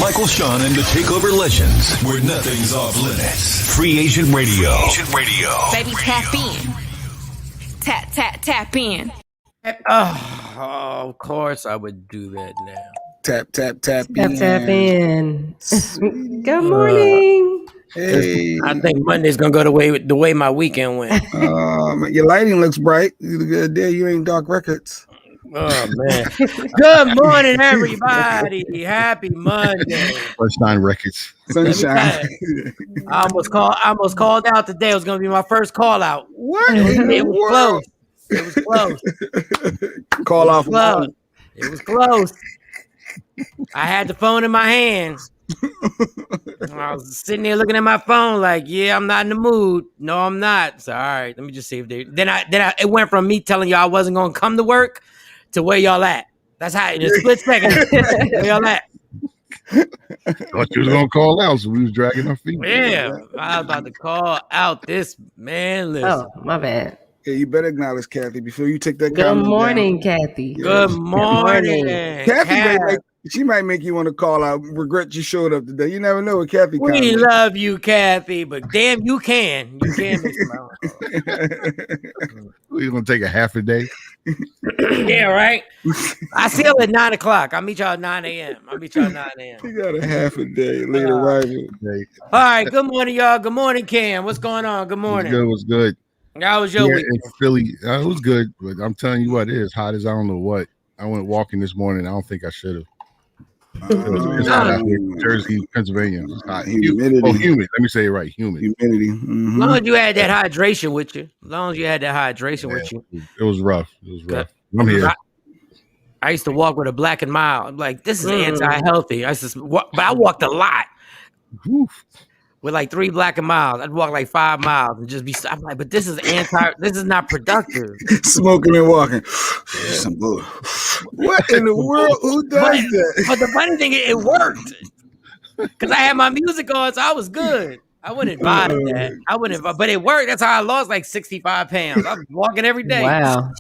Michael, Shawn, and the TakeOver legends, where nothing's off limits. Free Agent Radio. Baby, tap in. Tap in. Oh, of course I would do that now. Tap in. Tap in. Good morning. Hey. I think Monday's gonna go the way my weekend went. Your lighting looks bright. You a good day. You ain't Dark Records. Oh man! Good morning, everybody. Happy Monday. Sunshine Records. Sunshine. I almost called out today. It was gonna be my first call out. What? It was close. It was close. Call off. Close. It was close. I had the phone in my hand. I was sitting there looking at my phone like, yeah, I'm not in the mood. No, I'm not. So, all right, let me just see if they. Then it went from me telling y'all I wasn't gonna come to work to where y'all at. That's how in a split second. Where y'all at? Thought you was gonna call out, so we was dragging our feet. Yeah, I was about to call out this man. Listen. Oh, my bad. Yeah, you better acknowledge Kathy before you take that. Good morning, Kathy. Good morning. Kathy she might make you want to call out. Regret you showed up today. You never know what Kathy. We love you, Kathy, but damn, you can. You can make We're gonna take a half a day. Yeah, right. I see you at 9 o'clock. I'll meet y'all at 9 a.m. You got a half a day late arrival. All right. Good morning, y'all. Good morning, Cam. What's going on? Good morning. Was good. How was your week? In Philly, it was good, but I'm telling you what, it is hot as I don't know what. I went walking this morning. I don't think I should have. It's hot out here in Jersey, Pennsylvania. It's hot. Humidity. Humid. Let me say it right. Humid. Humidity. Mm-hmm. As long as you had that hydration with you. With you. It was rough. I'm here. I used to walk with a Black and Mild. I'm like, this is anti-healthy. But I walked a lot. Oof. With like 3 Black and Miles. I'd walk like 5 miles and just be. I'm like, but this is not productive. Smoking and walking. Some bull. What in the world? Who does that? But the funny thing, it worked. Because I had my music on, so I was good. I wouldn't buy that. But it worked. That's how I lost like 65 pounds. I was walking every day. Wow.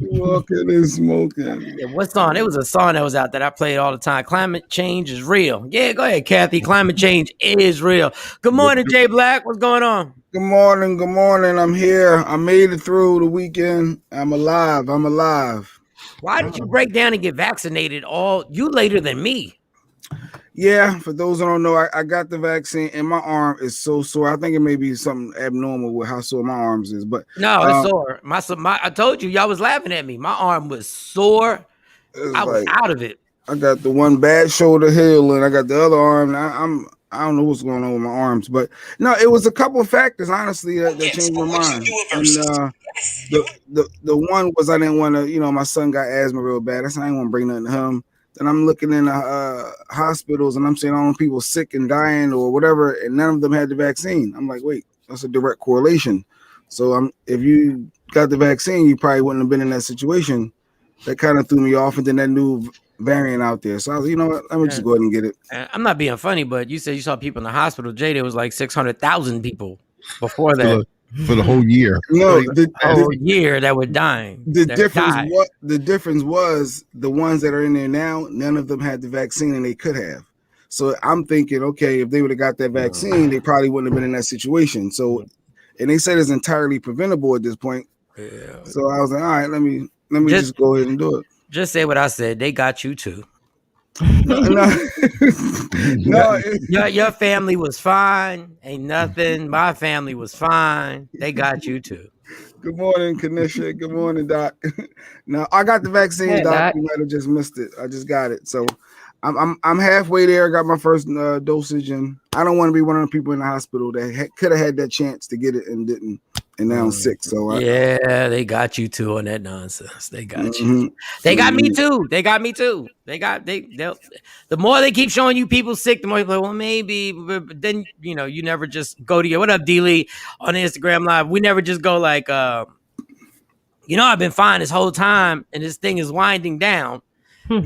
Walking and smoking. Yeah, what song? It was a song that was out that I played all the time. Climate change is real. Yeah, go ahead, Kathy. Climate change is real. Good morning, Jay Black. What's going on? Good morning. I'm here. I made it through the weekend. I'm alive. Why did you break down and get vaccinated you later than me? Yeah, for those who don't know, I got the vaccine and my arm is so sore. I think it may be something abnormal with how sore my arms is, but no, it's sore. I told you, y'all was laughing at me. My arm was sore. I was out of it. I got the one bad shoulder heel and I got the other arm. I don't know what's going on with my arms, but no, it was a couple of factors, honestly, that changed my mind. And the one was I didn't want to, my son got asthma real bad. I said I didn't want to bring nothing to him. And I'm looking in hospitals and I'm seeing all the people sick and dying or whatever, and none of them had the vaccine. I'm like, wait, that's a direct correlation. So if you got the vaccine, you probably wouldn't have been in that situation. That kind of threw me off, and then that new variant out there. So I was, you know what, let me just go ahead and get it. I'm not being funny, but you said you saw people in the hospital. Jay, there was like 600,000 people before that. For the whole year. No, the whole year that were dying. The difference was the ones that are in there now, none of them had the vaccine and they could have. So I'm thinking, okay, if they would have got that vaccine, they probably wouldn't have been in that situation. So, and they said it's entirely preventable at this point. Yeah. So I was like, all right, let me just go ahead and do it. Just say what I said. They got you too. No. Your family was fine. Ain't nothing. My family was fine. They got you too. Good morning, Kanisha. Good morning, Doc. No, I got the vaccine, hey, Doc. You might have just missed it. I just got it. So I'm halfway there. Got my first dosage, and I don't want to be one of the people in the hospital that could have had that chance to get it and didn't. And now I'm sick, so they got you too on that nonsense. They got you. They got me too. The more they keep showing you people sick, the more you're like, well, maybe. But then you never just go to your what up, D-Lee, on Instagram Live. We never just go like, I've been fine this whole time, and this thing is winding down. I've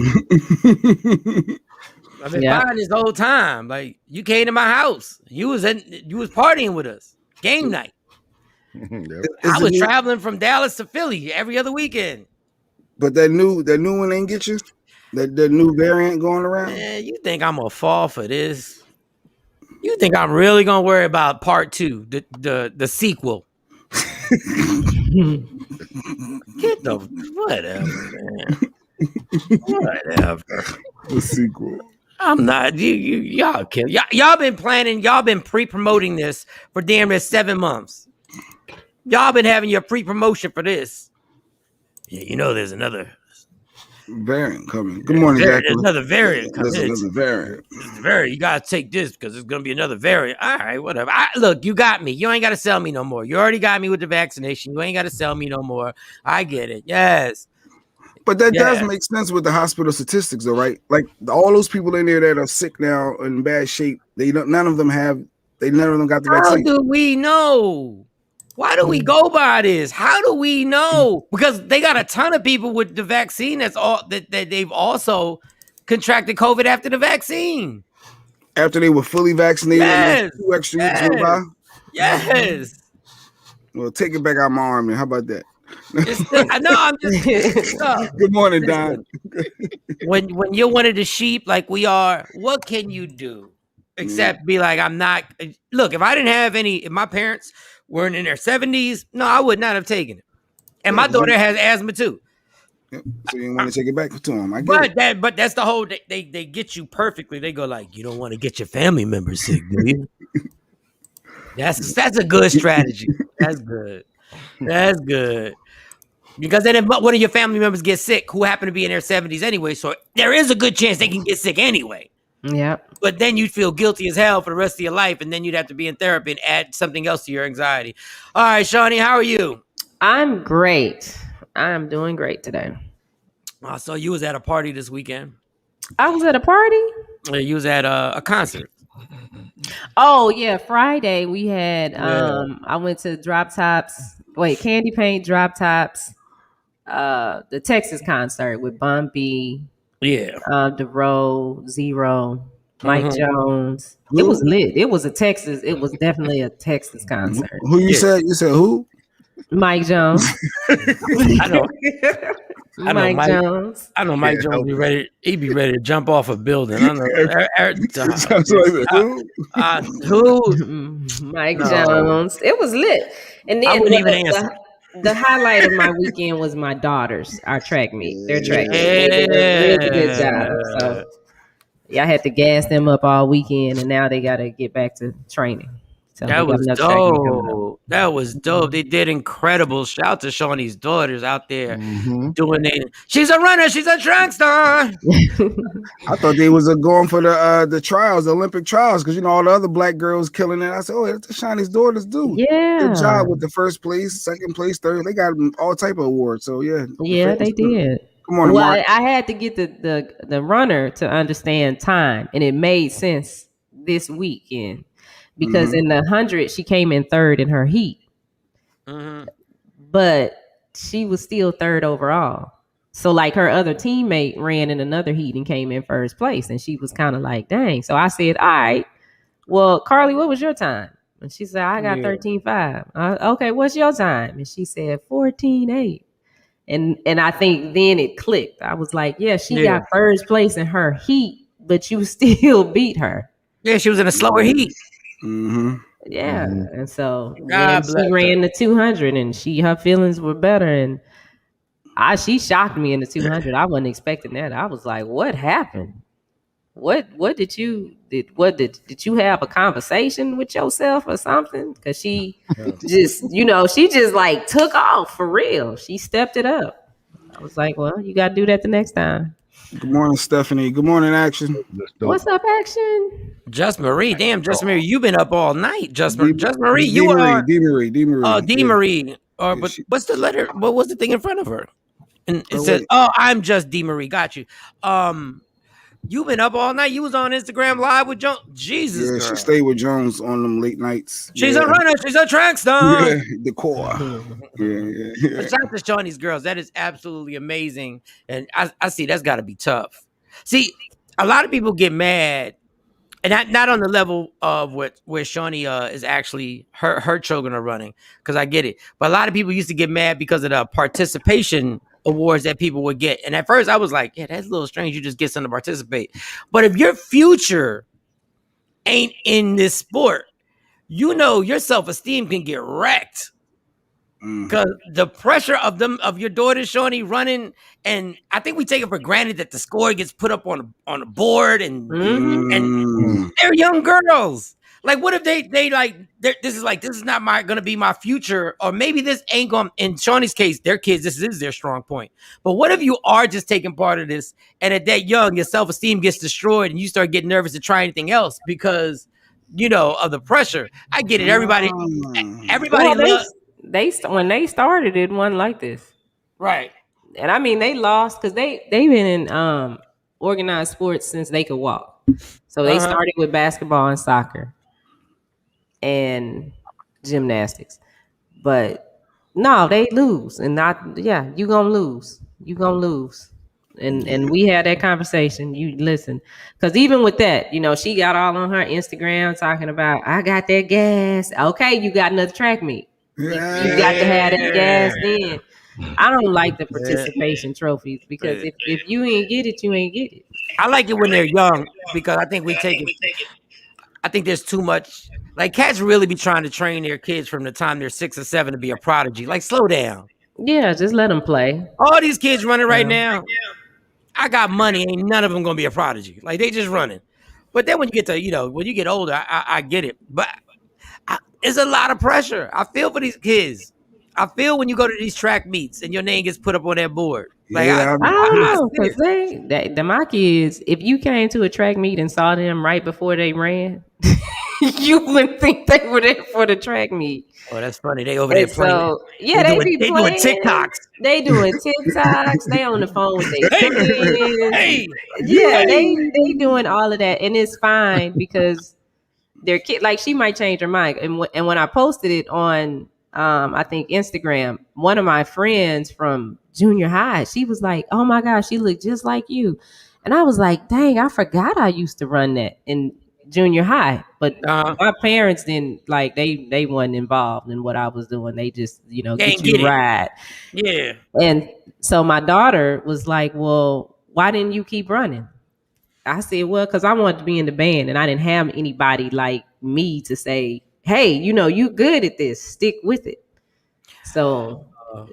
been fine this whole time. Like you came to my house, you was partying with us, game night. I was traveling from Dallas to Philly every other weekend. But that new one ain't get you? The new variant going around. Man, you think I'm gonna fall for this? You think I'm really gonna worry about part 2, the sequel? Get the whatever, man. Whatever. The sequel. I'm not. Y'all kill. Y'all been planning. Y'all been pre-promoting this for damn near 7 months. Y'all been having your pre-promotion for this. Yeah, you know there's another variant coming. Good morning, Jack. There's another variant coming. There's another variant. You gotta take this because it's gonna be another variant. All right, whatever. Look, you got me. You ain't gotta sell me no more. You already got me with the vaccination. You ain't gotta sell me no more. I get it. Yes. But that does make sense with the hospital statistics, though, right? Like all those people in there that are sick now in bad shape, none of them got the vaccine. How do we know? Why do we go by this? How do we know? Because they got a ton of people with the vaccine that they've also contracted COVID after the vaccine. After they were fully vaccinated, and 2 extra weeks went by. Yes. Well, take it back out my arm, man. How about that? I know. I'm just. Good morning, Don. When you're one of the sheep like we are, what can you do except be like, I'm not. Look, if I didn't have if my parents weren't in their 70s, no, I would not have taken it. And my daughter has asthma too. Yep. So you want to take it back to them? But that's the whole. They get you perfectly. They go like, you don't want to get your family members sick, do you? That's a good strategy. That's good. That's good. Because then if one of your family members gets sick, who happen to be in their 70s anyway, so there is a good chance they can get sick anyway. Yeah. But then you'd feel guilty as hell for the rest of your life, and then you'd have to be in therapy and add something else to your anxiety. All right, Shawnee, how are you? I'm great. I'm doing great today. So you was at a party this weekend. I was at a party? You was at a concert. Oh, yeah. Friday we had, I went to Candy Paint, Drop Tops, the Texas concert with Bumpy, DeRoe, Zero, Mike Jones. It was lit. It was definitely a Texas concert. Who you said? You said who? Mike Jones. I know. Mike Jones. I know Mike Jones be ready. He'd be ready to jump off a building. I know. Who? Mike Jones. It was lit. And then I wouldn't even answer. The highlight of my weekend was my daughters, our track meet. Their track meet. They did a really good job. So I had to gas them up all weekend, and now they got to get back to training. So that was dope. That was dope. They did incredible. Shout out to Shawnee's daughters out there doing it. She's a runner. She's a track star. I thought they was going for the trials, the Olympic trials, because all the other black girls killing it. I said, that's what Shawnee's daughters do. Yeah, good job with the first place, second place, third. They got all type of awards. So yeah, they did. Come on, well, Mark. I had to get the runner to understand time, and it made sense this weekend. Because in the 100, she came in third in her heat. But she was still third overall. So like her other teammate ran in another heat and came in first place. And she was kind of like, dang. So I said, all right, well, Carly, what was your time? And she said, I got 13.5. Okay, what's your time? And she said 14.8. And I think then it clicked. I was like, she got first place in her heat, but you still beat her. Yeah, she was in a slower heat. Yeah, and so she ran the 200, and her feelings were better, and she shocked me in the 200. I wasn't expecting that. I was like, "What happened? What did you have a conversation with yourself or something?" Because she just she just like took off for real. She stepped it up. I was like, "Well, you got to do that the next time." Good morning, Stephanie. Good morning, Action. What's up, Action? Just Marie. Damn, Just Marie, you've been up all night. Just Marie, you are. D Marie. Oh, D Marie. But what's the letter? What was the thing in front of her? And it says, I'm just D Marie. Got you. You've been up all night. You was on Instagram Live with Jones. Jesus, girl. She stayed with Jones on them late nights. She's a runner. She's a track star. Yeah, the core. Yeah. Shout out to Shawnee's girls. That is absolutely amazing. And I see that's got to be tough. See, a lot of people get mad, and not on the level of where Shawnee is actually her children are running, because I get it. But a lot of people used to get mad because of the participation awards that people would get. And at first I was like, yeah, that's a little strange. You just get something to participate. But if your future ain't in this sport, you know your self-esteem can get wrecked. Because the pressure of your daughter Shawnee running, and I think we take it for granted that the score gets put up on a board, and they're young girls. Like, what if they like this is not gonna be my future, or maybe this ain't going. In Shawnee's case, their kids, this is their strong point. But what if you are just taking part of this, and at that young, your self-esteem gets destroyed, and you start getting nervous to try anything else because of the pressure? I get it. Everybody loves. When they started, it wasn't like this, right? And I mean, they lost because they've been in organized sports since they could walk. So they started with basketball and soccer and gymnastics, but no, they lose, and you gonna lose, and we had that conversation. You listen, because even with that, she got all on her Instagram talking about, I got that gas. Okay, you got another track meet. You got to have that gas in. I don't like the participation trophies because if you ain't get it, you ain't get it. I like it when they're young because I think we take it. I think there's too much. Like, cats really be trying to train their kids from the time they're 6 or 7 to be a prodigy. Like, slow down. Yeah, just let them play. All these kids running right now, I got money. Ain't none of them gonna be a prodigy. Like, they just running. But then when you get to when you get older, I get it. But it's a lot of pressure. I feel for these kids. I feel when you go to these track meets and your name gets put up on that board. Like, I don't know, because my kids, if you came to a track meet and saw them right before they ran, you wouldn't think they were there for the track meet. Oh, that's funny. They over there playing. So, they be playing. Doing TikToks. They doing TikToks. They on the phone with their kids. They doing all of that, and it's fine because their kid, like, she might change her mind. And when I posted it on I think Instagram, one of my friends from junior high, she was like, oh my gosh, she looked just like you. And I was like, dang, I forgot I used to run that in junior high. But my parents didn't, like, they weren't involved in what I was doing. They just, get you right. Yeah. And so my daughter was like, well, why didn't you keep running? I said, well, because I wanted to be in the band and I didn't have anybody like me to say, hey, you good at this, stick with it. So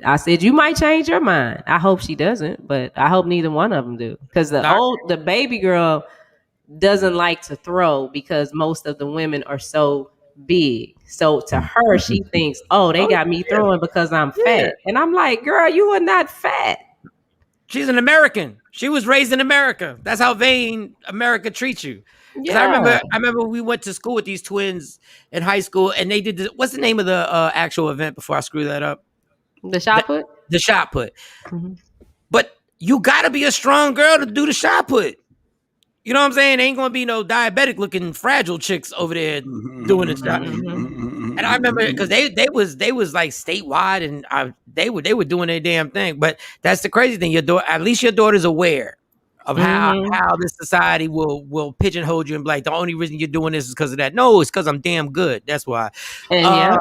I said, you might change your mind. I hope she doesn't, but I hope neither one of them do. Because the baby girl doesn't like to throw because most of the women are so big. So to her, she thinks, oh, they got me throwing because I'm fat. And I'm like, girl, you are not fat. She's an American. She was raised in America. That's how vain America treats you. Yeah. I remember we went to school with these twins in high school, and they did what's the name of the actual event before I screw that up? The shot put? The shot put. Mm-hmm. But you got to be a strong girl to do the shot put. You know what I'm saying? Ain't going to be no diabetic looking fragile chicks over there doing the shot. And I remember because they was like statewide, and they were doing their damn thing. But that's the crazy thing. At least your daughter's aware of how this society will pigeonhole you and be like, the only reason you're doing this is because of that. No, it's because I'm damn good. That's why. And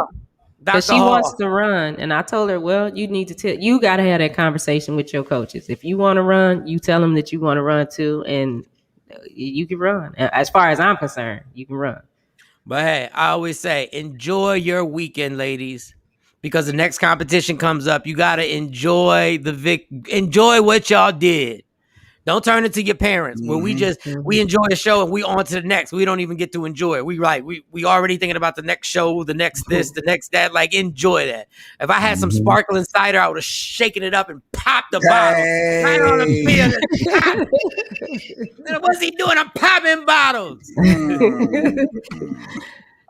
because she wants to run, and I told her, well, you need to you got to have that conversation with your coaches. If you want to run, you tell them that you want to run too, and you can run. As far as I'm concerned, you can run. But hey, I always say, enjoy your weekend, ladies, because the next competition comes up. You got to enjoy enjoy what y'all did. Don't turn it to your parents where we enjoy a show and we on to the next. We don't even get to enjoy it. We already thinking about the next show, the next this, the next that. Like, enjoy that. If I had some sparkling cider, I would have shaken it up and popped the bottle right on the field. What's he doing? I'm popping bottles.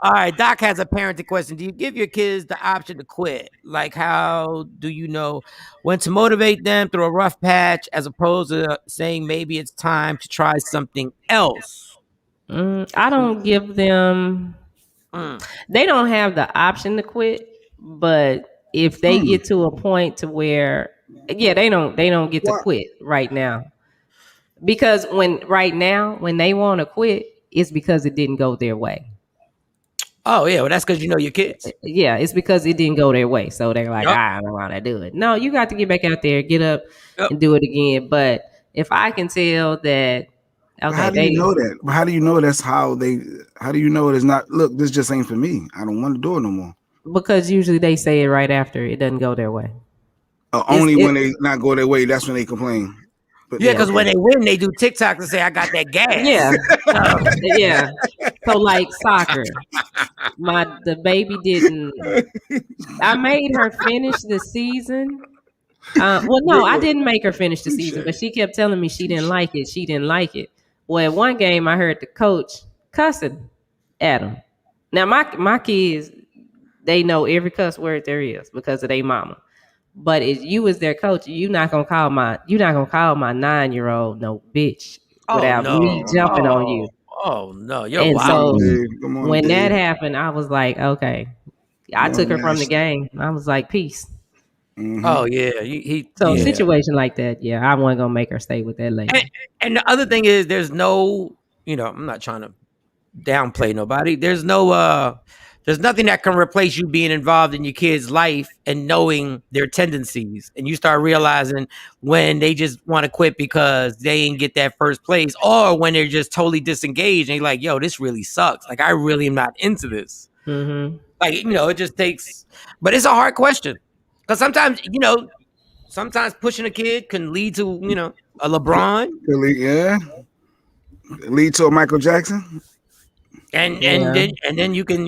All right, Doc has a parenting question. Do you give your kids the option to quit? Like, how do you know when to motivate them through a rough patch as opposed to saying maybe it's time to try something else? I don't give them... They don't have the option to quit, but if they get to a point to where... Yeah, they don't get to quit right now. Because when they want to quit, it's because it didn't go their way. Oh yeah, well that's because you know your kids. Yeah, it's because it didn't go their way. So they're like, Yep. I don't want to do it. No, you got to get back out there, get up Yep. and do it again. But if I can tell that, okay, how do you know that? How do you know that's how they? How do you know it's not? Look, this just ain't for me. I don't want to do it no more. Because usually they say it right after it doesn't go their way. Only when they not go their way, that's when they complain. But yeah, because when they win, they do TikTok and say, "I got that gas." Yeah, yeah. So like soccer, the baby didn't. I made her finish the season. Well, no, I didn't make her finish the season, but she kept telling me she didn't like it. She didn't like it. Well, at one game, I heard the coach cussing at him. Now, my kids, they know every cuss word there is because of their mama. But if you as their coach, you're not gonna call my 9-year-old no bitch without me jumping on you. Oh no, you're and wild. So when that happened, I was like, okay. I took her from the game. I was like, peace. Mm-hmm. Oh yeah, a situation like that, I wasn't gonna make her stay with that lady. And the other thing is, there's no, I'm not trying to downplay nobody. There's nothing that can replace you being involved in your kid's life and knowing their tendencies. And you start realizing when they just want to quit because they didn't get that first place, or when they're just totally disengaged and you're like, yo, this really sucks. Like, I really am not into this. Mm-hmm. Like, it just takes, but it's a hard question. Because sometimes, sometimes pushing a kid can lead to, a LeBron. Yeah. Lead to a Michael Jackson. And then you can,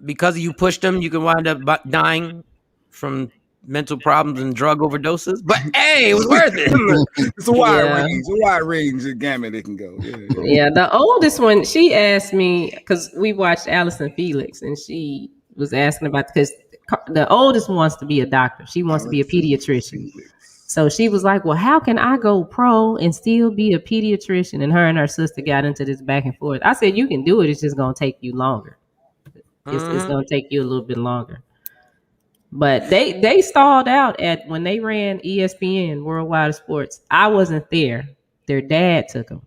because you pushed them, you can wind up dying from mental problems and drug overdoses. But hey, it was worth it. It's a wide range of gamut it can go. Yeah, the oldest one, she asked me, because we watched Allison Felix, and she was asking about, because the oldest wants to be a doctor. She wants to be a pediatrician. So she was like, well, how can I go pro and still be a pediatrician? And her sister got into this back and forth. I said, you can do it. It's just going to take you longer. It's going to take you a little bit longer. But they stalled out when they ran ESPN, Worldwide Sports. I wasn't there. Their dad took them.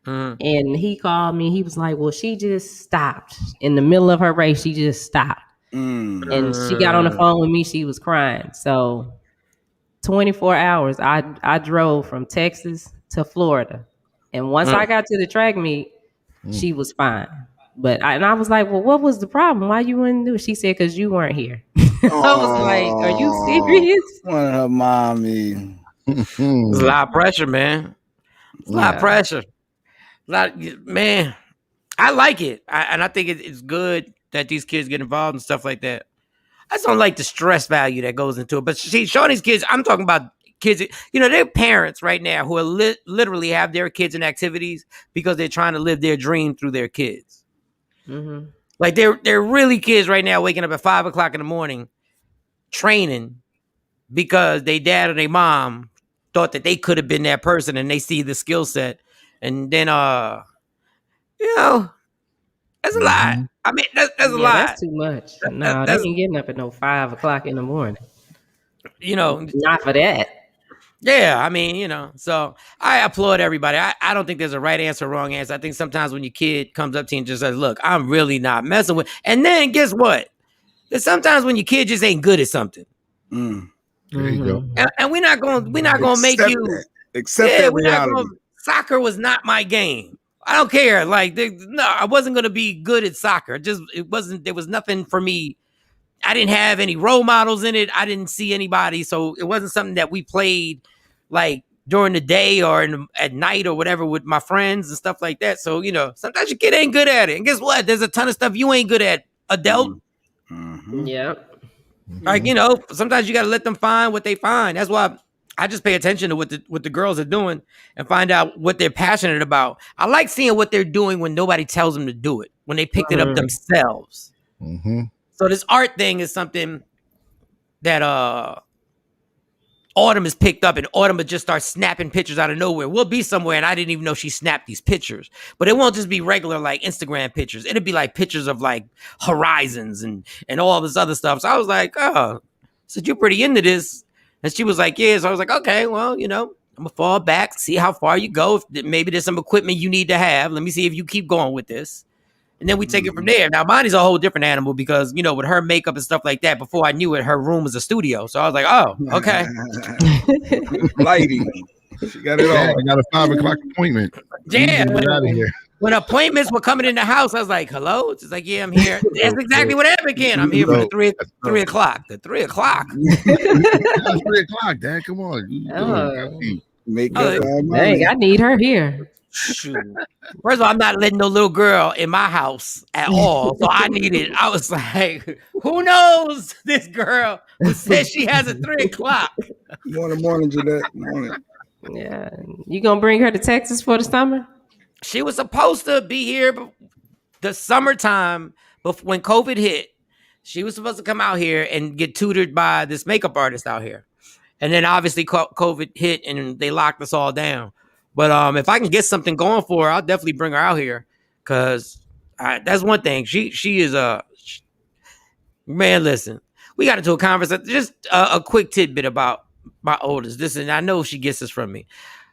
And he called me. He was like, well, she just stopped. In the middle of her race, she just stopped. And she got on the phone with me. She was crying. So 24 hours, I drove from Texas to Florida. And once I got to the track meet, she was fine. But I was like, well, what was the problem? Why you wouldn't do it? She said, because you weren't here. I was like, are you serious? One of her mommy. It's a lot of pressure, man. It's a lot of pressure. Man, I like it. And I think it's good that these kids get involved and stuff like that. I just don't like the stress value that goes into it. But see, showing these kids, I'm talking about kids, they're parents right now who are literally have their kids in activities because they're trying to live their dream through their kids. Mm-hmm. Like they're really kids right now waking up at 5:00 in the morning training because their dad or their mom thought that they could have been that person and they see the skill set. And then, that's a lot. I mean, that's a lot. That's too much. No, they ain't getting up at 5:00 in the morning. Not for that. Yeah, I mean, so I applaud everybody. I don't think there's a right answer or wrong answer. I think sometimes when your kid comes up to you and just says, look, I'm really not messing with, and then guess what? There's sometimes when your kid just ain't good at something. There you go. And we're not gonna make you accept that reality. Soccer was not my game. I don't care. Like, I wasn't gonna be good at soccer. It wasn't. There was nothing for me. I didn't have any role models in it. I didn't see anybody, so it wasn't something that we played like during the day or at night or whatever with my friends and stuff like that. So sometimes your kid ain't good at it, and guess what? There's a ton of stuff you ain't good at, adult. Mm-hmm. Yeah. Like sometimes you got to let them find what they find. That's why I just pay attention to what the girls are doing and find out what they're passionate about. I like seeing what they're doing when nobody tells them to do it, when they picked it up themselves. Mm-hmm. So this art thing is something that Autumn has picked up, and Autumn would just start snapping pictures out of nowhere. We'll be somewhere, and I didn't even know she snapped these pictures. But it won't just be regular like Instagram pictures. It'll be like pictures of like horizons and all this other stuff. So I was like, oh, so you're pretty into this. And she was like, yeah. So I was like, okay, well, I'm gonna fall back, see how far you go. If maybe there's some equipment you need to have. Let me see if you keep going with this. And then we take it from there. Now, Bonnie's a whole different animal because, you know, with her makeup and stuff like that, before I knew it, her room was a studio. So I was like, oh, okay. Lighting. She got it all. I got a 5 o'clock appointment. Yeah. Get out of here. When appointments were coming in the house, I was like, hello? It's like, yeah, I'm here. That's exactly what happened again. I'm here for the 3 o'clock. The 3 o'clock. 3 o'clock, Dad. Come on. Dang, I need her here. Shoot. First of all, I'm not letting no little girl in my house at all. So I was like, who knows this girl who says she has a 3 o'clock? Morning, Jeanette. Morning. Yeah. You gonna bring her to Texas for the summer? She was supposed to be here the summertime, but when COVID hit, she was supposed to come out here and get tutored by this makeup artist out here. And then obviously COVID hit and they locked us all down. But if I can get something going for her, I'll definitely bring her out here because that's one thing. She is man. Listen, we got into a conversation. Just a quick tidbit about my oldest. And I know she gets this from me.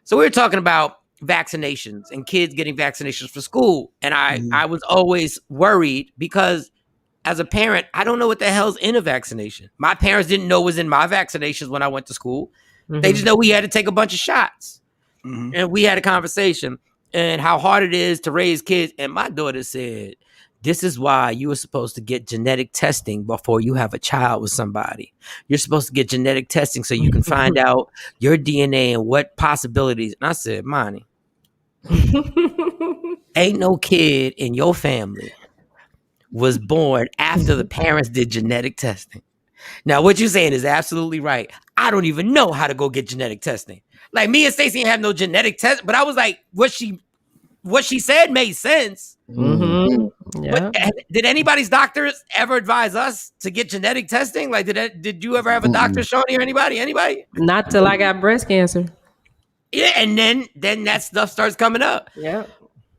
So we were talking about vaccinations and kids getting vaccinations for school, and I was always worried because as a parent, I don't know what the hell's in a vaccination. My parents didn't know what was in my vaccinations when I went to school. They just know we had to take a bunch of shots. And we had a conversation and how hard it is to raise kids. And my daughter said, this is why you were supposed to get genetic testing before you have a child with somebody. You're supposed to get genetic testing so you can find out your DNA and what possibilities. And I said, Monty, ain't no kid in your family was born after the parents did genetic testing. Now, what you're saying is absolutely right. I don't even know how to go get genetic testing. Like me and Stacey have no genetic test, but I was like, what she said made sense. Mm-hmm. Yeah. But did anybody's doctors ever advise us to get genetic testing? Like, did you ever have a doctor, Shawn, or anybody? Not till I got breast cancer. Yeah, and then that stuff starts coming up. Yeah.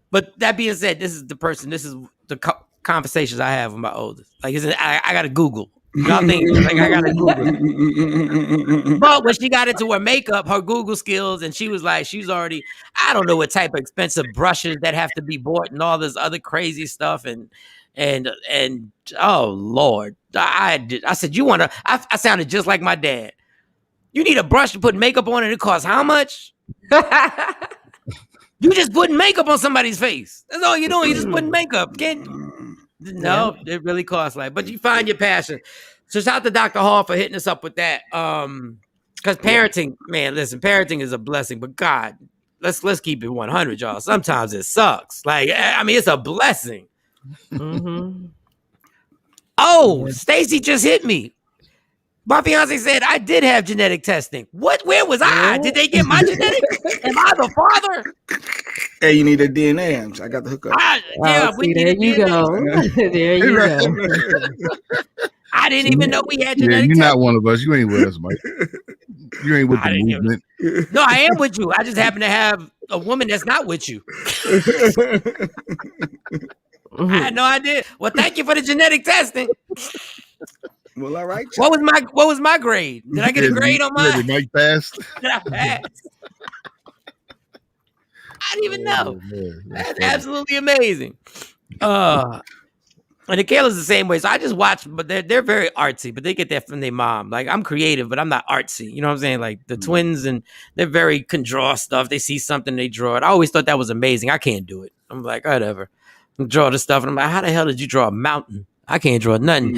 But that being said, this is the conversations I have with my oldest. Like, I got to Google. Y'all think like I gotta Google. But when she got into her makeup, her Google skills, and she was like, she's I don't know what type of expensive brushes that have to be bought and all this other crazy stuff. And oh Lord, I said, I sounded just like my dad. You need a brush to put makeup on, and it costs how much? You just putting makeup on somebody's face. That's all you're doing. You just putting makeup. No, it really costs but you find your passion. So shout out to Dr. Hall for hitting us up with that. Because parenting, man, listen, parenting is a blessing, but God, let's keep it 100, y'all. Sometimes it sucks. Like, I mean, it's a blessing. Mm-hmm. Oh, Stacey just hit me. My fiance said I did have genetic testing. What? Where was I? Did they get my genetics? Am I the father? Hey, you need a DNA. I got the hookup. There you go. There you go. I didn't even know we had genetic you're testing. not one of us. You ain't with us, Mike. You ain't with the movement. No, I am with you. I just happen to have a woman that's not with you. I had no idea. Well, thank you for the genetic testing. Well, all right. What was my grade? Did I get a grade on mine? Did Mike pass? Did I pass? I didn't even know. That's absolutely amazing. And the Kayla's the same way. So I just watch, but they're very artsy, but they get that from their mom. Like, I'm creative, but I'm not artsy. You know what I'm saying? Like the twins, and they can draw stuff. They see something, they draw it. I always thought that was amazing. I can't do it. I'm like, whatever. Draw the stuff. And I'm like, how the hell did you draw a mountain? I can't draw nothing.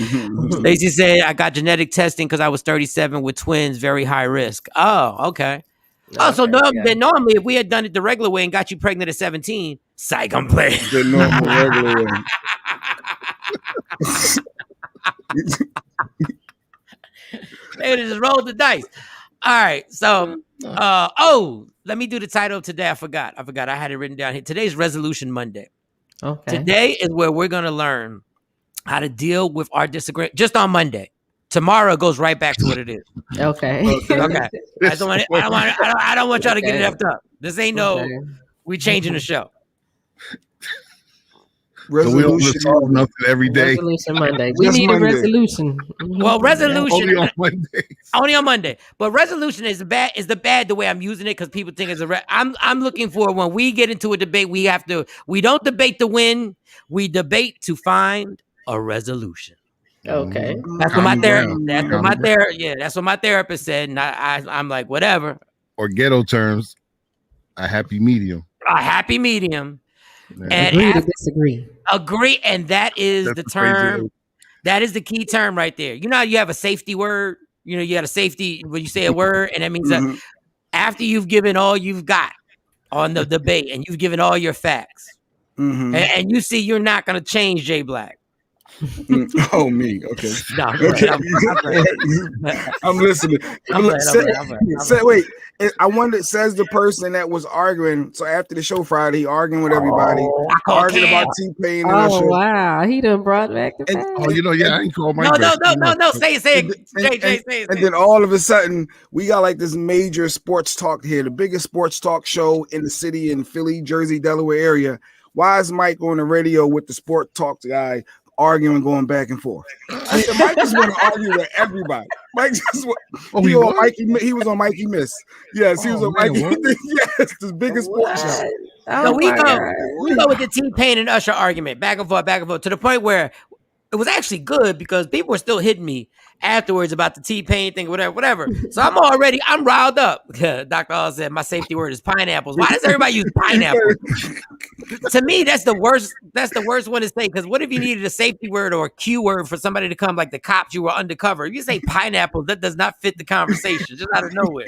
Stacey said I got genetic testing because I was 37 with twins, very high risk. Oh, okay. So normally if we had done it the regular way and got you pregnant at 17, psych, I'm playing. The normal regular way. They just rolled the dice. All right. So, let me do the title today. I forgot. I had it written down here. Today's Resolution Monday. Okay. Today is where we're going to learn how to deal with our disagreement just on Monday. Tomorrow goes right back to what it is. Okay. I don't want y'all to get it effed up. This ain't we changing the show. So we don't resolve nothing every day. Resolution Monday. We need a resolution. Well, resolution only on Monday. Only on Monday. But resolution is the bad the way I'm using it because people think it's I'm looking for when we get into a debate, we don't debate to win, we debate to find a resolution. Okay. That's what my therapist said, and I'm like, whatever. Or ghetto terms, a happy medium. A happy medium. Yeah. And agree to disagree. Agree, and that is the term. That is the key term right there. You know how you have a safety word? You know, you got a safety when you say a word, and that means that after you've given all you've got on the debate and you've given all your facts, and you see you're not going to change Jay Black. Oh, me. Okay. No, I'm listening. Wait. I wonder, says the person that was arguing. So after the show Friday, he arguing with everybody, arguing about T-Pain. Oh, wow. He done brought back the past. Oh, I ain't called my No. Say it. Jay, say it. And then all of a sudden, we got like this major sports talk here, the biggest sports talk show in the city in Philly, Jersey, Delaware area. Why is Mike on the radio with the sport talk guy arguing, going back and forth? Mike just want to argue with everybody. Mike just he was on Mikey Miss. Yes, he was on Mikey. Yes, the biggest sports show. So we go with the T-Pain and Usher argument, back and forth, to the point where it was actually good because people were still hitting me afterwards about the T-Pain thing, whatever. So I'm riled up. Dr. Oz said my safety word is pineapples. Why does everybody use pineapples? To me, that's the worst one to say, because what if you needed a safety word or a Q word for somebody to come, like the cops, you were undercover? If you say pineapples, that does not fit the conversation, just out of nowhere.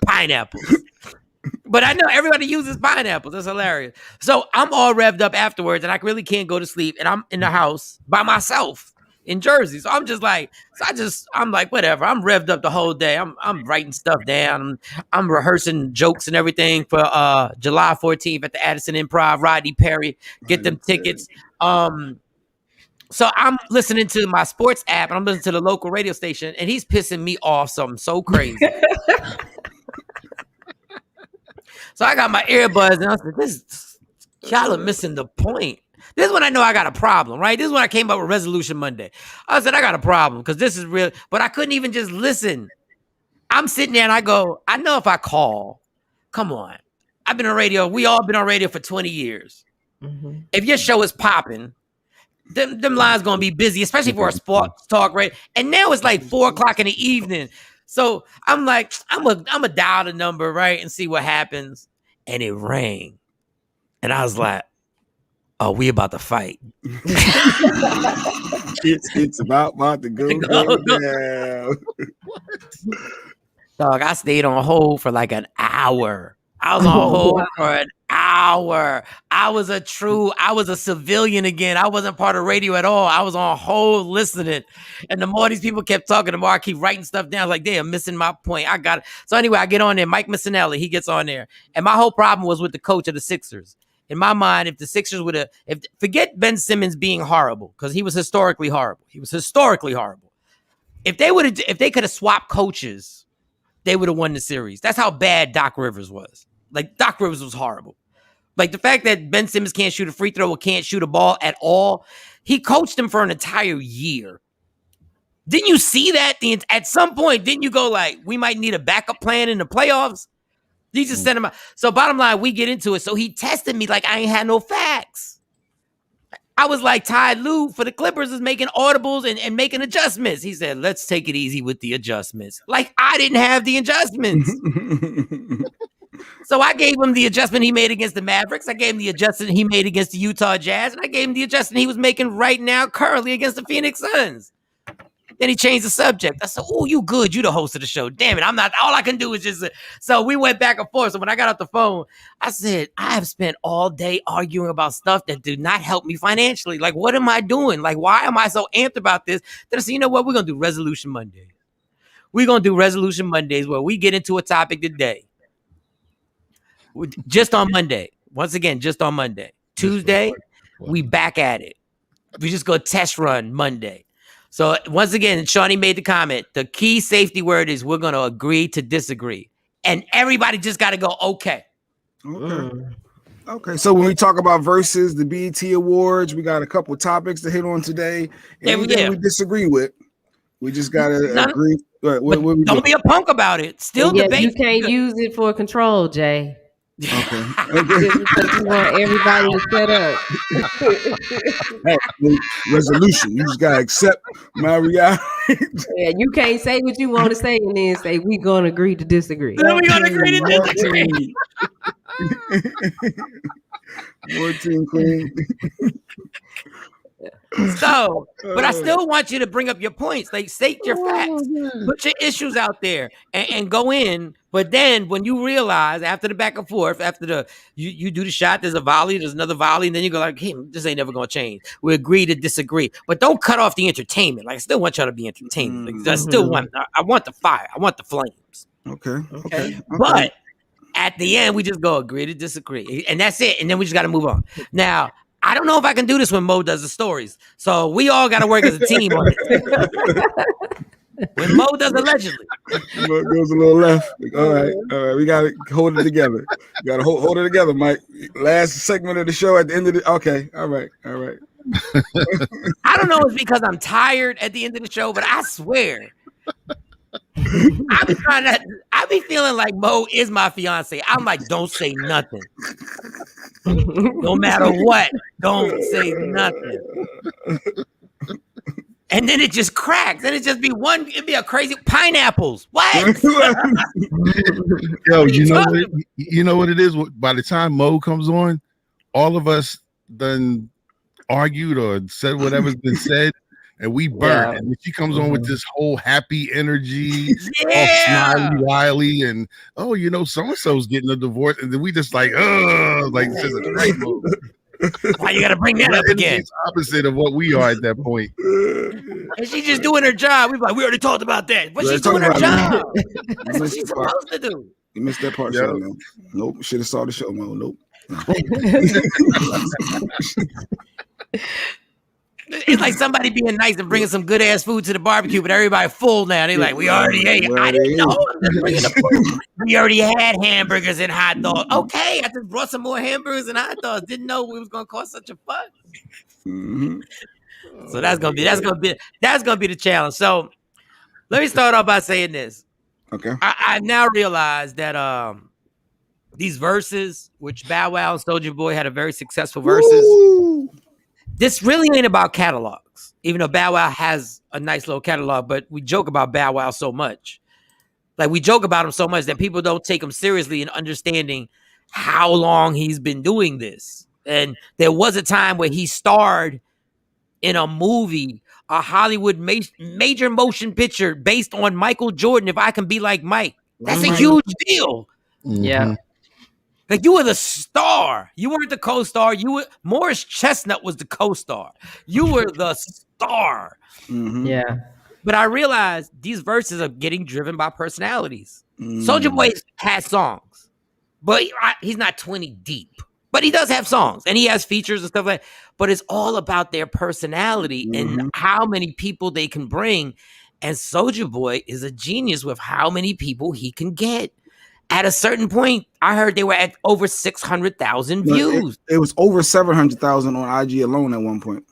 Pineapples. But I know everybody uses pineapples. That's hilarious. So I'm all revved up afterwards, and I really can't go to sleep, and I'm in the house by myself in Jersey. So I'm like, whatever. I'm revved up the whole day. I'm writing stuff down. I'm rehearsing jokes and everything for July 14th at the Addison Improv. Rodney Perry, get them tickets. So I'm listening to my sports app, and I'm listening to the local radio station, and he's pissing me off something so crazy. So I got my earbuds, and I said, y'all are missing the point. This is when I know I got a problem, right? This is when I came up with Resolution Monday. I said, I got a problem because this is real. But I couldn't even just listen. I'm sitting there and I go, I know if I call, come on. I've been on radio. We all been on radio for 20 years. Mm-hmm. If your show is popping, them lines going to be busy, especially for a sports talk, right? And now it's like 4:00 in the evening. So I'm like, I'm a dial the number, right? And see what happens. And it rang. And I was like, oh, we about to fight. it's about to go down. Dog, I stayed on hold for like an hour. I was on hold for an hour. I was a civilian again. I wasn't part of radio at all. I was on hold listening. And the more these people kept talking, the more I keep writing stuff down. Like, they are missing my point. I got it. So anyway, I get on there. Mike Missinelli, he gets on there. And my whole problem was with the coach of the Sixers. In my mind, if the Sixers forget Ben Simmons being horrible, because he was historically horrible. If they could have swapped coaches, they would have won the series. That's how bad Doc Rivers was. Like, Doc Rivers was horrible. Like, the fact that Ben Simmons can't shoot a free throw or can't shoot a ball at all, he coached him for an entire year. Didn't you see that? At some point, didn't you go like, we might need a backup plan in the playoffs? He just sent him out. So bottom line, we get into it. So he tested me like I ain't had no facts. I was like, Ty Lue for the Clippers is making audibles and making adjustments. He said, let's take it easy with the adjustments. Like, I didn't have the adjustments. So I gave him the adjustment he made against the Mavericks. I gave him the adjustment he made against the Utah Jazz. And I gave him the adjustment he was making right now currently against the Phoenix Suns. Then he changed the subject. I said, oh, you good. You the host of the show. Damn it. I'm not. All I can do is just. So we went back and forth. So when I got off the phone, I said, I have spent all day arguing about stuff that did not help me financially. Like, what am I doing? Like, why am I so amped about this? Then I said, you know what? We're going to do Resolution Monday. We're going to do Resolution Mondays where we get into a topic today. Just on Monday. Once again, just on Monday. Tuesday, we back at it. We just go test run Monday. So once again, Shawnee made the comment. The key safety word is we're going to agree to disagree. And everybody just got to go, okay. Okay, so when we talk about Verzuz, the BET Awards, we got a couple topics to hit on today. Anything we disagree with, we just gotta agree. What don't be a punk about it. Still debate. You can't use it for control, Jay. Okay. Because you want everybody to shut up. Resolution. You just gotta accept my reality. Yeah, you can't say what you want to say and then say we're gonna agree to disagree. Then we're gonna agree to disagree. 14 Queen. So, but I still want you to bring up your points. Like, state your facts, put your issues out there, and go in. But then, when you realize after the back and forth, after the you do the shot, there's a volley, there's another volley, and then you go like, "Hey, this ain't never gonna change." We agree to disagree, but don't cut off the entertainment. Like, I still want y'all to be entertained. Like, I still want. I want the fire. I want the flames. Okay. But at the end, we just go agree to disagree, and that's it. And then we just got to move on. Now, I don't know if I can do this when Mo does the stories. So we all got to work as a team on it. When Mo does allegedly. Mo goes a little left. All right. We got to hold it together. You got to hold it together, Mike. Last segment of the show at the end of the... Okay. All right. I don't know if it's because I'm tired at the end of the show, but I swear... I be feeling like Mo is my fiance. I'm like, don't say nothing. No matter what, don't say nothing. And then it just cracks. Then it'd be a crazy pineapples. What? Yo, you know what it is? By the time Mo comes on, all of us done argued or said whatever's been said. And we burn, and she comes on with this whole happy energy, all smiley, wily, and so-and-so's getting a divorce, and then we just like it's just a great move. Why you gotta bring that up again? It's opposite of what we are at that point. And she's just doing her job. We already talked about that, but she's doing her job. That's what she's supposed to do. You missed that part, Shawn, man. Nope, should have saw the show, Mo. Nope. It's like somebody being nice and bringing some good ass food to the barbecue, but everybody full now. They like, we already ate. I didn't know. We already had hamburgers and hot dogs. Okay, I just brought some more hamburgers and hot dogs. Didn't know we was gonna cause such a fuss. Mm-hmm. So that's gonna be the challenge. So let me start off by saying this. Okay. I now realize that these verses, which Bow Wow and Soulja Boy had a very successful verses. Woo! This really ain't about catalogs, even though Bow Wow has a nice little catalog, but we joke about Bow Wow so much. Like, we joke about him so much that people don't take him seriously in understanding how long he's been doing this. And there was a time where he starred in a movie, a Hollywood major motion picture based on Michael Jordan, If I Can Be Like Mike. That's a huge deal. Yeah. Like, you were the star. You weren't the co-star. Morris Chestnut was the co-star. You were the star. Mm-hmm. Yeah. But I realized these verses are getting driven by personalities. Soulja Boy has songs, but he's not 20 deep. But he does have songs, and he has features and stuff like that. But it's all about their personality and how many people they can bring. And Soulja Boy is a genius with how many people he can get. At a certain point, I heard they were at over 600,000 views. It was over 700,000 on IG alone at one point.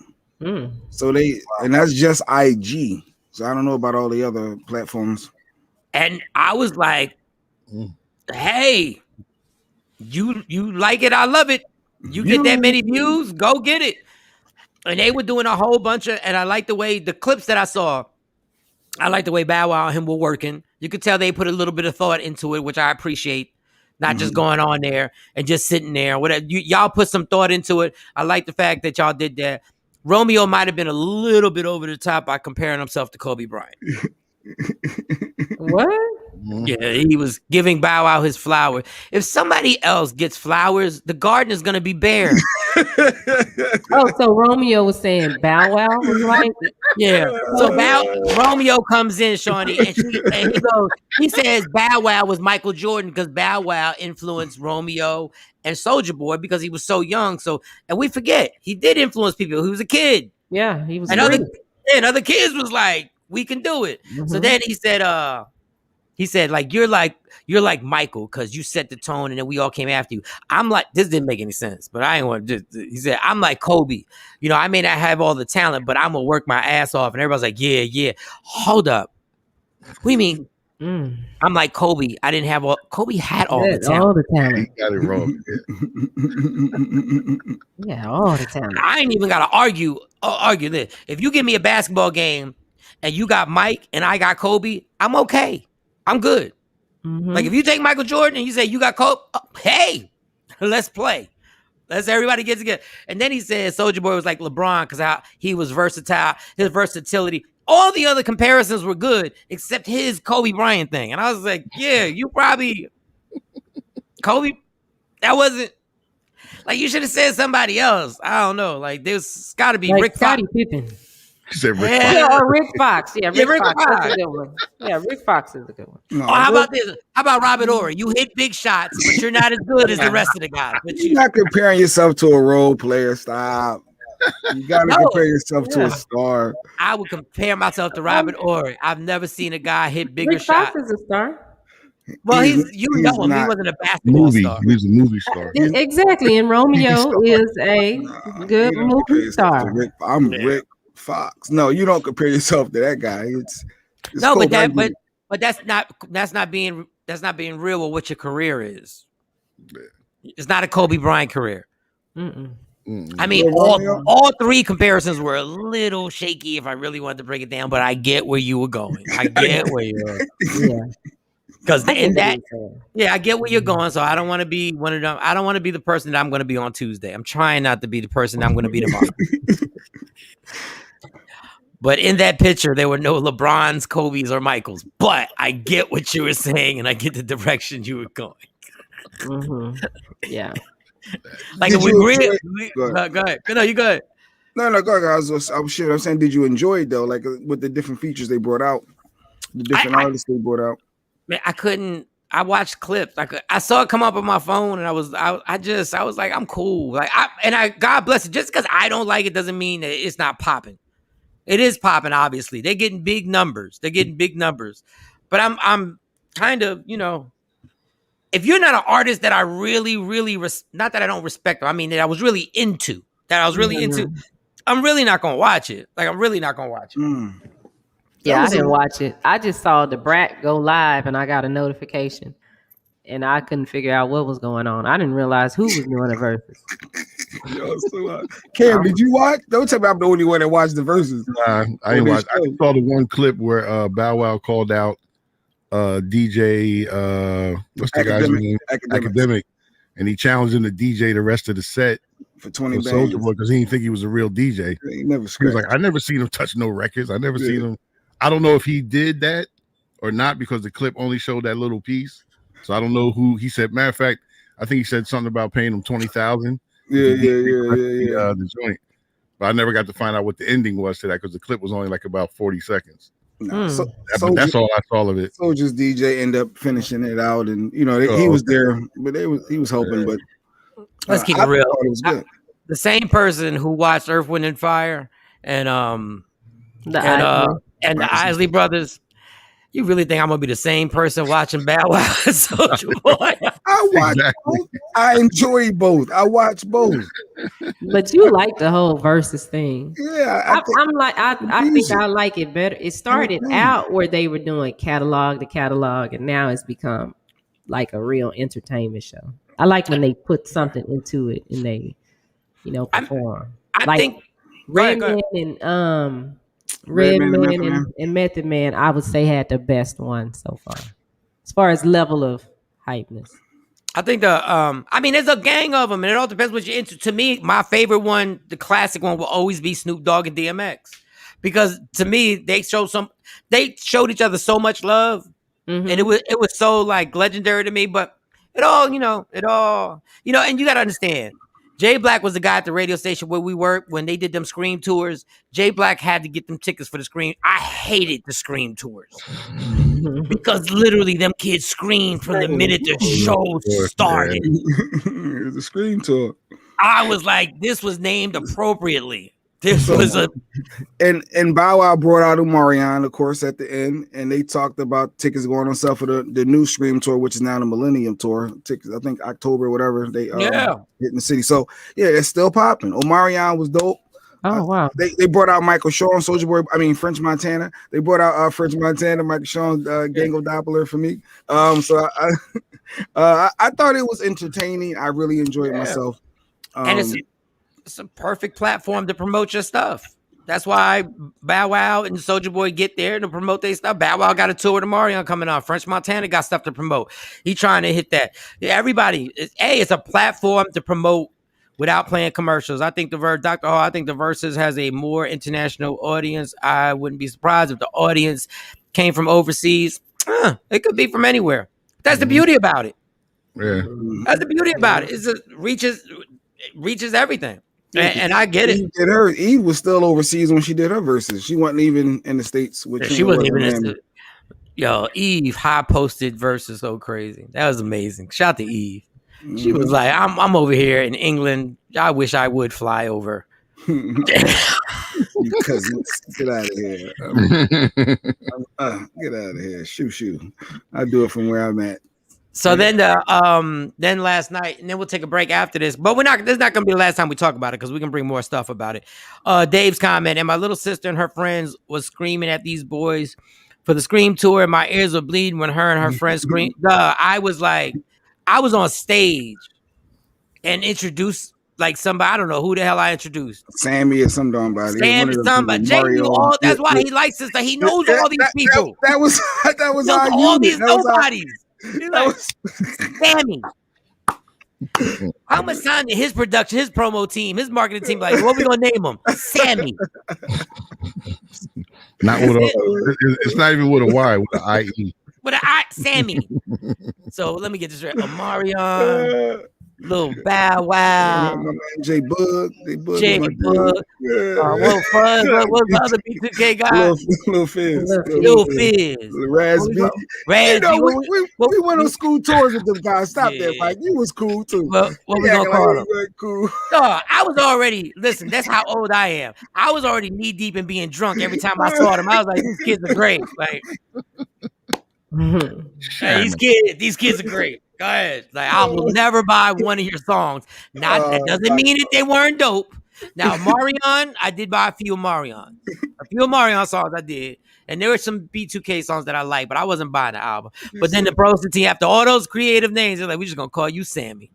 So and that's just IG. So I don't know about all the other platforms. And I was like, hey, you like it, I love it. You get that many views, go get it. And they were doing a whole bunch of, and I like the way the clips that I saw. I like the way Bow Wow and him were working. You could tell they put a little bit of thought into it, which I appreciate. Not just going on there and just sitting there. Whatever. Y'all put some thought into it. I like the fact that y'all did that. Romeo might have been a little bit over the top by comparing himself to Kobe Bryant. What? Yeah, he was giving Bow Wow his flowers. If somebody else gets flowers, the garden is going to be bare. Oh, so Romeo was saying Bow Wow was like, yeah. So Romeo comes in, Shawnee, and he says Bow Wow was Michael Jordan because Bow Wow influenced Romeo and Soulja Boy because he was so young. And we forget he did influence people. He was a kid. Yeah, he was. And other kids was like, we can do it. So then he said, He said, like, you're like Michael because you set the tone and then we all came after you. I'm like, this didn't make any sense, but I ain't want to. He said, I'm like Kobe. You know, I may not have all the talent, but I'm gonna work my ass off. And everybody's like, yeah. Hold up. What do you mean? I'm like Kobe. I didn't have all. Kobe had all the talent. All the talent. He got it wrong. Yeah, all the talent. I ain't even gotta argue this. If you give me a basketball game and you got Mike and I got Kobe, I'm okay. I'm good. Like if you take Michael Jordan and you say you got Kobe, hey, let's play. Let's everybody get together. And then he said Soulja Boy was like LeBron because how he was versatile, his versatility. All the other comparisons were good except his Kobe Bryant thing. And I was like, yeah, you probably Kobe. That wasn't like you should have said somebody else. I don't know. Like there's got to be like Rick Scottie Fox. Pippen. He said Rick Yeah. Fox. Yeah, or Rick Fox. Yeah, Rick Fox. Fox. That's a good one. Yeah, Rick Fox is a good one. No, Oh, how about this? How about Robert Ory? You hit big shots, but you're not as good as the rest of the guys. But you're not comparing yourself to a role player. Stop. You got to compare yourself to a star. I would compare myself to Robert Ory. I've never seen a guy hit bigger Rick shots. Fox is a star. Well, he's you know him. He wasn't a basketball star. He was a movie star. Exactly, and Romeo is a good You don't compare movie yourself to star. Rick Fox. No, you don't compare yourself to that guy. It's No, Kobe. but that's not being real with what your career is. It's not a Kobe Bryant carear. I mean, all three comparisons were a little shaky if I really wanted to break it down, but I get where you were going. I get where you're going. Yeah. Because I get where you're going. So I don't want to be one of them. I don't want to be the person that I'm going to be on Tuesday. I'm trying not to be the person that I'm going to be tomorrow. But in that picture, there were no LeBrons, Kobe's, or Michaels. But I get what you were saying, and I get the direction you were going. Yeah. Like Did if we you really, go ahead. go ahead. No, you go ahead. No, go ahead. I'm saying, did you enjoy it though? Like with the different features they brought out, the different artists they brought out. Man, I couldn't. I watched clips. I saw it come up on my phone, and I was like, I'm cool. Like, God bless it. Just because I don't like it doesn't mean that it's not popping. It is popping. Obviously, they're getting big numbers. But I'm kind of, if you're not an artist that I really, really not that I don't respect them. I mean that I was really into. I'm really not gonna watch it. Like I'm really not gonna watch it. Yeah, I didn't watch it. I just saw the Brat go live and I got a notification. And I couldn't figure out what was going on. I didn't realize who was doing the verses. Cam, did you watch? Don't tell me I'm the only one that watched the verses. Nah, I didn't watch. I saw the one clip where Bow Wow called out DJ what's the guy's name? Academic. And he challenged him to DJ the rest of the set for 20 Soulja Boy because he didn't think he was a real DJ. He was like, I never seen him touch no records. I never seen him. I don't know if he did that or not because the clip only showed that little piece. So I don't know who he said. Matter of fact, I think he said something about paying him $20,000. The joint. But I never got to find out what the ending was to that because the clip was only like about 40 seconds. So that's all I saw of it. Soulja's DJ ended up finishing it out, and he was there, but he was hoping. But let's keep it real. It was good. The same person who watched Earth, Wind, and Fire and the Isley Brothers. You really think I'm gonna be the same person watching Bow Wow and Soulja Boy? I watch both. I enjoy both. I watch both. But you like the whole versus thing. Yeah, I think I like it better. It started out where they were doing catalog to catalog, and now it's become like a real entertainment show. I like when they put something into it and they, perform. I think Redman and Redman and Method Man, I would say had the best one so far, as far as level of hypeness. I think there's a gang of them, and it all depends what you're into. To me, my favorite one, the classic one, will always be Snoop Dogg and DMX, because to me they showed each other so much love, and it was so like legendary to me. But it all, and you got to understand. Jay Black was the guy at the radio station where we worked when they did them Scream tours. Jay Black had to get them tickets for the Scream. I hated the Scream tours because literally them kids screamed from the minute the show started. It was a Scream tour. I was like, this was named appropriately This was a and Bow Wow brought out Omarion, of course, at the end, and they talked about tickets going on sale for the new Scream tour, which is now the Millennium Tour. Tickets, I think October, whatever they hitting the city. So yeah, it's still popping. Omarion was dope. Oh wow! They brought out Michael Shawn, Soulja Boy. I mean French Montana. They brought out French Montana, Michael Shawn, Gango Doppler for me. So I thought it was entertaining. I really enjoyed myself. And it's a perfect platform to promote your stuff. That's why Bow Wow and Soulja Boy get there to promote their stuff. Bow Wow got a tour with Omarion coming on. French Montana got stuff to promote. He trying to hit that. Yeah, everybody. It's a platform to promote without playing commercials. I think Dr. Hall, I think the Verzuz has a more international audience. I wouldn't be surprised if the audience came from overseas. It could be from anywhere. That's the beauty about it. Yeah. That's the beauty about it. It reaches everything. And I get it. Eve was still overseas when she did her verses. She wasn't even in the States. She wasn't even in the Yo, Eve high posted verses so crazy. That was amazing. Shout out to Eve. She was like, I'm over here in England. I wish I would fly over. You cousins, get out of here. Get out of here. Shoo. I do it from where I'm at. So then last night, and then we'll take a break after this. But this is not gonna be the last time we talk about it because we can bring more stuff about it. Dave's comment, and my little sister and her friends was screaming at these boys for the Scream tour, and my ears were bleeding when her and her friends screamed. I was on stage and introduced like somebody. I don't know who the hell I introduced. Sammy or somebody. Sammy, somebody. Jay knew all. That's why he likes this. He knows all these people. That was all these nobodies. He's like, Sammy. How much time did his production, his promo team, his marketing team, like, what we gonna name him? Sammy. Not with it's not even with a Y, with an IE. With an I, Sammy. So let me get this right. Omarion, Little Bow Wow, my man J Bug, J Bug. What the other B2K guy? Little Fizz, Raz B. We went on school tours with them guys. Stop that, Mike. You was cool too. What we gonna call him? Cool. No, I was already. Listen, that's how old I am. I was already knee deep in being drunk every time I saw them. I was like, these kids are great. Like, hey, these kids are great. Go ahead. Like, I will never buy one of your songs. That doesn't mean that they weren't dope. Now, Omarion, I did buy a few Omarion. A few Omarion songs I did. And there were some B2K songs that I like, but I wasn't buying the album. But then the Bros team, after all those creative names, they're like, we're just going to call you Sammy.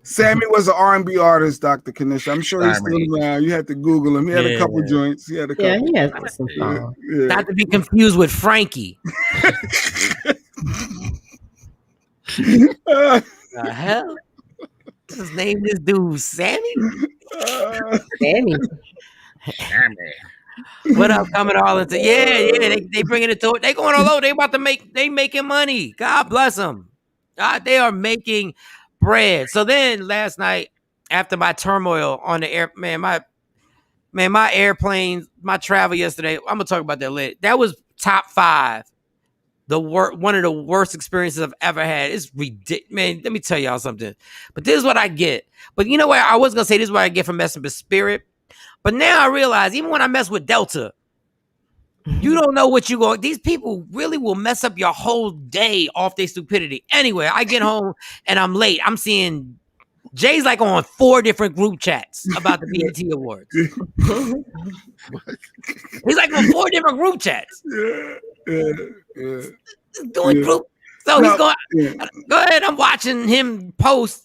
Sammy was an R&B artist, Dr. Kanish. I'm sure he's still around. You had to Google him. He had a couple joints. He had a couple. Yeah, he has some songs. Not to be confused with Frankie. The hell? Just name this dude Sammy? Sammy. What up, coming all into? Yeah. They bringing it to it. They going all over. They making money. God bless them. They are making bread. So then last night, after my turmoil on the air, my airplanes, my travel yesterday. I'm gonna talk about that later. That was top 5. One of the worst experiences I've ever had. It's ridiculous. Man, let me tell y'all something. But this is what I get. But you know what? I was gonna say this is what I get from messing with Spirit. But now I realize, even when I mess with Delta, you don't know what you're going. These people really will mess up your whole day off their stupidity. Anyway, I get home and I'm late. I'm seeing Jay's like on 4 different group chats about the BET Awards. He's like on 4 different group chats. Doing group. So he's going. Go ahead. I'm watching him post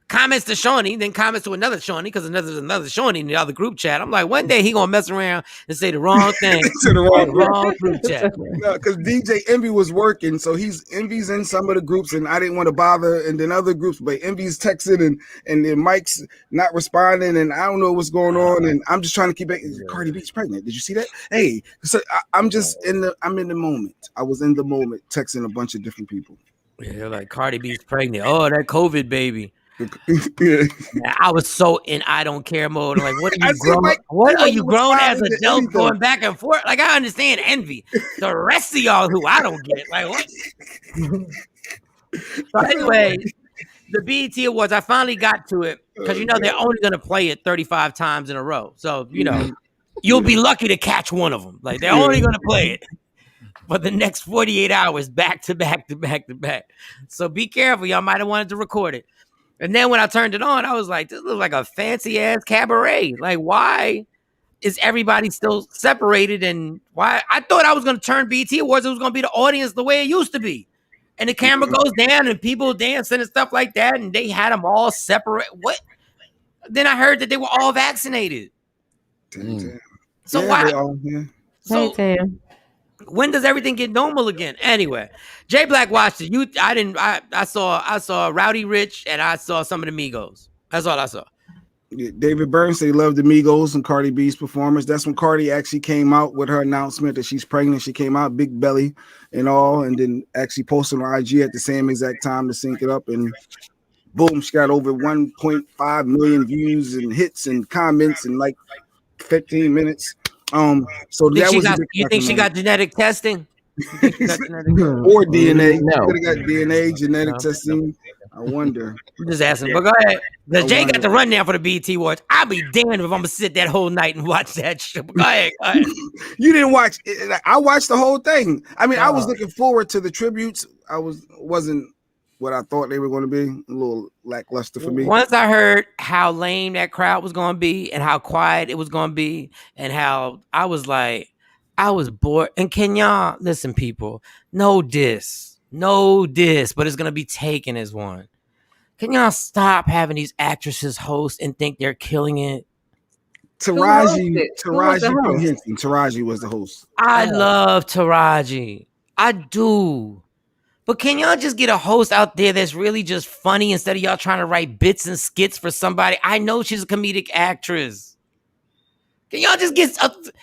comments to Shawnee, then comments to another Shawnee, because there's another Shawnee in the other group chat. I'm like, one day he gonna mess around and say the wrong thing to the wrong group chat. No, because DJ Envy was working, so Envy's in some of the groups, and I didn't want to bother, and then other groups, but Envy's texting, and then Mike's not responding, and I don't know what's going on, and I'm just trying to keep it. Cardi B's pregnant. Did you see that? Hey, so I'm in the moment. I was in the moment, texting a bunch of different people. Yeah, like Cardi B's pregnant. Oh, that COVID baby. Yeah. I was so in I don't care mode. Like, what are you grown? What are you grown as adults going back and forth? Like, I understand Envy. The rest of y'all who I don't get. Like, what? So anyway, the BET Awards, I finally got to it because they're only gonna play it 35 times in a row. So you'll be lucky to catch one of them. Like they're only gonna play it for the next 48 hours, back to back to back to back. So be careful. Y'all might have wanted to record it. And then when I turned it on, I was like, this looks like a fancy ass cabaret. Like, why is everybody still separated? And why? I thought I was gonna turn BET Awards. It was gonna be the audience the way it used to be. And the camera goes down and people dancing and stuff like that. And they had them all separate. What? Then I heard that they were all vaccinated. So why? So when does everything get normal again? Anyway, Jay Black watched it. I saw Rowdy Rich and I saw some of the Migos. That's all I saw. Yeah, David Byrne said he loved the Migos and Cardi B's performance. That's when Cardi actually came out with her announcement that she's pregnant. She came out big belly and all, and then actually posted on IG at the same exact time to sync it up. And boom, she got over 1.5 million views and hits and comments in like 15 minutes. So that was. You think she got genetic testing? Or DNA? No. Could have got DNA, genetic testing. I wonder. I'm just asking, but go ahead. Because Jay got the rundown for the BET Awards. I'll be damned if I'm gonna sit that whole night and watch that shit. Go ahead. You didn't watch it. I watched the whole thing. I mean, I was looking forward to the tributes. Wasn't what I thought they were going to be. A little lackluster for me. Once I heard how lame that crowd was going to be and how quiet it was going to be and how I was bored. And can y'all listen, people? No diss, but it's going to be taken as one. Can y'all stop having these actresses host and think they're killing it? Taraji was the host. I love Taraji. I do. But can y'all just get a host out there that's really just funny instead of y'all trying to write bits and skits for somebody? I know she's a comedic actress. Can y'all just get somebody?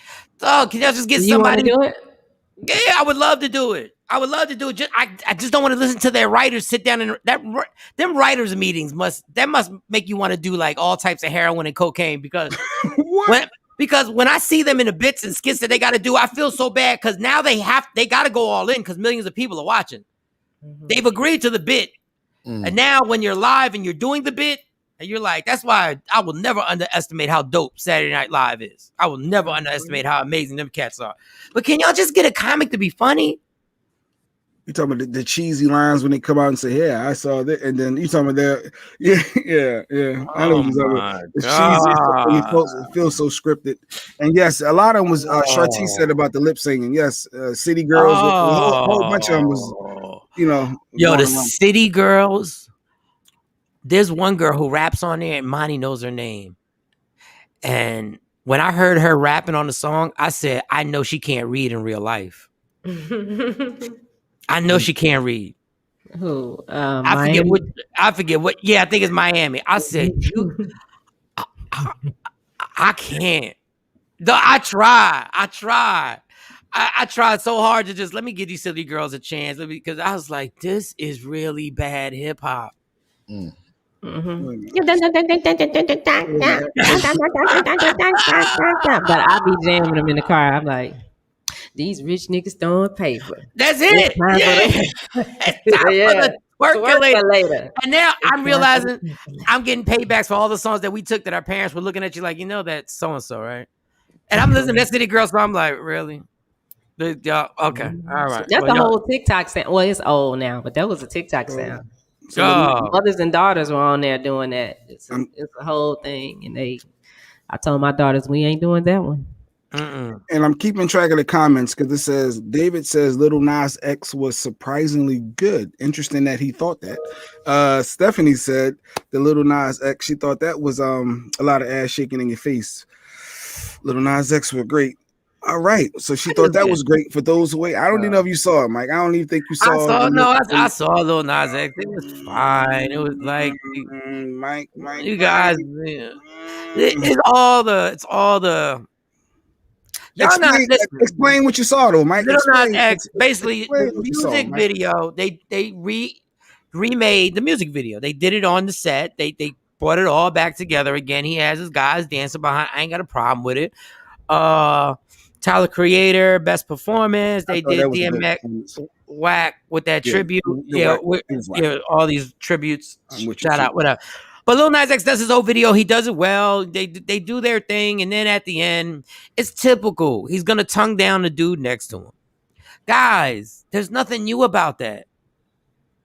Do it? Yeah, I would love to do it. I just don't want to listen to their writers sit down and them writers meetings must make you want to do like all types of heroin and cocaine because when I see them in the bits and skits that they got to do, I feel so bad because now they got to go all in because millions of people are watching. Mm-hmm. They've agreed to the bit. And now when you're live and you're doing the bit and you're like, that's why I will never underestimate how dope Saturday Night Live is. I will never underestimate how amazing them cats are. But can y'all just get a comic to be funny? You talking about the cheesy lines when they come out and say, "Yeah, I saw that," and then you talking about that? Yeah. I know you're talking about the cheesy. It feels so scripted. And yes, a lot of them was. Sharti said about the lip singing. Yes, City Girls. A whole bunch of them was. The City Girls. There's one girl who raps on there, and Monty knows her name. And when I heard her rapping on the song, I said, "I know she can't read in real life." I know she can't read. Who? I forget what. Yeah, I think it's Miami. I said, I can't. I tried. I tried so hard to just let me give these silly girls a chance because I was like, this is really bad hip hop. But I be jamming them in the car. I'm like, these rich niggas throwing paper. That's it. Later. And now I'm realizing I'm getting paybacks for all the songs that we took that our parents were looking at you like, that's so-and-so, right? And I'm listening to that City Girl song. I'm like, really? Okay. All right. That's a whole TikTok sound. Well, it's old now, but that was a TikTok sound. So mothers and daughters were on there doing that. It's a whole thing. And I told my daughters, we ain't doing that one. And I'm keeping track of the comments because it says David says Lil Nas X was surprisingly good. Interesting that he thought that. Stephanie said the Lil Nas X, she thought that was a lot of ass shaking in your face. Lil Nas X were great. All right, so she thought that was great for those who wait. I don't even know if you saw it, Mike. I don't even think you saw it. I saw Lil Nas X. It was fine. It was like Mike, you guys. It's all the. Explain what you saw, though, Mike. Lil Nas X, basically, the music video. They remade the music video. They did it on the set. They brought it all back together again. He has his guys dancing behind. I ain't got a problem with it. Tyler Creator, best performance. They did DMX whack with that tribute. All these tributes. Shout out, whatever. But Lil Nas X does his own video. He does it well. They do their thing, and then at the end, it's typical. He's gonna tongue down the dude next to him. Guys, there's nothing new about that.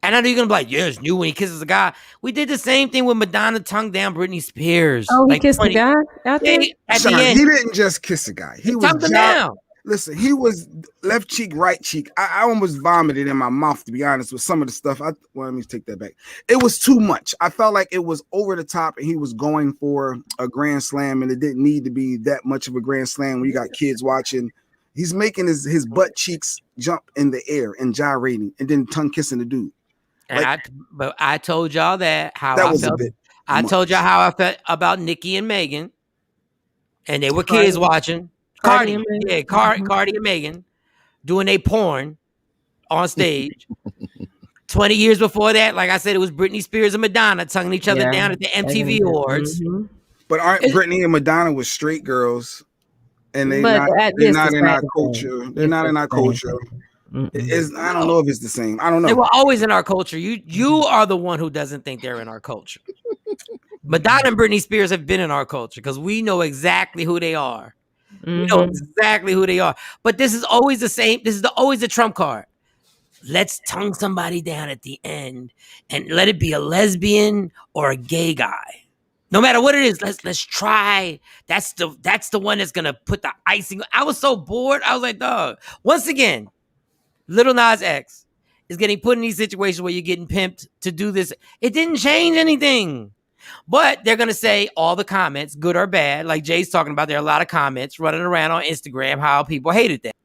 And I know you're gonna be like, yeah, it's new when he kisses a guy. We did the same thing with Madonna tongue down Britney Spears. Oh, he kissed a guy out there? At the end, he didn't just kiss a guy. He was tongue down. Listen, he was left cheek, right cheek. I almost vomited in my mouth, to be honest, with some of the stuff. Let me take that back. It was too much. I felt like it was over the top, and he was going for a grand slam, and it didn't need to be that much of a grand slam when you got kids watching. He's making his butt cheeks jump in the air and gyrating, and then tongue kissing the dude. But I told y'all that I felt. I told y'all how I felt about Nicki and Megan, and they were kids watching. Cardi and Megan doing a porn on stage. 20 years before that, like I said, it was Britney Spears and Madonna tonguing each other down at the MTV Awards. Mm-hmm. But aren't Britney and Madonna with straight girls, and they're not in our culture. They're not in our culture. I don't know if it's the same. I don't know. They were always in our culture. You are the one who doesn't think they're in our culture. Madonna and Britney Spears have been in our culture because we know exactly who they are. We know exactly who they are. But this is always the same. This is always the trump card. Let's tongue somebody down at the end and let it be a lesbian or a gay guy. No matter what it is, let's try. That's the one that's gonna put the icing. I was so bored. I was like, dog. Once again, Lil Nas X is getting put in these situations where you're getting pimped to do this. It didn't change anything. But they're going to say all the comments, good or bad, like Jay's talking about, there are a lot of comments running around on Instagram how people hated that.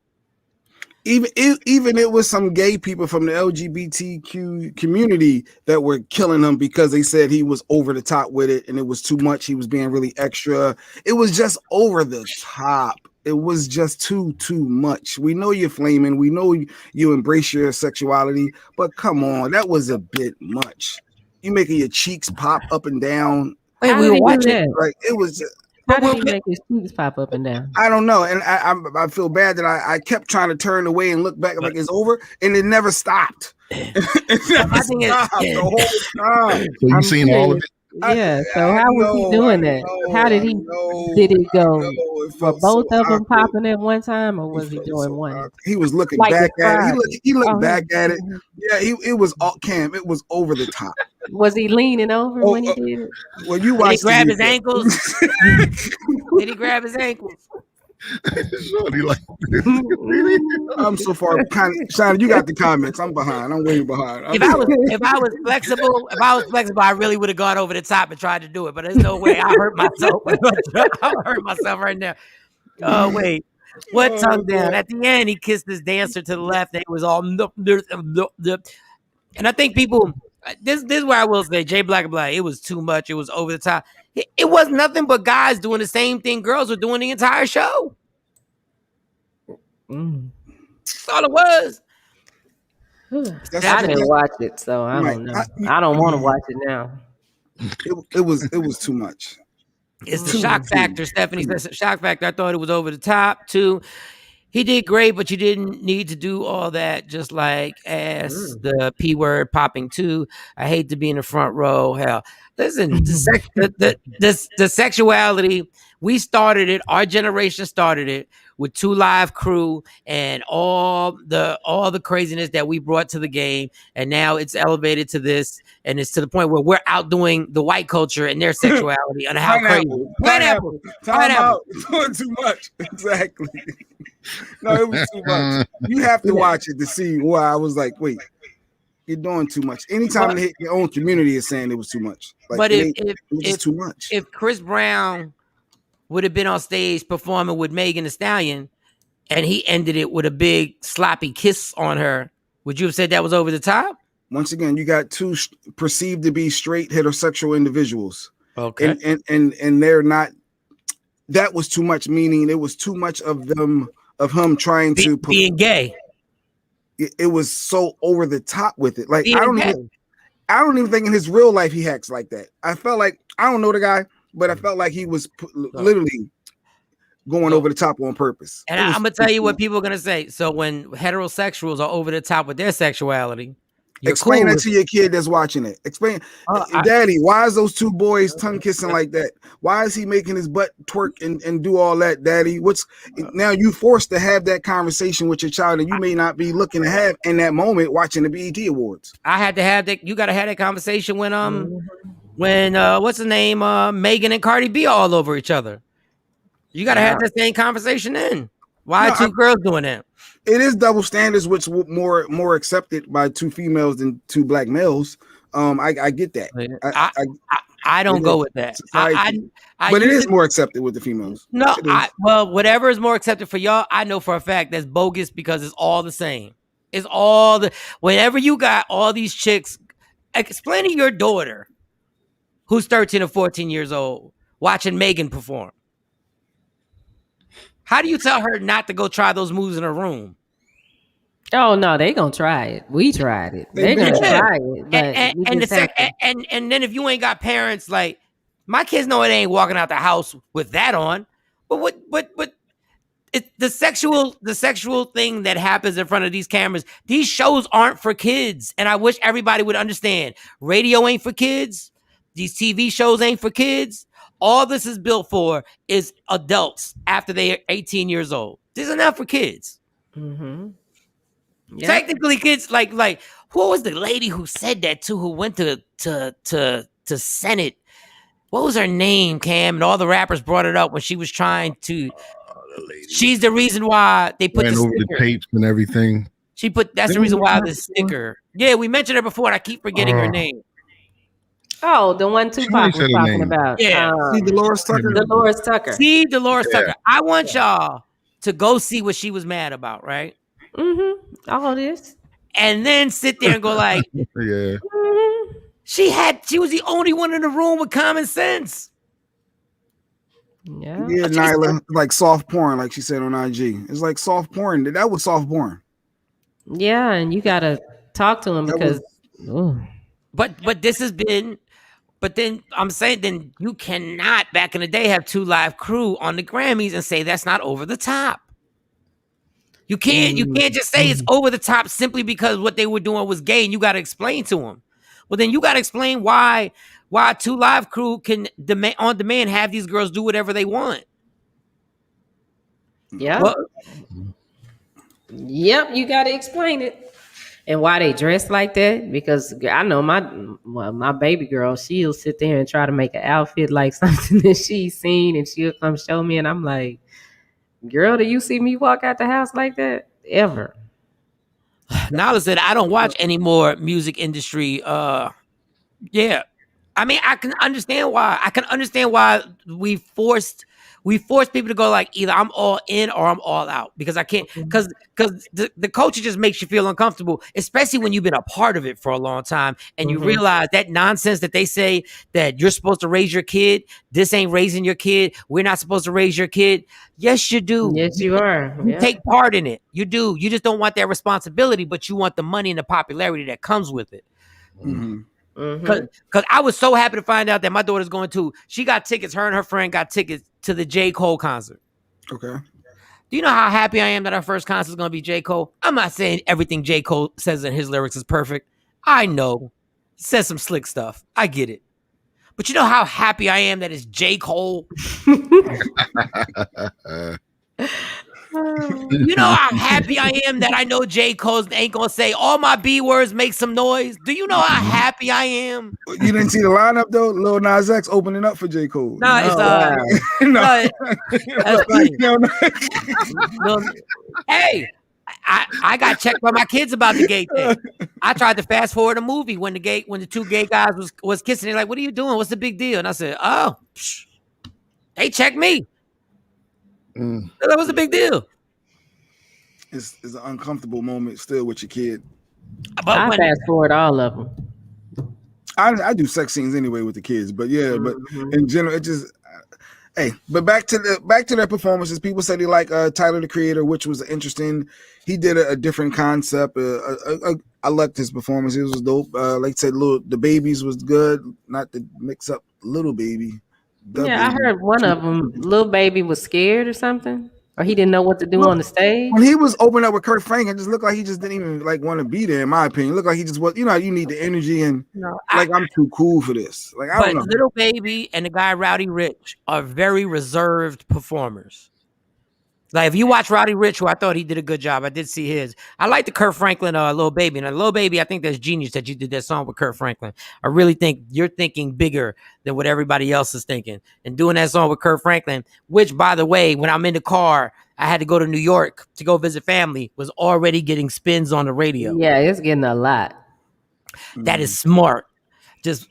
Even it was some gay people from the LGBTQ community that were killing him because they said he was over the top with it and it was too much. He was being really extra. It was just over the top. It was just too much. We know you're flaming. We know you embrace your sexuality, but come on, that was a bit much. You making your cheeks pop up and down. Wait, we were watching. Like it was. How did he make his cheeks pop up and down? I don't know, and I feel bad that I kept trying to turn away and look back like it's over, and it never stopped. It never stopped the whole time. So you seen all of it? Yeah. So how was he doing that? How did he? Did it go? Were both of them popping at one time, or was he doing one? He was looking back at it. He looked back at it. Yeah, it was all Cam. It was over the top. Was he leaning over when he did it? Well, you watched. Did he grab his ankles? Did he grab his ankles? I'm so far behind. Shawn, you got the comments. I'm behind. I'm way behind. If I was flexible, I really would have gone over the top and tried to do it. But there's no way. I hurt myself. I hurt myself right now. Oh wait, what tongue down? At the end, he kissed his dancer to the left, and it was all. And I think people. This is where I will say, Jay Black and Black. It was too much. It was over the top. It was nothing but guys doing the same thing girls were doing the entire show. That's all it was. I didn't watch it, so I don't know. I don't want to watch it now. It was too much. It's the shock factor, Stephanie says. Shock factor. I thought it was over the top too. He did great, but you didn't need to do all that. Just like the P word popping too. I hate to be in the front row. Hell, listen, the sexuality. We started it. Our generation started it with 2 Live Crew and all the craziness that we brought to the game, and now it's elevated to this, and it's to the point where we're outdoing the white culture and their sexuality and how crazy. Pineapple. Doing too much. Exactly. No, it was too much. You have to watch it to see why. I was like, wait, you're doing too much. Anytime your own community is saying it was too much. Like, but it was just too much. If Chris Brown would have been on stage performing with Megan Thee Stallion, and he ended it with a big sloppy kiss on her, would you have said that was over the top? Once again, you got 2 perceived to be straight heterosexual individuals. Okay. And they're not. That was too much, meaning it was too much of him trying to being gay. It was so over the top with it. Like I don't even think in his real life he acts like that. I felt like, I don't know the guy, but I felt like he was literally going over the top on purpose. And I'm gonna tell you what people are gonna say. So when heterosexuals are over the top with their sexuality, explain that to your kid that's watching it. Explain, Daddy, why is those two boys tongue kissing like that? Why is he making his butt twerk and do all that, Daddy? Now you forced to have that conversation with your child, and you may not be looking to have in that moment watching the BET Awards. I had to have that. You got to have that conversation when what's the name? Megan and Cardi B all over each other. You got to have that same conversation then. Why are two girls doing that? It is double standards, which more accepted by two females than two black males. I get that. I don't go with that. But it is more accepted with the females. No, whatever is more accepted for y'all, I know for a fact that's bogus because it's all the same. It's all whenever you got all these chicks, explaining your daughter, who's 13 or 14 years old, watching Megan perform. How do you tell her not to go try those moves in her room? Oh no, they gonna try it. We tried it. They're gonna try it. And then if you ain't got parents, like my kids know it ain't walking out the house with that on. But the sexual thing that happens in front of these cameras, these shows aren't for kids. And I wish everybody would understand. Radio ain't for kids. These TV shows ain't for kids. All this is built for is adults after they are 18 years old. This is not for kids. Mm-hmm. Yep. Technically, kids like who was the lady who said that too? Who went to Senate? What was her name, Cam? And all the rappers brought it up when she was trying to. She's the reason why they put over the tapes and everything. That's the reason why the sticker. Yeah, we mentioned her before, and I keep forgetting her name. Oh, the one Tupac was talking about. Yeah, Dolores Tucker. Dolores Tucker. Tucker. I want y'all to go see what she was mad about, right? Mm-hmm. All this. And then sit there and go like, yeah. Mm-hmm. She was the only one in the room with common sense. Yeah. Yeah, Nyla, like soft porn, like she said on IG. It's like soft porn. That was soft porn. Yeah, and you gotta talk to him because But this has been. But then I'm saying, then you cannot back in the day have Two Live Crew on the Grammys and say that's not over the top. You can't just say it's over the top simply because what they were doing was gay, and you got to explain to them. Well, then you got to explain why Two Live Crew can on demand have these girls do whatever they want. Yeah. Yep, you got to explain it. And why they dress like that? Because I know my baby girl, she'll sit there and try to make an outfit like something that she's seen, and she'll come show me, and I'm like, girl, do you see me walk out the house like that? Ever. Nala said, I don't watch any more music industry. Yeah. I mean, I can understand why we forced people to go like either I'm all in or I'm all out, because I can't, because the culture just makes you feel uncomfortable, especially when you've been a part of it for a long time and you realize that nonsense that they say that you're supposed to raise your kid. This ain't raising your kid. We're not supposed to raise your kid. Yes, you do. Yes, you are. You take part in it. You do. You just don't want that responsibility, but you want the money and the popularity that comes with it. Mm-hmm. Because I was so happy to find out that my daughter's going to. She got tickets. Her and her friend got tickets to the J. Cole concert. Okay. Do you know how happy I am that our first concert is going to be J. Cole? I'm not saying everything J. Cole says in his lyrics is perfect. I know. He says some slick stuff. I get it. But you know how happy I am that it's J. Cole? You know how happy I am that I know J. Cole ain't gonna say all my B words make some noise. Do you know how happy I am? You didn't see the lineup though? Lil Nas X opening up for J. Cole. No, it's that's funny. Hey, I got checked by my kids about the gay thing. I tried to fast forward a movie when the two gay guys was kissing. They're like, "What are you doing? What's the big deal?" And I said, "Oh, they checked me. That was a big deal." It's an uncomfortable moment still with your kid. I fast forward all of them. I do sex scenes anyway with the kids, but yeah, but in general, it just. Hey, but back to their performances. People say they like Tyler the Creator, which was interesting. He did a different concept. I liked his performance. It was dope. Like I said, the Babies was good. Not to mix up Little Baby, I heard one of them, Lil Baby, was scared or something, or he didn't know what to do on the stage. When he was opening up with Kurt Franklin, it just looked like he just didn't even like want to be there. In my opinion, it looked like he just was. You know, you need the energy and I'm too cool for this. Like I don't know. Lil Baby and the guy Rowdy Rich are very reserved performers. Like if you watch Rowdy Rich, who I thought he did a good job, I did see his. I like the Kurt Franklin, Lil Baby, and Lil Baby. I think that's genius that you did that song with Kurt Franklin. I really think you're thinking bigger than what everybody else is thinking, and doing that song with Kurt Franklin. Which, by the way, when I'm in the car, I had to go to New York to go visit family. Was already getting spins on the radio. Yeah, it's getting a lot. That is smart. Just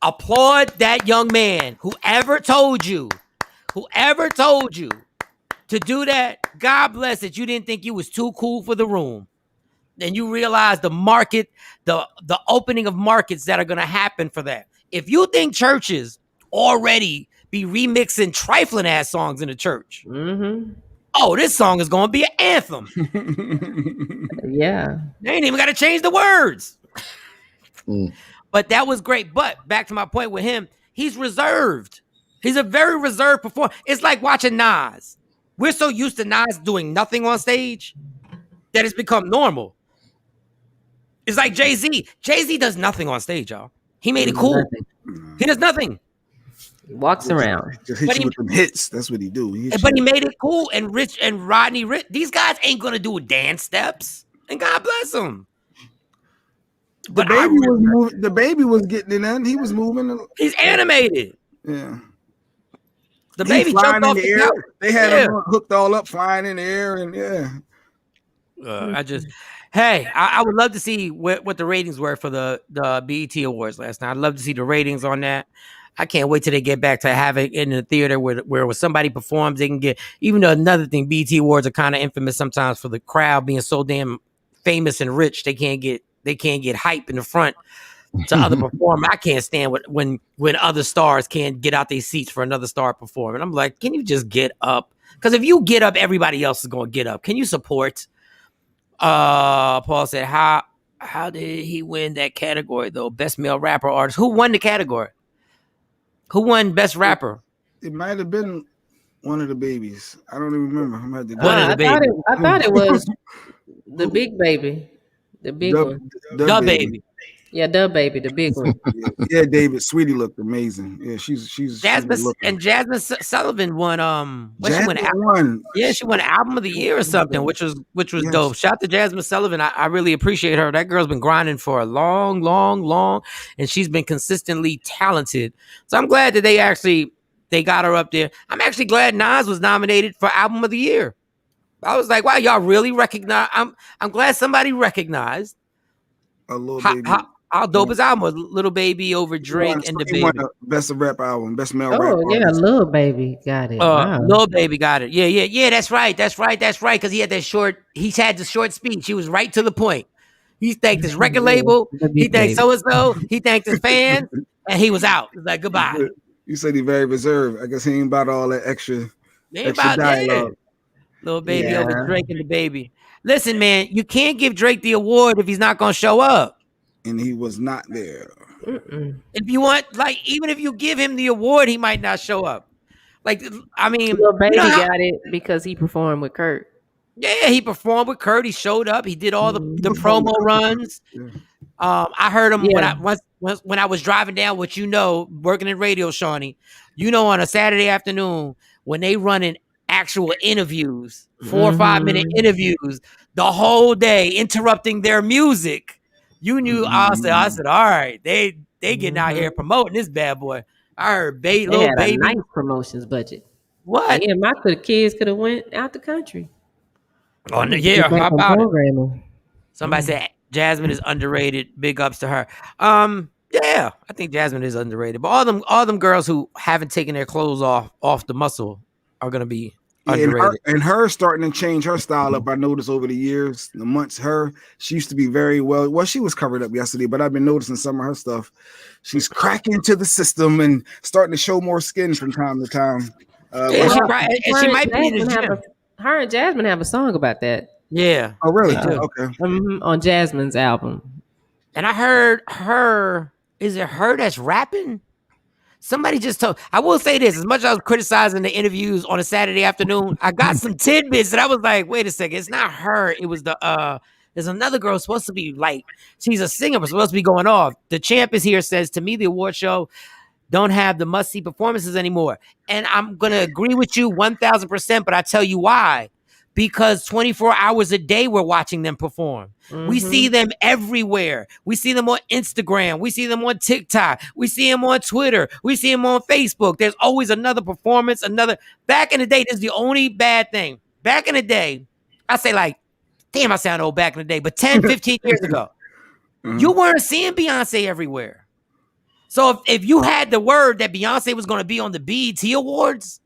applaud that young man. Whoever told you to do that, God bless it. You didn't think you was too cool for the room. And you realize the market, the opening of markets that are going to happen for that. If you think churches already be remixing trifling ass songs in the church, this song is going to be an anthem. Yeah. They ain't even got to change the words. But that was great. But back to my point with him, he's reserved. He's a very reserved performer. It's like watching Nas. We're so used to Nas doing nothing on stage that it's become normal. It's like Jay-Z. Jay-Z does nothing on stage, y'all. He made it cool. He does nothing. He walks around. Just hit you with some hits. That's what he do. He made it cool. And Rich and Rodney Rich, these guys ain't gonna do dance steps. And God bless them. The baby was getting in there. He was moving. He's animated. Yeah. The baby jumped off the air. They had him hooked all up, flying in the air, and I would love to see what the ratings were for the BET Awards last night. I'd love to see the ratings on that. I can't wait till they get back to having it in the theater where when somebody performs, they can get. Even though another thing, BET Awards are kind of infamous sometimes for the crowd being so damn famous and rich, they can't get hype in the front to other performers. I can't stand when other stars can't get out their seats for another star performing. I'm like, can you just get up? Because if you get up, everybody else is going to get up. Can you support? Paul said, how did he win that category though? Best male rapper artist. Who won the category? Who won best rapper? It might have been one of the babies. I don't even remember. I thought it was the big baby. The big one. The baby. Yeah, the baby, the big one. Yeah, David, Sweetie looked amazing. Yeah, she's Jasmine and Jasmine Sullivan won. She won album of the year or something, which was dope. Shout out to Jasmine Sullivan. I really appreciate her. That girl's been grinding for a long, and she's been consistently talented. So I'm glad that they got her up there. I'm actually glad Nas was nominated for album of the year. I was like, wow, y'all really recognize. I'm glad somebody recognized how dope his album was. Lil Baby over Drake and the Baby. Best of rap album, best male rap. Oh yeah, Lil Baby got it. Lil Baby got it. Yeah. That's right. Because he had that short. He's had the short speech. He was right to the point. He thanked his record label. He thanked so and so. He thanked his fans, and he was out. He was like, goodbye. You said he's very reserved. I guess he ain't about all that extra dialogue. Lil Baby over Drake and the Baby. Listen, man, you can't give Drake the award if he's not going to show up. And he was not there. If you want, even if you give him the award, he might not show up. Lil Baby got it because he performed with Kurt. Yeah, he performed with Kurt. He showed up. He did all the promo runs. I heard him when I was driving down, which working in radio, Shawnee, on a Saturday afternoon when they running actual interviews, 4 or 5 minute interviews the whole day, interrupting their music. You knew. I said, all right, they getting out here promoting this bad boy. I heard Lil Baby. Nice promotions budget. What? Yeah, my kids could have went out the country. Oh yeah, how about it? Somebody said Jasmine is underrated. Big ups to her. Yeah, I think Jasmine is underrated. But all them girls who haven't taken their clothes off the muscle are gonna be underrated. And her starting to change her style up. I noticed over the years, the months. She used to be very well. She was covered up yesterday, but I've been noticing some of her stuff. She's cracking to the system and starting to show more skin from time to time. She might be in the gym. Her and Jasmine have a song about that. Yeah. Oh, really? Okay. On Jasmine's album. And I heard her. Is it her that's rapping? Somebody just told. I will say this: as much as I was criticizing the interviews on a Saturday afternoon, I got some tidbits that I was like, "Wait a second, it's not her. It was the There's another girl supposed to be like, she's a singer, but supposed to be going off. The champ is here. Says to me, the award show don't have the must see performances anymore, and I'm gonna agree with you 1,000%. But I tell you why. Because 24 hours a day we're watching them perform. Mm-hmm. We see them everywhere. We see them on Instagram. We see them on TikTok. We see them on Twitter. We see them on Facebook. There's always another performance, Back in the day, this is the only bad thing. Back in the day, I say like, damn, I sound old back in the day, but 10, 15 years ago, you weren't seeing Beyonce everywhere. So if you had the word that Beyonce was going to be on the BET Awards,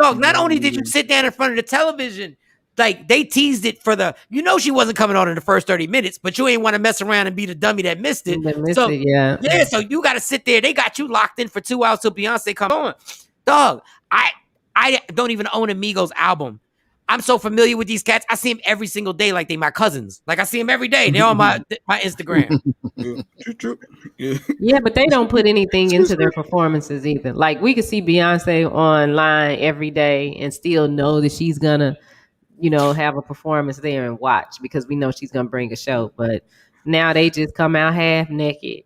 dog, not only did you sit down in front of the television, like they teased it for she wasn't coming on in the first 30 minutes, but you ain't want to mess around and be the dummy that missed it. Yeah, so you got to sit there. They got you locked in for 2 hours till Beyonce comes on. Dog, I don't even own a Migos album. I'm so familiar with these cats. I see them every single day like they my cousins. Like I see them every day. They're on my Instagram. Yeah, but they don't put anything into their performances either. Like we could see Beyonce online every day and still know that she's gonna, have a performance there and watch because we know she's gonna bring a show. But now they just come out half naked.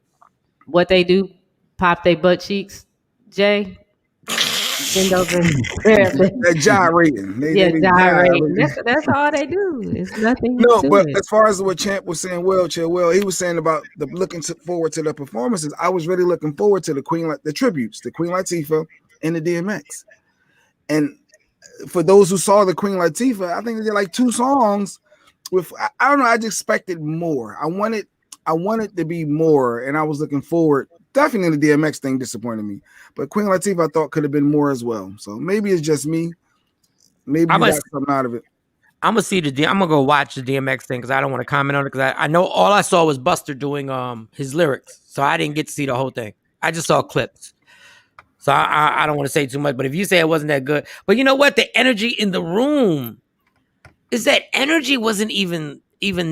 What they do? Pop their butt cheeks, Jay. They're gyrating. Gyrating. That's all they do. It's nothing. But as far as what Champ was saying, he was saying about looking forward to the performances. I was really looking forward to the tributes, the Queen Latifah and the DMX. And for those who saw the Queen Latifah, I think they did like 2 songs with. I don't know. I just expected more. I wanted to be more, and I was looking forward. Definitely the DMX thing disappointed me, but Queen Latifah I thought could have been more as well. So maybe it's just me. Maybe I got something out of it. I'm gonna go watch the DMX thing because I don't want to comment on it because I know all I saw was Buster doing his lyrics, so I didn't get to see the whole thing. I just saw clips, so I don't want to say too much. But if you say it wasn't that good, but you know what? The energy in the room is that energy wasn't even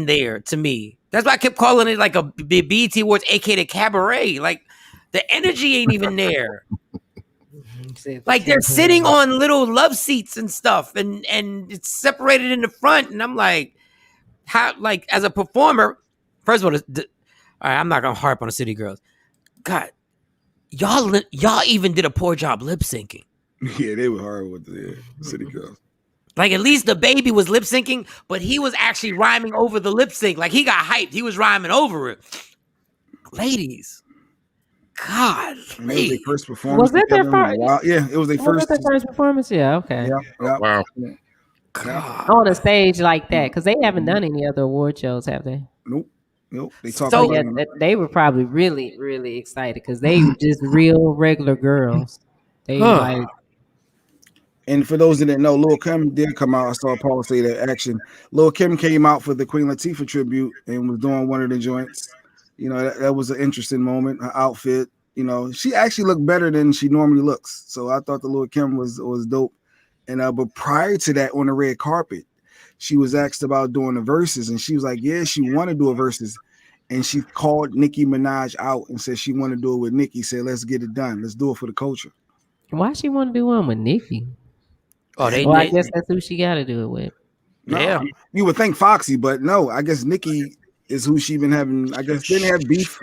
there to me. That's why I kept calling it like a BET Awards, aka the cabaret. Like the energy ain't even there. Like they're sitting on little love seats and stuff, and it's separated in the front. And I'm like, how? Like as a performer, first of all, all right, I'm not gonna harp on the City Girls. God, y'all even did a poor job lip syncing. Yeah, they were hard with the City Girls. Like at least the baby was lip syncing, but he was actually rhyming over the lip sync. Like he got hyped. He was rhyming over it. Ladies, God, it was their first performance. Was it their first? Yeah, it was their first. Was it their first performance? Yeah, okay. Yeah. Wow. God. On a stage like that, because they haven't done any other award shows, have they? Nope. They talked they were probably really, really excited because they were just real regular girls. They like. And for those that didn't know, Lil' Kim did come out. I saw Paul say that action. Lil' Kim came out for the Queen Latifah tribute and was doing one of the joints. That was an interesting moment. Her outfit, she actually looked better than she normally looks. So I thought the Lil' Kim was dope. And but prior to that, on the red carpet, she was asked about doing the verses, and she was like, "Yeah, she want to do a verses." And she called Nicki Minaj out and said she want to do it with Nicki. Said, "Let's get it done. Let's do it for the culture." Why she want to do one with Nicki? Oh, I guess that's who she got to do it with. No, yeah, you would think Foxy, but no. I guess Nicki is who she been having. I guess they didn't have beef.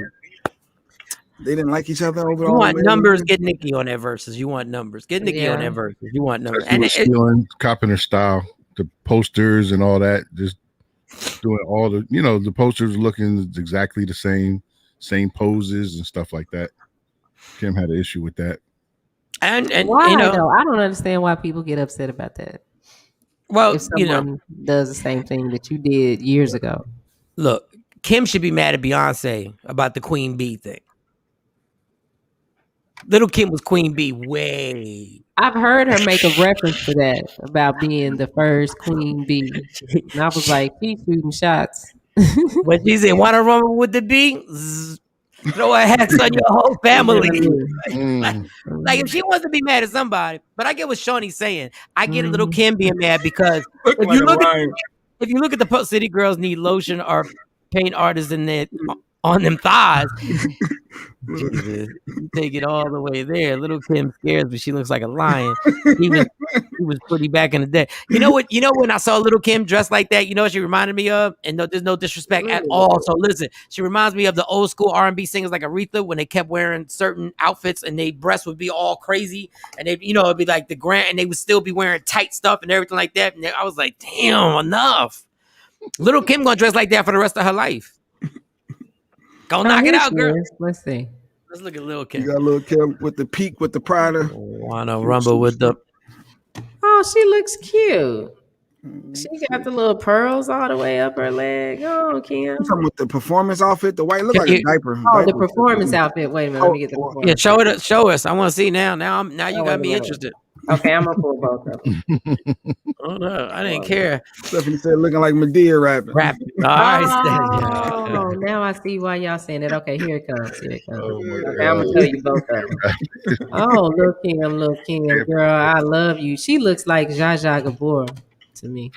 They didn't like each other over. You want numbers? Get Nicki on that verses. You want numbers? Get Nicki on that verses. You want numbers? And stealing, copying her style, the posters and all that. Just doing all the, the posters looking exactly the same poses and stuff like that. Kim had an issue with that. And why though? I don't understand why people get upset about that. Well, if someone does the same thing that you did years ago. Look, Kim should be mad at Beyonce about the Queen Bee thing. Little Kim was Queen Bee way. I've heard her make a reference to that about being the first Queen Bee, and I was like, she's shooting shots. But she said, "Want to run with the bee? Throw a hex on your whole family." Like if she wants to be mad at somebody, but I get what Shawnee's saying. I get Little Kim being mad because if you look at the City Girls need lotion or paint artists in their on them thighs. Jesus, you take it all the way there. Little Kim scares, but she looks like a lion. He was pretty back in the day. You know what? You know when I saw Little Kim dressed like that, you know what she reminded me of? And no, there's no disrespect at all. So listen, she reminds me of the old school R&B singers like Aretha when they kept wearing certain outfits and their breasts would be all crazy and they, you know, it'd be like the grand, and they would still be wearing tight stuff and everything like that. And I was like, damn, enough. Little Kim gonna dress like that for the rest of her life. Go knock it out, girl. Let's see. Let's look at Lil Kim. You got Lil Kim with the peak with the Prada. Wanna rumble with the. Oh, she looks cute. She got the little pearls all the way up her leg. Oh, Kim. You talking about the performance outfit? The white look like a diaper. Oh, the performance outfit. Wait a minute. Let me get the performance. Yeah, show us. I want to see now. Now you got me interested. Okay, I'm gonna pull both of them. Oh no, I didn't care. Stephanie said looking like Medea rapping. All right, oh, now I see why y'all saying that. Okay, here it comes. Here it comes. Okay, I'm gonna tell you both of them. Oh, Lil Kim, girl, I love you. She looks like Zsa Zsa Gabor to me.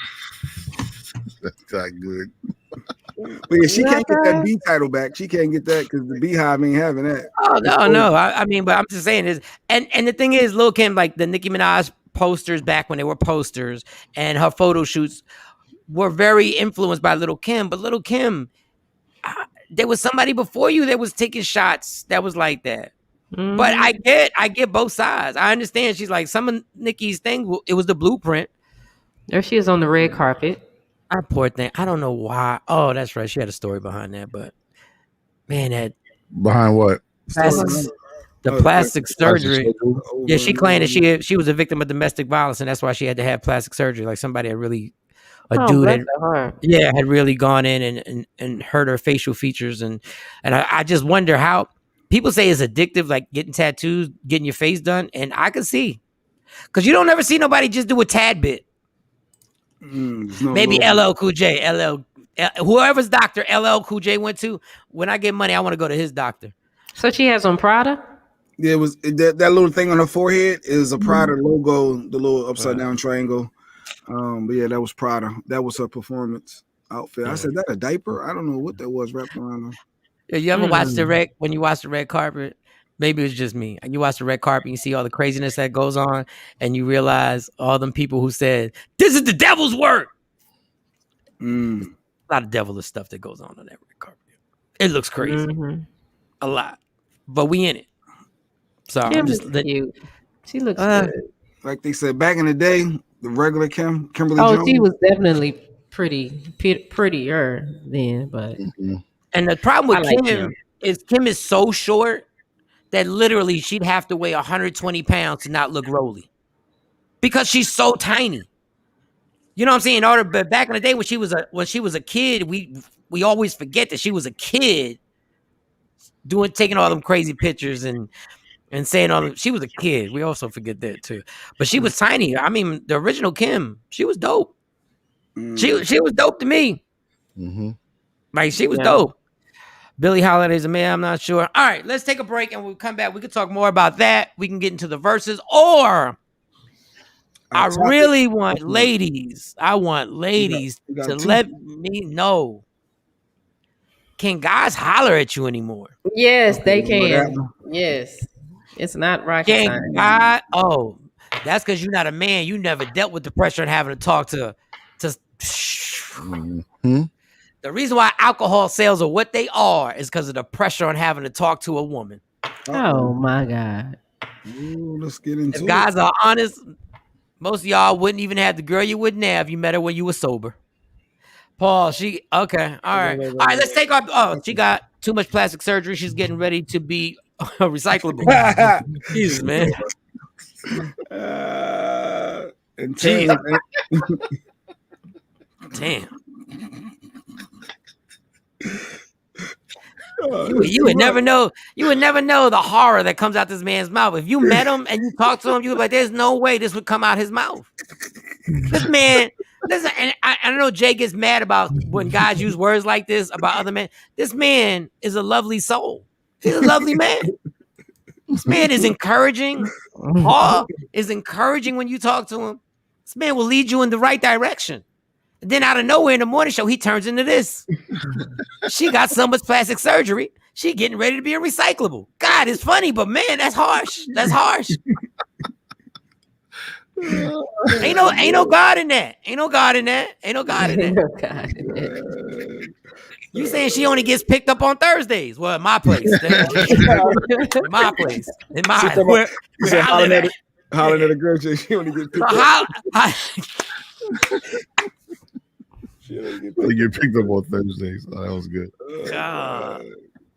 That's not good. But yeah, she can't get that B title back. She can't get that because the Beehive ain't having that. Oh no. I mean, but I'm just saying is, and the thing is, Lil Kim, like the Nicki Minaj posters back when they were posters, and her photo shoots were very influenced by Lil Kim. But Lil Kim, there was somebody before you that was taking shots that was like that. Mm-hmm. But I get both sides. I understand. She's like some of Nicki's thing. It was the blueprint. There she is on the red carpet. Our poor thing. I don't know why. Oh, that's right. She had a story behind that, but man, that behind what? Plastic surgery. Yeah, she claimed that she was a victim of domestic violence, and that's why she had to have plastic surgery. Like somebody had really, dude had really gone in and hurt her facial features, and I just wonder how people say it's addictive, like getting tattoos, getting your face done, and I can see because you don't ever see nobody just do a tad bit. Maybe LL Cool J, whoever's doctor LL Cool J went to. When I get money, I want to go to his doctor. So she has on Prada. Yeah, it was that little thing on her forehead is a Prada logo, the little upside down triangle. But yeah, that was Prada. That was her performance outfit. I said, that a diaper? I don't know what that was wrapped around her. Yeah, you ever watch when you watch the red carpet? Maybe it's just me. You watch the red carpet, you see all the craziness that goes on, and you realize all them people who said, this is the devil's work. A lot of devilish stuff that goes on that red carpet. It looks crazy. A lot. But we in it. So I'm just cute. She looks good. Like they said back in the day, the regular Kimberly Jones. She was definitely prettier then, but and the problem with Kim is Kim is so short that literally she'd have to weigh 120 pounds to not look roly. Because she's so tiny. You know what I'm saying? But back in the day when she was a kid, we always forget that she was a kid taking all them crazy pictures and saying she was a kid. We also forget that too. But she was tiny. I mean, the original Kim, she was dope. She was dope to me. Like she was dope. Billie Holiday's a man, I'm not sure. All right, let's take a break and we'll come back. We can talk more about that. We can get into the verses, or I really want ladies. I want ladies to let me know. Can guys holler at you anymore? Yes, they can. Yes. It's not rocket science. Oh, that's because you're not a man. You never dealt with the pressure and having to talk to The reason why alcohol sales are what they are is because of the pressure on having to talk to a woman. Oh my God. Ooh, let's get into it. If guys are honest, most of y'all wouldn't even have the girl you wouldn't have. You met her when you were sober. Paul, okay. All right. All right, let's take off. She got too much plastic surgery. She's getting ready to be recyclable. Jesus, man. Damn. You would never know. You would never know the horror that comes out this man's mouth. If you met him and you talked to him, you would be like, "There's no way this would come out his mouth." This man. Listen, and I know Jay gets mad about when guys use words like this about other men. This man is a lovely soul. He's a lovely man. This man is encouraging. Paul is encouraging when you talk to him. This man will lead you in the right direction. Then out of nowhere in the morning show, he turns into this. She got so much plastic surgery. She getting ready to be a recyclable. God, it's funny, but man, that's harsh. That's harsh. Ain't no God in that. Ain't no God in that. Ain't no God in that. You saying she only gets picked up on Thursdays? Well, in my place. In my place. In my where I live at. Hollering at a girl, she only get picked up. She only get picked up on Thursdays. Oh, that was good. God.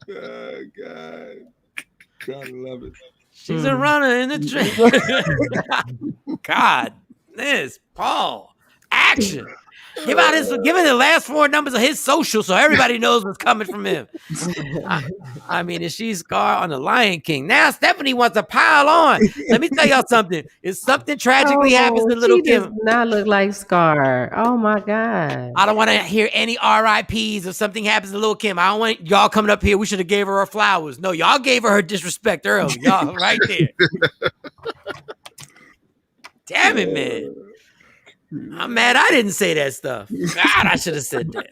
God. Gotta love it. She's a runner in the train. God, this Paul action. Give him the last 4 numbers of his social so everybody knows what's coming from him. I mean, if she's Scar on the Lion King, now Stephanie wants to pile on. Let me tell y'all something. If something tragically happens to little Kim, does not look like Scar. Oh my God. I don't want to hear any RIPs if something happens to little Kim. I don't want y'all coming up here. We should have gave her flowers. No, y'all gave her disrespect early. Y'all right there. Damn it, man. I'm mad I didn't say that stuff. God, I should have said that.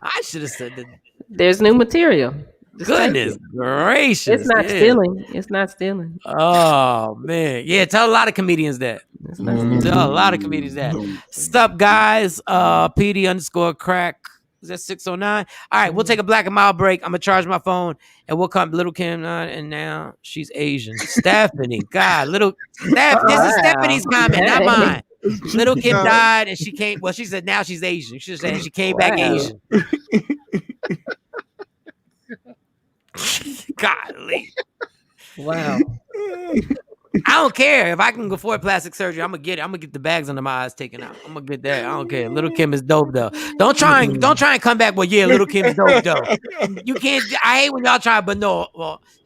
I should have said that. There's new material. Goodness gracious. It's not stealing. It's not stealing. Oh, man. Yeah, tell a lot of comedians that. It's not stealing. Tell a lot of comedians that. Sup, guys? PD_crack. Is that 609? All right, we'll take a black and mild break. I'm going to charge my phone, and we'll come. Little Kim, and now she's Asian. Stephanie. God, this is Stephanie's comment, not mine. Little Kim died, and she came. Well, she said now she's Asian. She said she came back Asian. Golly. Wow. I don't care if I can afford plastic surgery. I'm gonna get it. I'm gonna get the bags under my eyes taken out. I'm gonna get that. I don't care. Little Kim is dope though. Don't try and come back. Well, yeah, Little Kim is dope though. You can't. I hate when y'all try, but no.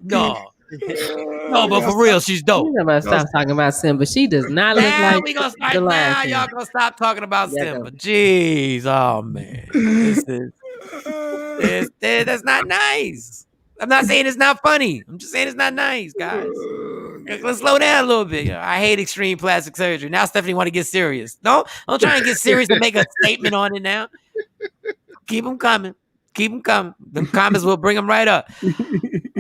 No, but for real, she's dope. We're gonna stop talking about Simba. She does not look like we gonna start now. Y'all gonna stop talking about Simba. Jeez, oh man, that's not nice. I'm not saying it's not funny. I'm just saying it's not nice, guys. Let's slow down a little bit. I hate extreme plastic surgery. Now Stephanie want to get serious. Don't try and get serious and make a statement on it now. Keep them coming. Keep them coming. Them comments will bring them right up.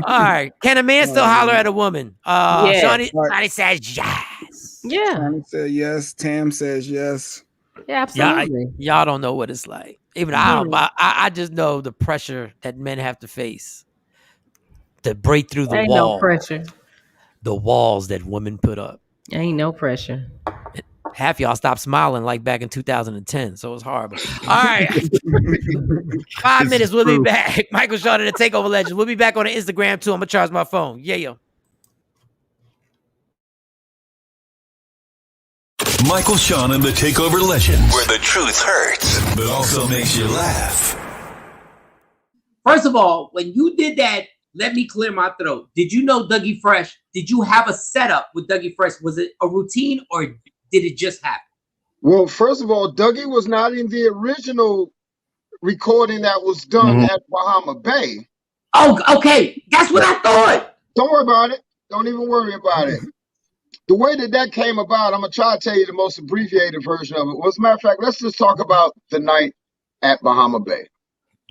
All right. Can a man still holler at a woman? Shawnee says yes. Yeah. Shawnee said yes. Tam says yes. Yeah, absolutely. Y'all don't know what it's like. Even I just know the pressure that men have to face to break through the wall. Ain't no pressure. The walls that women put up. Ain't no pressure. Half y'all stopped smiling like back in 2010, so it's horrible. All right. 5 minutes, we'll be back. Michael Shawn and the TakeOver Legends. We'll be back on the Instagram too. I'm gonna charge my phone. Yeah. Michael Shawn and the TakeOver Legends, where the truth hurts, but also makes you laugh. First of all, when you did that, let me clear my throat. Did you know Dougie Fresh? Did you have a setup with Dougie Fresh? Was it a routine or did it just happen? Well, first of all, Dougie was not in the original recording that was done at Bahama Bay. Oh, okay. That's what I thought. Don't worry about it. Don't even worry about it. The way that came about, I'm going to try to tell you the most abbreviated version of it. Well, as a matter of fact, let's just talk about the night at Bahama Bay.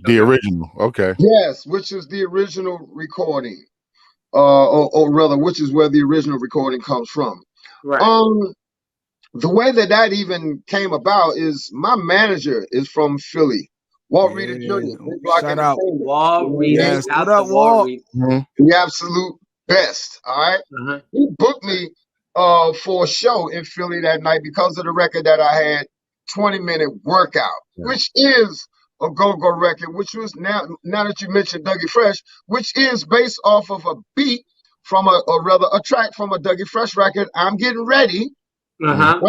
The original, okay. Yes, which is the original recording, or rather, which is where the original recording comes from. Right. The way that even came about is my manager is from Philly, Walt Reeder Jr. Shout out. Walt Reeder. Yes. What up, Walt? The absolute best. All right. Uh-huh. He booked me for a show in Philly that night because of the record that I had, 20-minute workout, which is a go-go record, which was now that you mentioned Dougie Fresh, which is based off of a beat from a track from a Dougie Fresh record, I'm Getting Ready, right?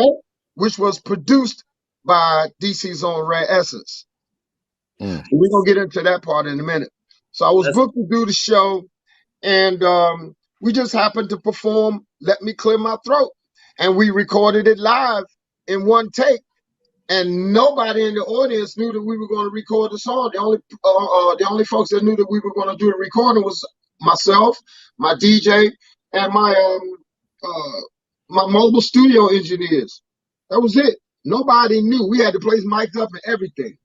Which was produced by DC's own Rare Essence. We're going to get into that part in a minute. So I was booked to do the show, and we just happened to perform Let Me Clear My Throat, and we recorded it live in one take. And nobody in the audience knew that we were going to record the song. The only folks that knew that we were going to do the recording was myself, my DJ, and my mobile studio engineers. That was it. Nobody knew. We had the place mic'd up and everything.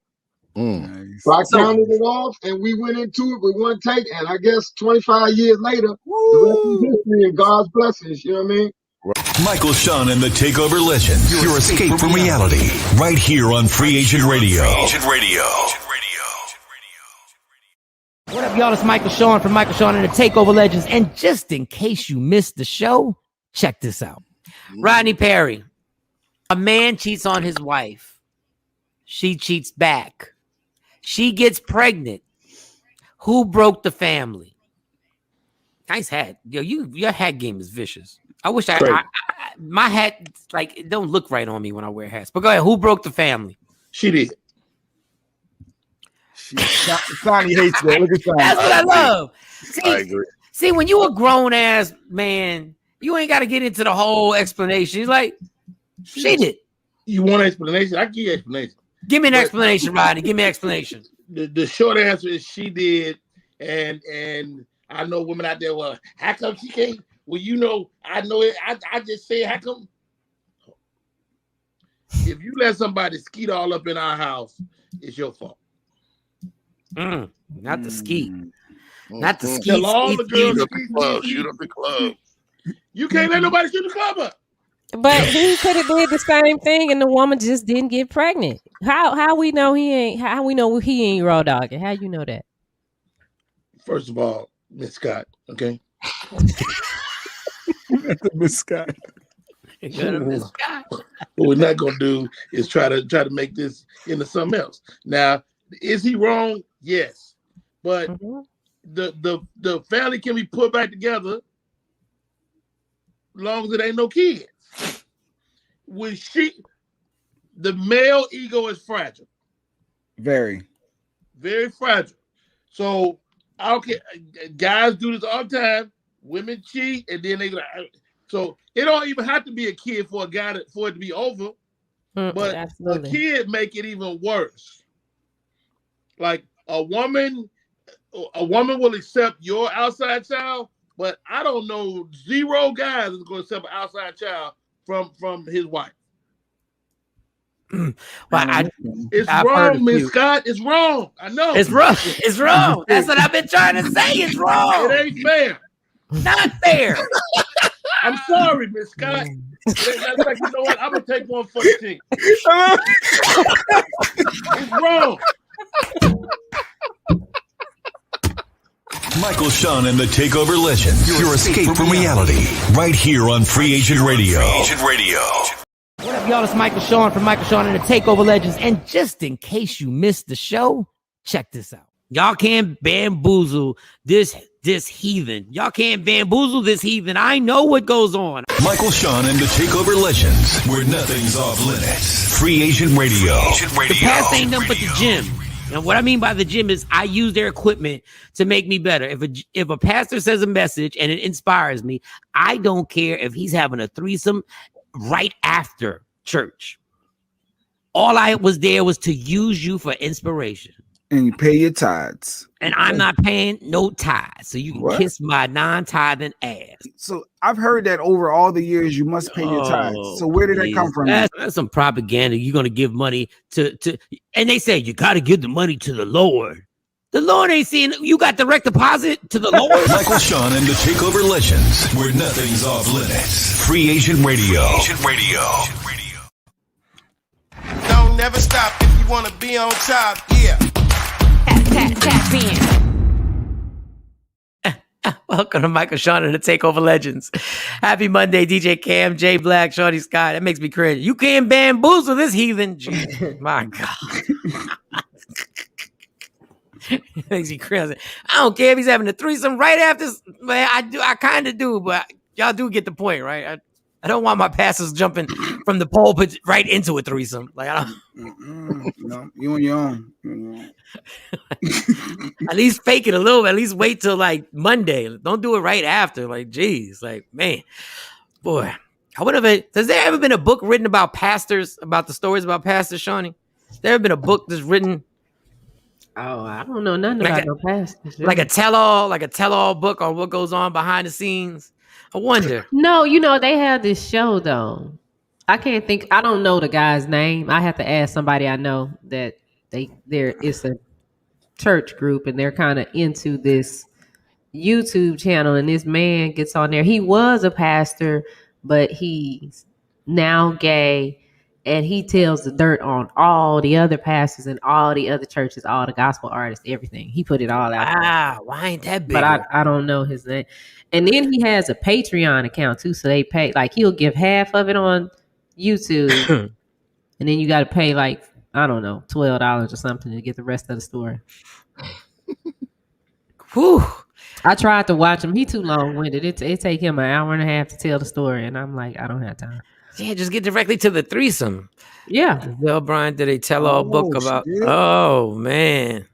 Nice. So I counted it off, and we went into it with one take. And I guess 25 years later, the rest is history and God's blessings. You know what I mean? Michael, Shawn, and the TakeOver Legends. Your escape from reality. Right here on Free Agent Radio. What up, y'all? It's Michael Shawn from Michael Shawn and the TakeOver Legends. And just in case you missed the show, check this out. Rodney Perry. A man cheats on his wife. She cheats back. She gets pregnant. Who broke the family? Nice hat. Yo, your hat game is vicious. I wish my hat, like, it don't look right on me when I wear hats. But go ahead. Who broke the family? She did. Sonny hates that. Look at Sonny. That's what I love. I agree. See, when you a grown ass man, you ain't got to get into the whole explanation. He's like, she did. You want an explanation? I give you an explanation. Give me an explanation, Rodney. Give me an explanation. The short answer is she did, and I know women out there. Well, how come she can't? Well, you know, I know it. I just say, how come? If you let somebody skeet all up in our house, it's your fault. Not the skeet. Not the skeet. Tell all the girls shoot up the club. You can't let nobody shoot the club up. But he could have did the same thing, and the woman just didn't get pregnant. How we know he ain't? How we know he ain't raw dogging? How you know that? First of all, Miss Scott, okay. Miss Scott. What we're not gonna do is try to make this into something else. Now, is he wrong? Yes, but the family can be put back together as long as it ain't no kids. When the male ego is fragile, Very, very fragile. So I don't care. Guys do this all the time. Women cheat, and then they go. So it don't even have to be a kid for a guy for it to be over. But absolutely. A kid make it even worse. Like a woman will accept your outside child, but I don't know 0 guys is going to accept an outside child from his wife. Well, it's wrong, Miss Scott. It's wrong. I know. It's wrong. It's wrong. That's what I've been trying to say. It's wrong. It ain't fair. Not fair. I'm sorry, Miss Scott. That's like, you know what? I'm gonna take one for the team. It's wrong. Michael, Shawn, and the TakeOver Legends. Your escape from reality. Right here on Free Agent Radio. What up, y'all? It's Michael Shawn from Michael Shawn and the TakeOver Legends. And just in case you missed the show, check this out. Y'all can't bamboozle this heathen. Y'all can't bamboozle this heathen. I know what goes on. Michael, Shawn, and the TakeOver Legends, where nothing's off limits. Free Agent Radio. The past ain't nothing but the gym. And what I mean by the gym is I use their equipment to make me better. If a pastor says a message and it inspires me, I don't care if he's having a threesome right after church. All I was there was to use you for inspiration. And you pay your tithes. And I'm not paying no tithes. So you can kiss my non-tithing ass. So I've heard that over all the years you must pay your tithes. So where did that come from? That's some propaganda. You're going to give money to and they say you got to give the money to the Lord. The Lord ain't seeing you got direct deposit to the Lord. Michael, Shawn, and the TakeOver Legends, where nothing's off limits. Free Agent Radio. Don't never stop if you want to be on top. Yeah. Tap in. Welcome to Michael, Shawn, and the TakeOver Legends. Happy Monday, DJ Cam, J Black, Shorty Scott. That makes me cringe. You can't bamboozle this heathen. My God. It makes me crazy. I don't care if he's having a threesome right after. Man, I kind of do, but y'all do get the point, right? I don't want my pastors jumping from the pulpit right into a threesome. Like, I don't. No, you on your own. At least fake it a little bit. At least wait till like Monday. Don't do it right after. Like, geez, like, man, boy. Has there ever been a book written about pastors, about the stories about pastors, Shawnee? Has there ever been a book that's written? Oh, I don't know nothing about no pastors. Like a tell-all book on what goes on behind the scenes. I wonder. No, they have this show though. I can't think. I don't know the guy's name. I have to ask somebody I know that it's a church group and they're kind of into this YouTube channel, and this man gets on there. He was a pastor, but he's now gay, and he tells the dirt on all the other pastors and all the other churches, all the gospel artists, everything. He put it all out there. Why ain't that big? But I don't know his name. And then he has a Patreon account too, so they pay, like, he'll give half of it on YouTube, and then you got to pay like, I don't know, $12 or something to get the rest of the story. Whew. I tried to watch him. He too long-winded. It take him an hour and a half to tell the story, and I'm like, I don't have time. Yeah, just get directly to the threesome. Yeah. Bill Bryant did a tell-all book about. Shit. Oh man,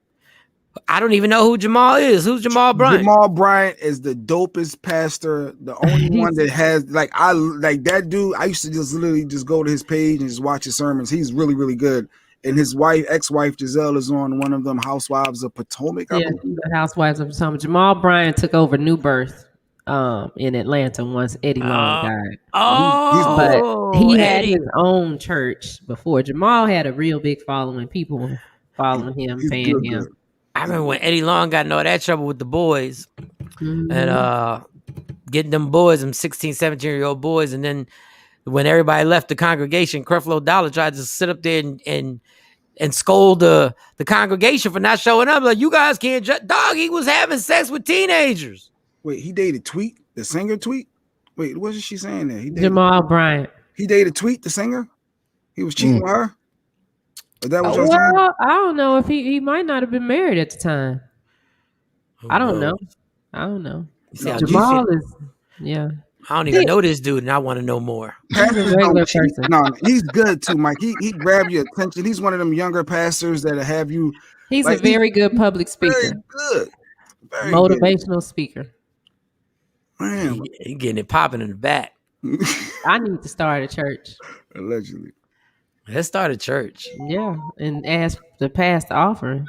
I don't even know who Jamal is. Who's Jamal Bryant? Jamal Bryant is the dopest pastor. The only one that has like that dude. I used to just literally just go to his page and just watch his sermons. He's really, really good. And his ex-wife Giselle, is on one of them Housewives of Potomac. The Housewives of Potomac. Jamal Bryant took over New Birth in Atlanta once Eddie Long died. But he had his own church before. Jamal had a real big following. People following him, paying him. I remember when Eddie Long got in all that trouble with the boys, and getting them boys, them 16, 17-year-old boys, and then when everybody left the congregation, Creflo Dollar tried to sit up there and scold the congregation for not showing up. Like, you guys can't dog. He was having sex with teenagers. Wait, he dated Tweet, the singer Tweet? Wait, what is she saying there? Jamal Bryant. He dated Tweet, the singer? He was cheating with her? Is that what you're saying? I don't know if he might not have been married at the time. I don't know. Jamal is, yeah. I don't even know this dude, and I want to know more. He's a regular person. No, he's good too, Mike. He grabbed your attention. He's one of them younger pastors that have you. He's a very good public speaker. Very good. Very motivational good. Speaker. Man, he getting it popping in the back. I need to start a church. Allegedly. Let's start a church. Yeah, and ask to pass the offering.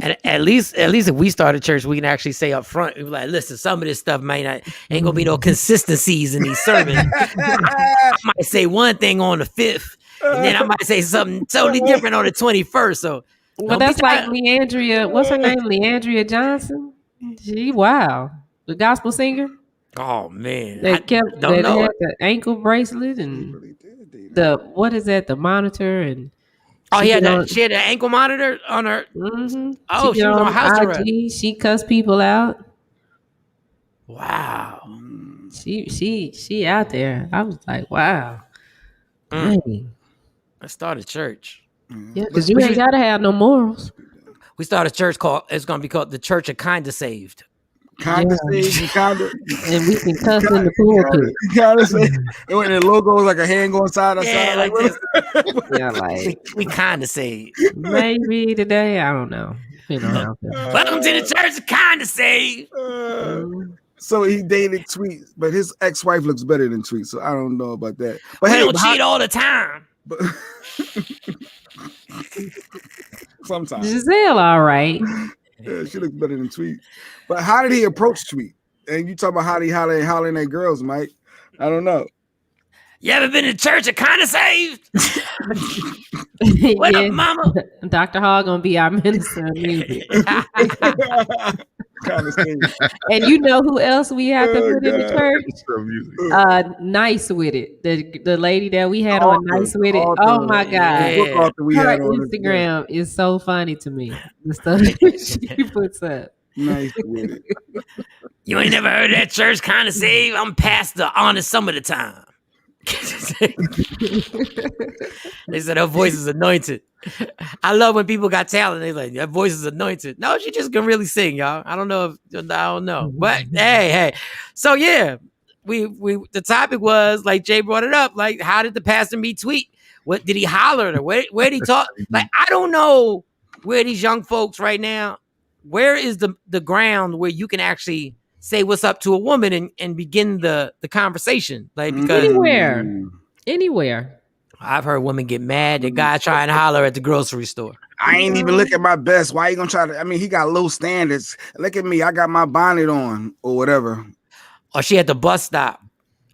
And at least if we start a church, we can actually say up front, we're like, listen, some of this stuff ain't gonna be no consistencies in these sermons. I might say one thing on the 5th, and then I might say something totally different on the 21st. So, well, that's like Leandria. What's her name? Leandria Johnson. Wow, the gospel singer. Oh man, they had the ankle bracelet and what is that? The monitor and. Oh, she had an ankle monitor on her. Mm-hmm. Oh, she was on house arrest. She cussed people out. Wow. She out there. I was like, wow. Dang. Let's start a church. Yeah, because you ain't gotta have no morals. We start a church it's gonna be called the Church of Kinda Saved. Kinda saved, and we can cuss in the pulpit. Kinda saved. And when the logo is like a hand going side to side, like this. Yeah, like we kinda saved. Maybe today, I don't know. Welcome to the Church of Kinda Saved. So he dated Tweet, but his ex-wife looks better than Tweet, so I don't know about that. But we don't cheat all the time. But sometimes Giselle, all right. Yeah, she looks better than Tweet. But how did he approach Tweet? And you talk about how they hollering at girls, Mike. I don't know. You ever been to church of Kinda Saved? What up, mama? Dr. Hall gonna be our minister of music. Kinda saved. And you know who else we have to put in the church? Nice With It. The lady that we had on Nice With It. Oh my God. Yeah. Her Instagram is so funny to me. The stuff she puts up. Nice With It. You ain't never heard of that church Kinda Saved? I'm pastor honest some of the time. They said her voice is anointed. I love when people got talent. They like, that voice is anointed. No, she just can really sing, y'all. I don't know. But hey. So yeah, we the topic was, like Jay brought it up, like, how did the pastor meet Tweet? What did he holler at her? Where did he talk? Like, I don't know where these young folks right now, where is the ground where you can actually say what's up to a woman and begin the conversation? Like, because anywhere. I've heard women get mad. The guy try and holler at the grocery store. I ain't even look at my best. Why you gonna try to? I mean, he got low standards. Look at me. I got my bonnet on or whatever. Or she at the bus stop.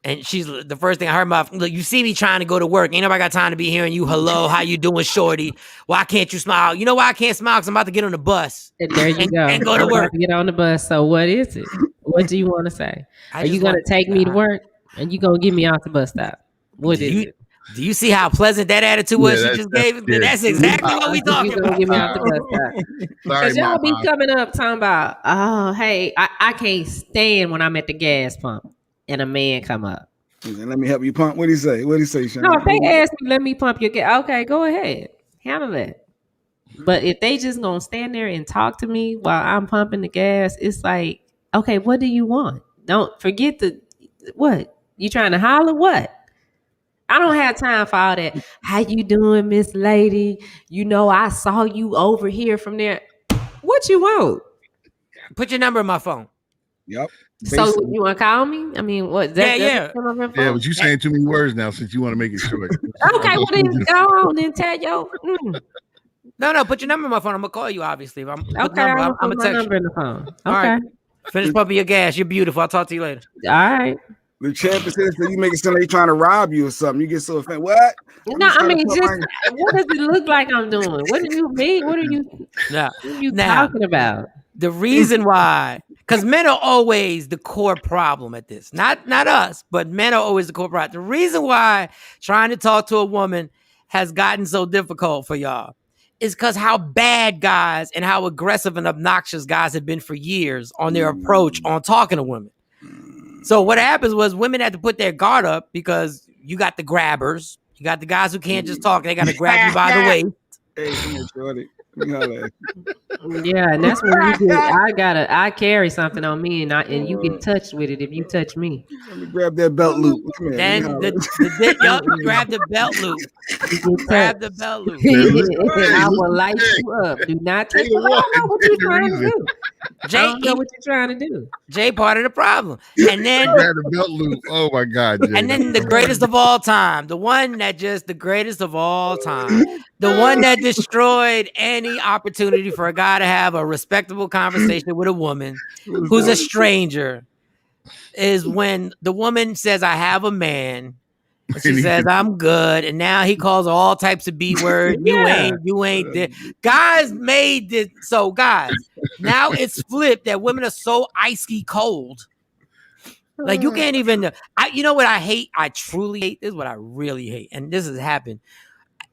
And she's the first thing I heard about. Look, you see me trying to go to work. Ain't nobody got time to be hearing you. Hello, how you doing, shorty? Why can't you smile? You know why I can't smile? Because I'm about to get on the bus. And there you go. And go to work. Get on the bus. So what is it? What do you want to say? Are you going to take me to work? And you going to get me off the bus stop? What is it? Do you see how pleasant that attitude was she just gave? That's exactly what we talking about. Get me off the bus stop. Because y'all be coming up talking about, oh, hey, I can't stand when I'm at the gas pump and a man come up. Let me help you pump. What do you say? What do you say, Shawn? No, if they ask me, let me pump your gas. Okay, go ahead. Handle that. But if they just gonna stand there and talk to me while I'm pumping the gas, it's like, okay, what do you want? Don't forget what? You trying to holler? What? I don't have time for all that. How you doing, Miss Lady? You know, I saw you over here from there. What you want? Put your number in my phone. Yep. Basically. So you want to call me? I mean, what? Yeah. But you saying too many words now since you want to make it short. Okay, well then go on and tell yo. No, put your number in my phone. I'm gonna call you. Obviously, I'm gonna put my number in the phone. Okay. All right. Finish pumping your gas. You're beautiful. I'll talk to you later. All right. The champ says that you make it sound like you're trying to rob you or something. You get so offended. What? No, I mean, just what does it look like I'm doing? What do you mean? What are you talking about? The reason why, because men are always the core problem at this. Not us, but men are always the core problem. The reason why trying to talk to a woman has gotten so difficult for y'all is because how bad guys and how aggressive and obnoxious guys have been for years on their approach on talking to women. So what happens was women had to put their guard up because you got the grabbers, you got the guys who can't just talk, they got to grab you by the waist. Hey, come on, shorty. Yeah, and that's what you do. I carry something on me, and you get touched with it if you touch me. Let me grab that belt loop. Then grab the belt loop. Grab the belt loop. I will light you up. Do not take the what you're trying to do. Jay, I don't know what you're trying to do. Jay, part of the problem. And then grab the belt loop. Oh my God. Jay. And then the greatest of all time, the greatest of all time, the one that destroyed any opportunity for a guy to have a respectable conversation with a woman who's a stranger is when the woman says, I have a man. And she says, I'm good. And now he calls her all types of B words. You ain't there. Guys made this. So guys, now it's flipped that women are so icy cold. Like you can't even, you know what I hate? I truly hate. This is what I really hate. And this has happened.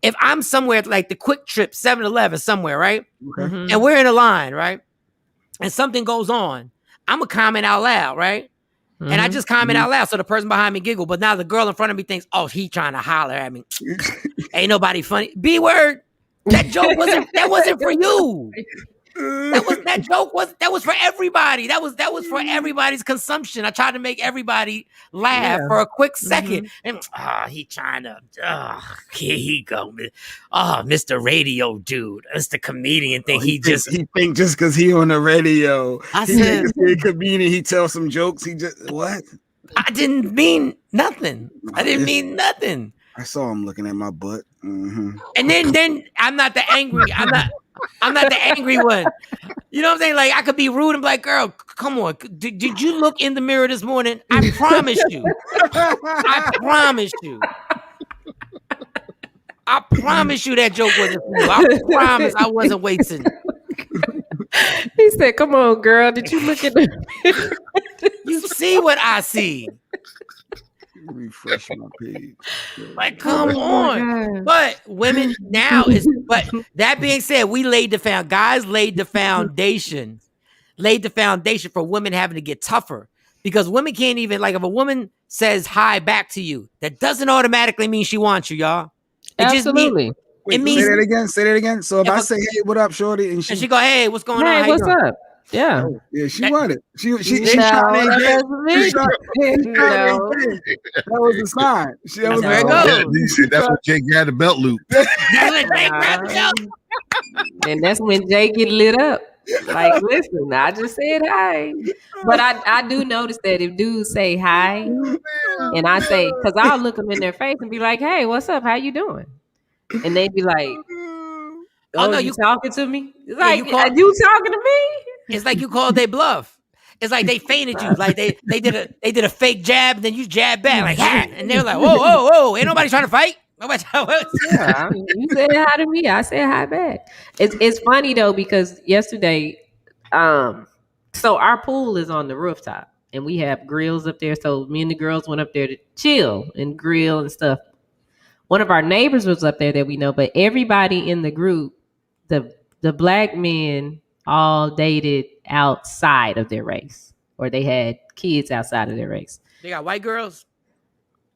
If I'm somewhere like the Quick Trip 7-Eleven somewhere, right? Okay. And we're in a line, right? And something goes on, I'm going to comment out loud, right? And I just comment out loud so the person behind me giggle. But now the girl in front of me thinks, oh, he trying to holler at me. Ain't nobody funny. B word. That joke wasn't for you. That was for everybody. That was for everybody's consumption. I tried to make everybody laugh for a quick second. And he trying to here he go. Mr. Radio dude. Mr. Comedian thing. He think just because he on the radio. I said he a comedian, he tells some jokes. He just what? I didn't mean nothing. I saw him looking at my butt. Mm-hmm. And then I'm not the angry. I'm not the angry one. You know what I'm saying? Like I could be rude and be like, girl, come on. Did you look in the mirror this morning? I promise you. I promise you that joke wasn't for you. I promise I wasn't waiting. He said, come on, girl. Did you look at the mirror? You see what I see. Refresh my page. Like, come on. But women now but that being said, guys laid the foundation for women having to get tougher because women can't even, like, if a woman says hi back to you, that doesn't automatically mean she wants you, y'all. Absolutely. Say that again. So if I say, hey, what up, shorty? And she go, hey, what's going on? Hey, what's up? Yeah. She wanted. She shot that was the sign. There it goes. That's when Jay grabbed the belt loop. And that's when Jay get lit up. Like, listen, I just said hi. But I do notice that if dudes say hi, and I say, because I'll look them in their face and be like, hey, what's up? How you doing? And they be like, oh no, you talking to me? It's like, you talking to me? It's like you called they bluff. it's like they fainted you. Like they did a fake jab, and then you jab back, like, ha! And they're like, whoa, ain't nobody trying to fight. Nobody trying to Yeah, I mean, you said hi to me, I said hi back. It's funny though, because yesterday, so our pool is on the rooftop and we have grills up there. So me and the girls went up there to chill and grill and stuff. One of our neighbors was up there that we know, but everybody in the group, the black men all dated outside of their race, or they had kids outside of their race. They got white girls,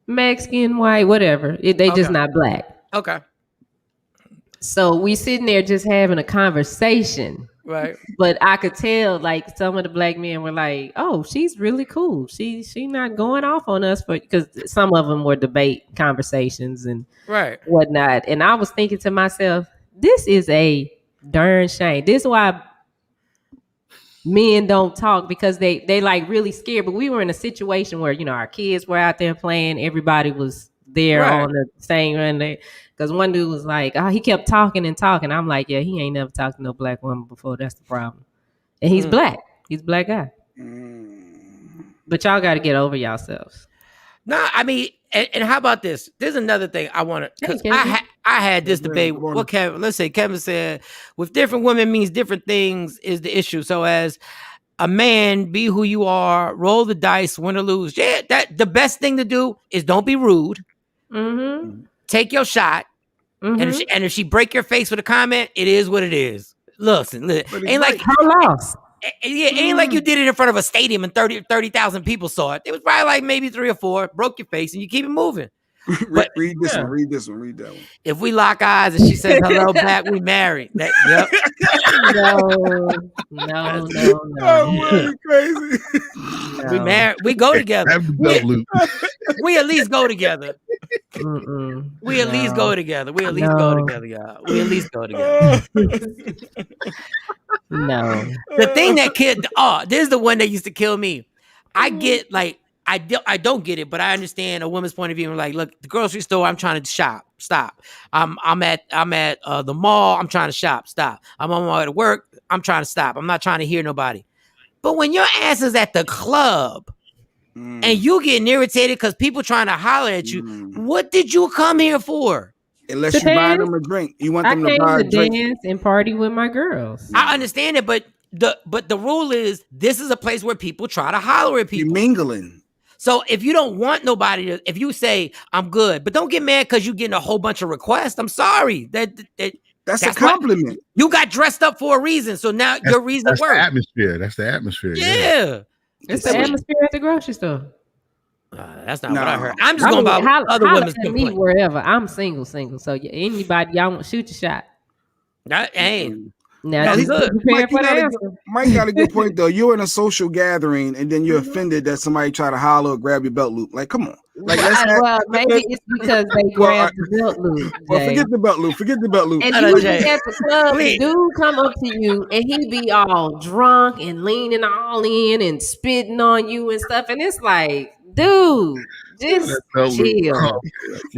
Mexican, white, whatever. They just not black. Okay. So we sitting there just having a conversation. Right. But I could tell, like, some of the black men were like, "Oh, she's really cool. She not going off on us," because some of them were debate conversations and whatnot. And I was thinking to myself, this is a darn shame. This is why men don't talk, because they like really scared. But we were in a situation where, our kids were out there playing. Everybody was there on the same run. Because one dude was like, he kept talking and talking. I'm like, yeah, he ain't never talked to no black woman before. That's the problem. And he's black. He's a black guy. But y'all got to get over yourselves. No, I mean, and how about this? There's another thing I want to. I had this debate. What Kevin? Let's say Kevin said, with different women means different things is the issue. So as a man, be who you are, roll the dice, win or lose. Yeah, that the best thing to do is don't be rude. Mm-hmm. Take your shot, and if she break your face with a comment, it is what it is. Listen, ain't like her loss. Yeah, ain't like you did it in front of a stadium and 30,000 people saw it. It was probably like maybe 3 or 4, broke your face, and you keep it moving. But, read this one, read that one. If we lock eyes and she says hello back, we married. Yep. No. Oh, crazy. No. We married. We go together. We at least go together. We at least go together. We at least go together, y'all. We at least go together. No. The thing that killed. This is the one that used to kill me. I get like. I don't get it, but I understand a woman's point of view. I'm like, look, the grocery store, I'm trying to shop. Stop. I'm at the mall. I'm trying to shop. Stop. I'm on my way to work. I'm trying to stop. I'm not trying to hear nobody. But when your ass is at the club and you getting irritated because people trying to holler at you, what did you come here for? Unless you buy them a drink, you want them to buy a drink. Dance and party with my girls. I understand it, but the rule is this is a place where people try to holler at people. You're mingling. So if you don't want nobody to, if you say I'm good, but don't get mad because you're getting a whole bunch of requests. I'm sorry. That's a compliment. You got dressed up for a reason, so now your reason works. That's the atmosphere. Yeah. It's the atmosphere at the grocery store. That's not what I heard. I'm just going about other women's complaints. Wherever. I'm single. So anybody, y'all want to shoot your shot. That ain't. Now, Mike got a good point though. You're in a social gathering and then you're offended that somebody try to holler or grab your belt loop. Like, come on. Like, maybe it's because they grabbed the belt loop. Well, forget the belt loop. And you be at the club, the dude come up to you and he be all drunk and leaning all in and spitting on you and stuff. And it's like, dude, just chill.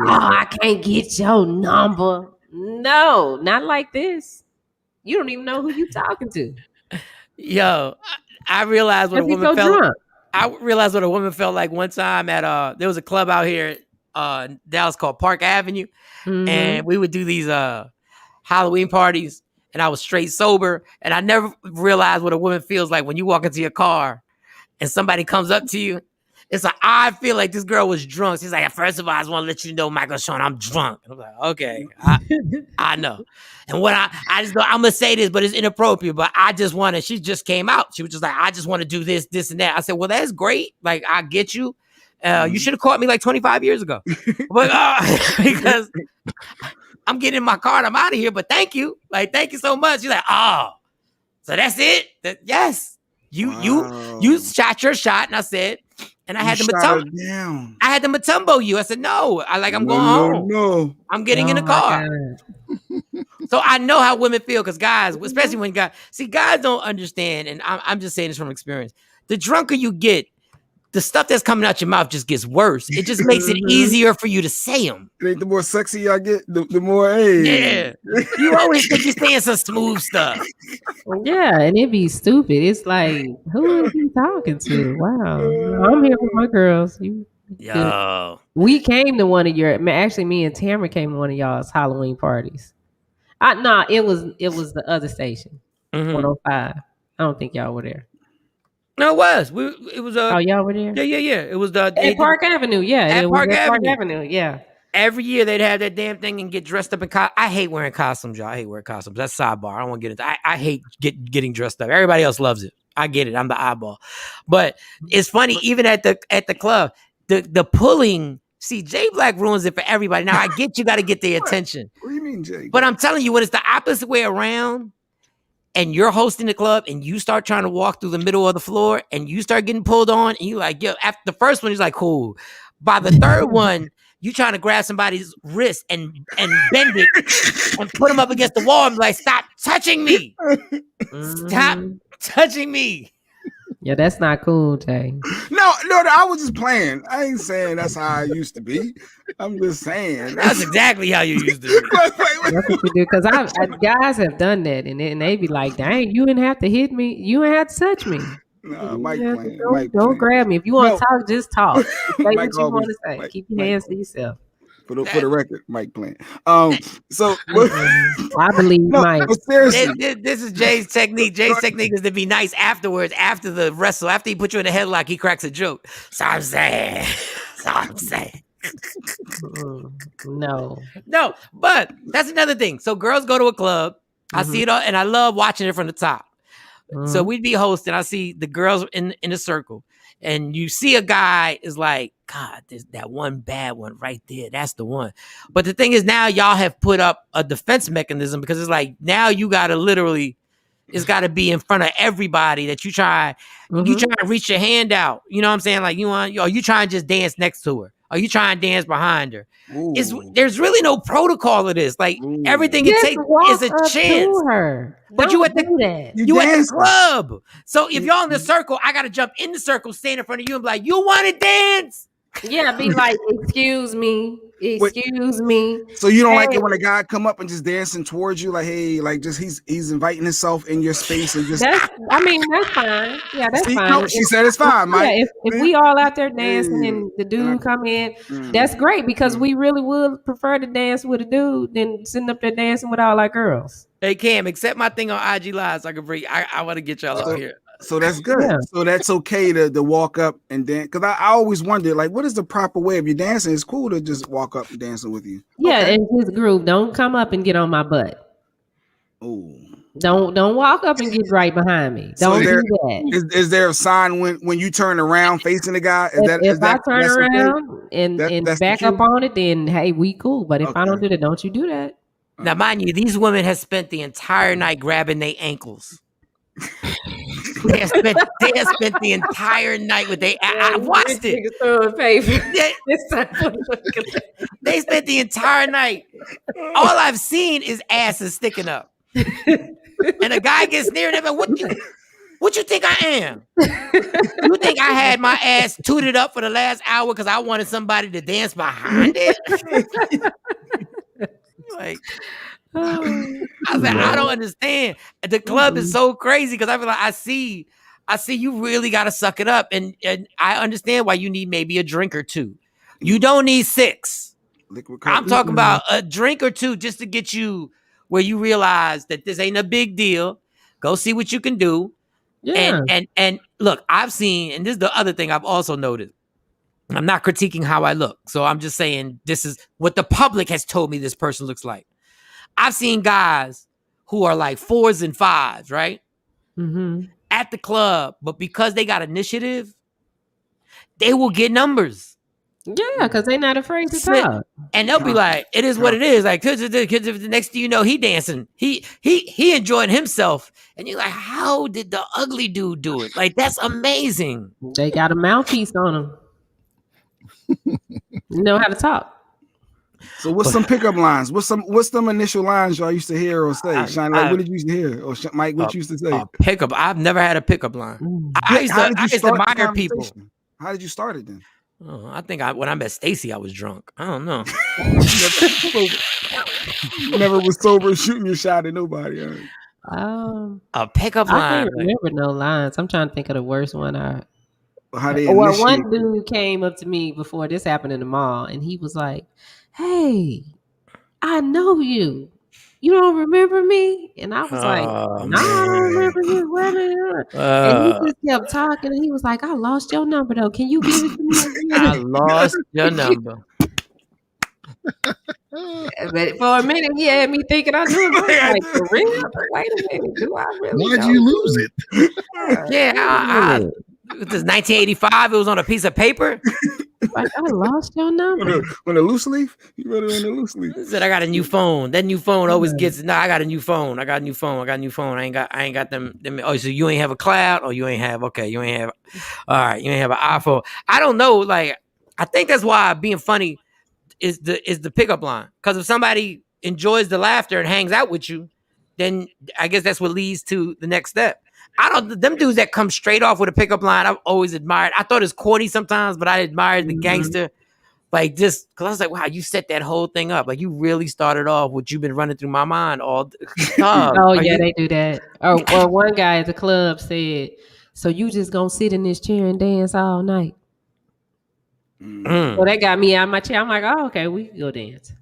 I can't get your number. No, not like this. You don't even know who you talking to. Yo, I realized what a woman felt. Drunk. I realized what a woman felt like one time at there was a club out here in Dallas called Park Avenue, and we would do these Halloween parties, and I was straight sober, and I never realized what a woman feels like when you walk into your car and somebody comes up to you. It's like, I feel like this girl was drunk. She's like, first of all, I just want to let you know, Michael Shawn, I'm drunk. And I'm like, okay, I know. And what I just, I'm going to say this, but it's inappropriate, but I just want to, she just came out. She was just like, I just want to do this, and that. I said, well, that's great. Like, I get you. You should have caught me like 25 years ago. But because I'm getting in my car and I'm out of here, but thank you. Like, thank you so much. She's like, oh, so that's it? Yes. You shot your shot. And I said, and I had the Matumbo. I had the Matumbo you. I said, no. I'm going home. No. I'm getting in the car. So I know how women feel because guys, especially when guys don't understand. And I'm just saying this from experience. The drunker you get, the stuff that's coming out your mouth just gets worse. It just makes it easier for you to say them. It ain't the more sexy I get, the more, hey. Yeah. You always think you're saying some smooth stuff. Yeah, and it be stupid. It's like, who is he talking to? Wow. I'm here with my girls. Yo. We came to one of your, actually me and Tamara came to one of y'all's Halloween parties. It was the other station, 105. I don't think y'all were there. No, it was. It was oh, y'all were there? Yeah. It was the at Park Avenue. Yeah, at Park Avenue. Yeah. Every year they'd have that damn thing and get dressed up in I hate wearing costumes, y'all. I hate wearing costumes. That's sidebar. I don't want to get into. I hate getting dressed up. Everybody else loves it. I get it. I'm the eyeball. But it's funny. Even at the club, the pulling. See, Jay Black ruins it for everybody. Now I get you got to get their attention. What do you mean, Jay? But I'm telling you, when it's the opposite way around, and you're hosting the club, and you start trying to walk through the middle of the floor, and you start getting pulled on, and you like, yo. After the first one, he's like, cool. By the third one, you trying to grab somebody's wrist and bend it and put them up against the wall and be like, stop touching me. Stop touching me. Yeah, that's not cool, Jay. No, I was just playing. I ain't saying that's how I used to be. I'm just saying. That's exactly how you used to be. That's what you do. Because guys have done that, and they be like, dang, you didn't have to hit me. You didn't have to touch me. No, Mike playing. Don't grab me. If you want to talk, just talk. Say what you want to say. Mike, keep your hands to yourself. For the record, Mike playing. So I believe Mike. Seriously, this is Jay's technique. Jay's technique is to be nice afterwards, after the wrestle, after he put you in a headlock, he cracks a joke. So I'm saying. No, but that's another thing. So girls go to a club. I see it all, and I love watching it from the top. So we'd be hosting. I see the girls in a circle, and you see a guy is like, God, there's that one bad one right there. That's the one. But the thing is, now y'all have put up a defense mechanism because it's like now you got to literally, it's got to be in front of everybody that you try to reach your hand out. You know what I'm saying? Like you try and just dance next to her. Or you try and dance behind her. There's really no protocol of this. Like everything it takes is a chance. But you at the club. So if y'all in the circle, I gotta jump in the circle, stand in front of you, and be like, "You want to dance?" Yeah, be like, "Excuse me, excuse me." So you don't like it when a guy come up and just dancing towards you, like, hey, like just he's inviting himself in your space and just. That's fine. Yeah, that's fine. No, she said it's fine, Mike. Yeah, if we all out there dancing and the dude come in, that's great because we really would prefer to dance with a dude than sitting up there dancing with all our girls. Hey Cam, accept my thing on IG Live so I can bring. I want to get y'all up here. So that's good. Yeah. So that's okay to walk up and dance. Because I always wondered, like, what is the proper way? If you're dancing, it's cool to just walk up and dancing with you. Yeah, okay. And his group, don't come up and get on my butt. Oh. Don't walk up and get right behind me. Don't do that. Is there a sign when you turn around facing the guy? If I turn around and back up on it, then hey, we cool. But if I don't do that, don't you do that. Now, mind you, these women have spent the entire night grabbing their ankles. They have spent the entire night with I watched it. They spent the entire night. All I've seen is asses sticking up. And a guy gets near them and what you think I am? You think I had my ass tooted up for the last hour because I wanted somebody to dance behind it? Like, I don't understand. The club is so crazy because I feel like I see you really got to suck it up, and I understand why you need maybe a drink or two. You don't need 6. I'm talking about a drink or two just to get you where you realize that this ain't a big deal. Go see what you can do. Yeah. And look, I've seen, and this is the other thing I've also noticed. I'm not critiquing how I look. So I'm just saying this is what the public has told me this person looks like. I've seen guys who are like 4s and 5s, right? At the club, but because they got initiative, they will get numbers. Yeah, because they're not afraid to talk. And they'll be like, it is what it is. Like, because the next thing you know, he dancing. He enjoying himself. And you're like, how did the ugly dude do it? Like, that's amazing. They got a mouthpiece on them. You know how to talk. So what's some pickup lines? What's some initial lines y'all used to hear or say? Shawn, like, what did you used to hear? Or Mike, what you used to say? Pickup. I've never had a pickup line. I used to admire people. How did you start it then? Oh, I think when I met Stacy, I was drunk. I don't know. Never was sober shooting your shot at nobody. A pickup I line. can't remember no lines. I'm trying to think of the worst one. Well, one dude came up to me before this happened in the mall, and he was like, "Hey, I know you. You don't remember me?" And I was like, "No, I don't remember you." And he just kept talking, and he was like, "I lost your number though. Can you give it to me again?" I lost your number. But for a minute, he had me thinking I knew him. I was like, "For real? Wait a minute, do I really?" Why'd you lose it? Yeah, this is 1985. It was on a piece of paper. Like, I lost your number. On a loose leaf? You wrote it on a loose leaf. I said I got a new phone. That new phone always gets. No, I got a new phone. I got a new phone. I ain't got them. Oh, so you ain't have a cloud? Or you ain't have? Okay, you ain't have. All right, you ain't have an iPhone. I don't know. Like, I think that's why being funny is the pickup line. Because if somebody enjoys the laughter and hangs out with you, then I guess that's what leads to the next step. Them dudes that come straight off with a pickup line, I've always admired. I thought it's corny sometimes, but I admired the gangster. Like, just because I was like, wow, you set that whole thing up. Like, you really started off what you've been running through my mind all. They do that. Or one guy at the club said, "So you just gonna sit in this chair and dance all night?" So that got me out of my chair. I'm like, "Oh, okay, we can go dance."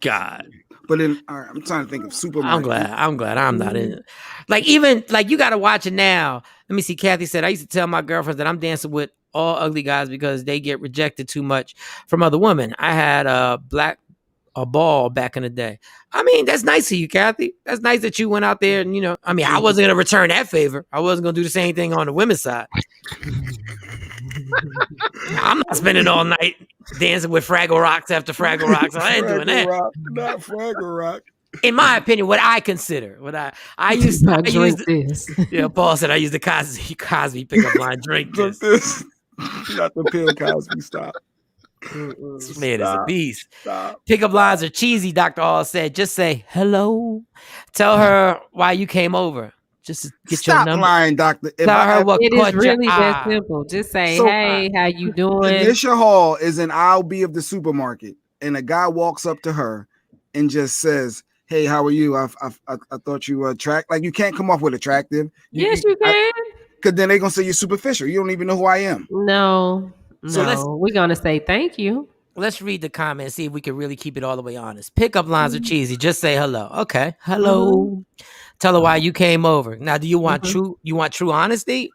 God. But then I'm trying to think of supermarket. I'm glad I'm not in it. Like, even like, you got to watch it now. Let me see. Kathy said, I used to tell my girlfriends that I'm dancing with all ugly guys because they get rejected too much from other women. I had a ball back in the day. I mean, that's nice of you, Kathy. That's nice that you went out there and, I wasn't going to return that favor. I wasn't going to do the same thing on the women's side. I'm not spending all night dancing with Fraggle Rocks after Fraggle Rocks. I ain't doing that. Not Fraggle Rock. In my opinion, what I consider, I used this. Yeah, Paul said I used the Cosby pickup line. Drink this. Not the Bill Cosby. Stop. This man is a beast. Stop. Pickup lines are cheesy. Dr. Hall said, just say hello. Tell her why you came over. Just get your number. Lying, doctor. Tell her what it caught is really your that eye. simple. Just say, hey, how you doing? Tanisha Hall is an I'll be of the supermarket, and a guy walks up to her and just says, "Hey, how are you? I thought you were attractive." Like, you can't come off with attractive. Yes, you can. Because then they're gonna say you're superficial. You don't even know who I am. No. We're gonna say thank you. Let's read the comments, see if we can really keep it all the way honest. Pickup lines are cheesy. Just say hello. Okay. Hello. Tell her why you came over. Now, do you want true honesty?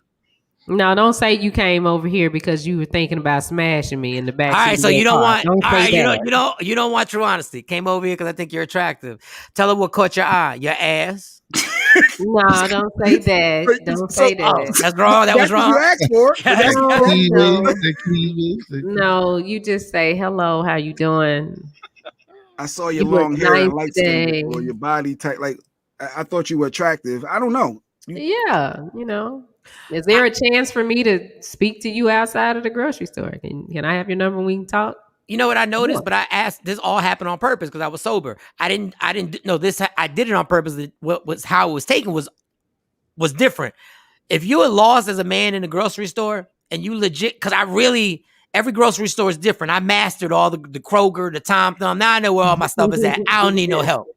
No, don't say you came over here because you were thinking about smashing me in the back. All right, so you don't want. All right, you don't want true honesty. Came over here because I think you're attractive. Tell her what caught your eye. Your ass. No, don't say that. Don't say that. That's wrong. That was wrong. You asked for. No, you just say hello. How you doing? I saw your long hair and light skin, or your body type. Like, I thought you were attractive. I don't know. Yeah, Is there a chance for me to speak to you outside of the grocery store? Can I have your number and we can talk? You know what I noticed, but I asked. This all happened on purpose because I was sober. I didn't know this. I did it on purpose. What was how it was taken was different. If you were lost as a man in the grocery store and you legit, because every grocery store is different. I mastered all the Kroger, the Tom Thumb. Now I know where all my stuff is at. I don't need no help.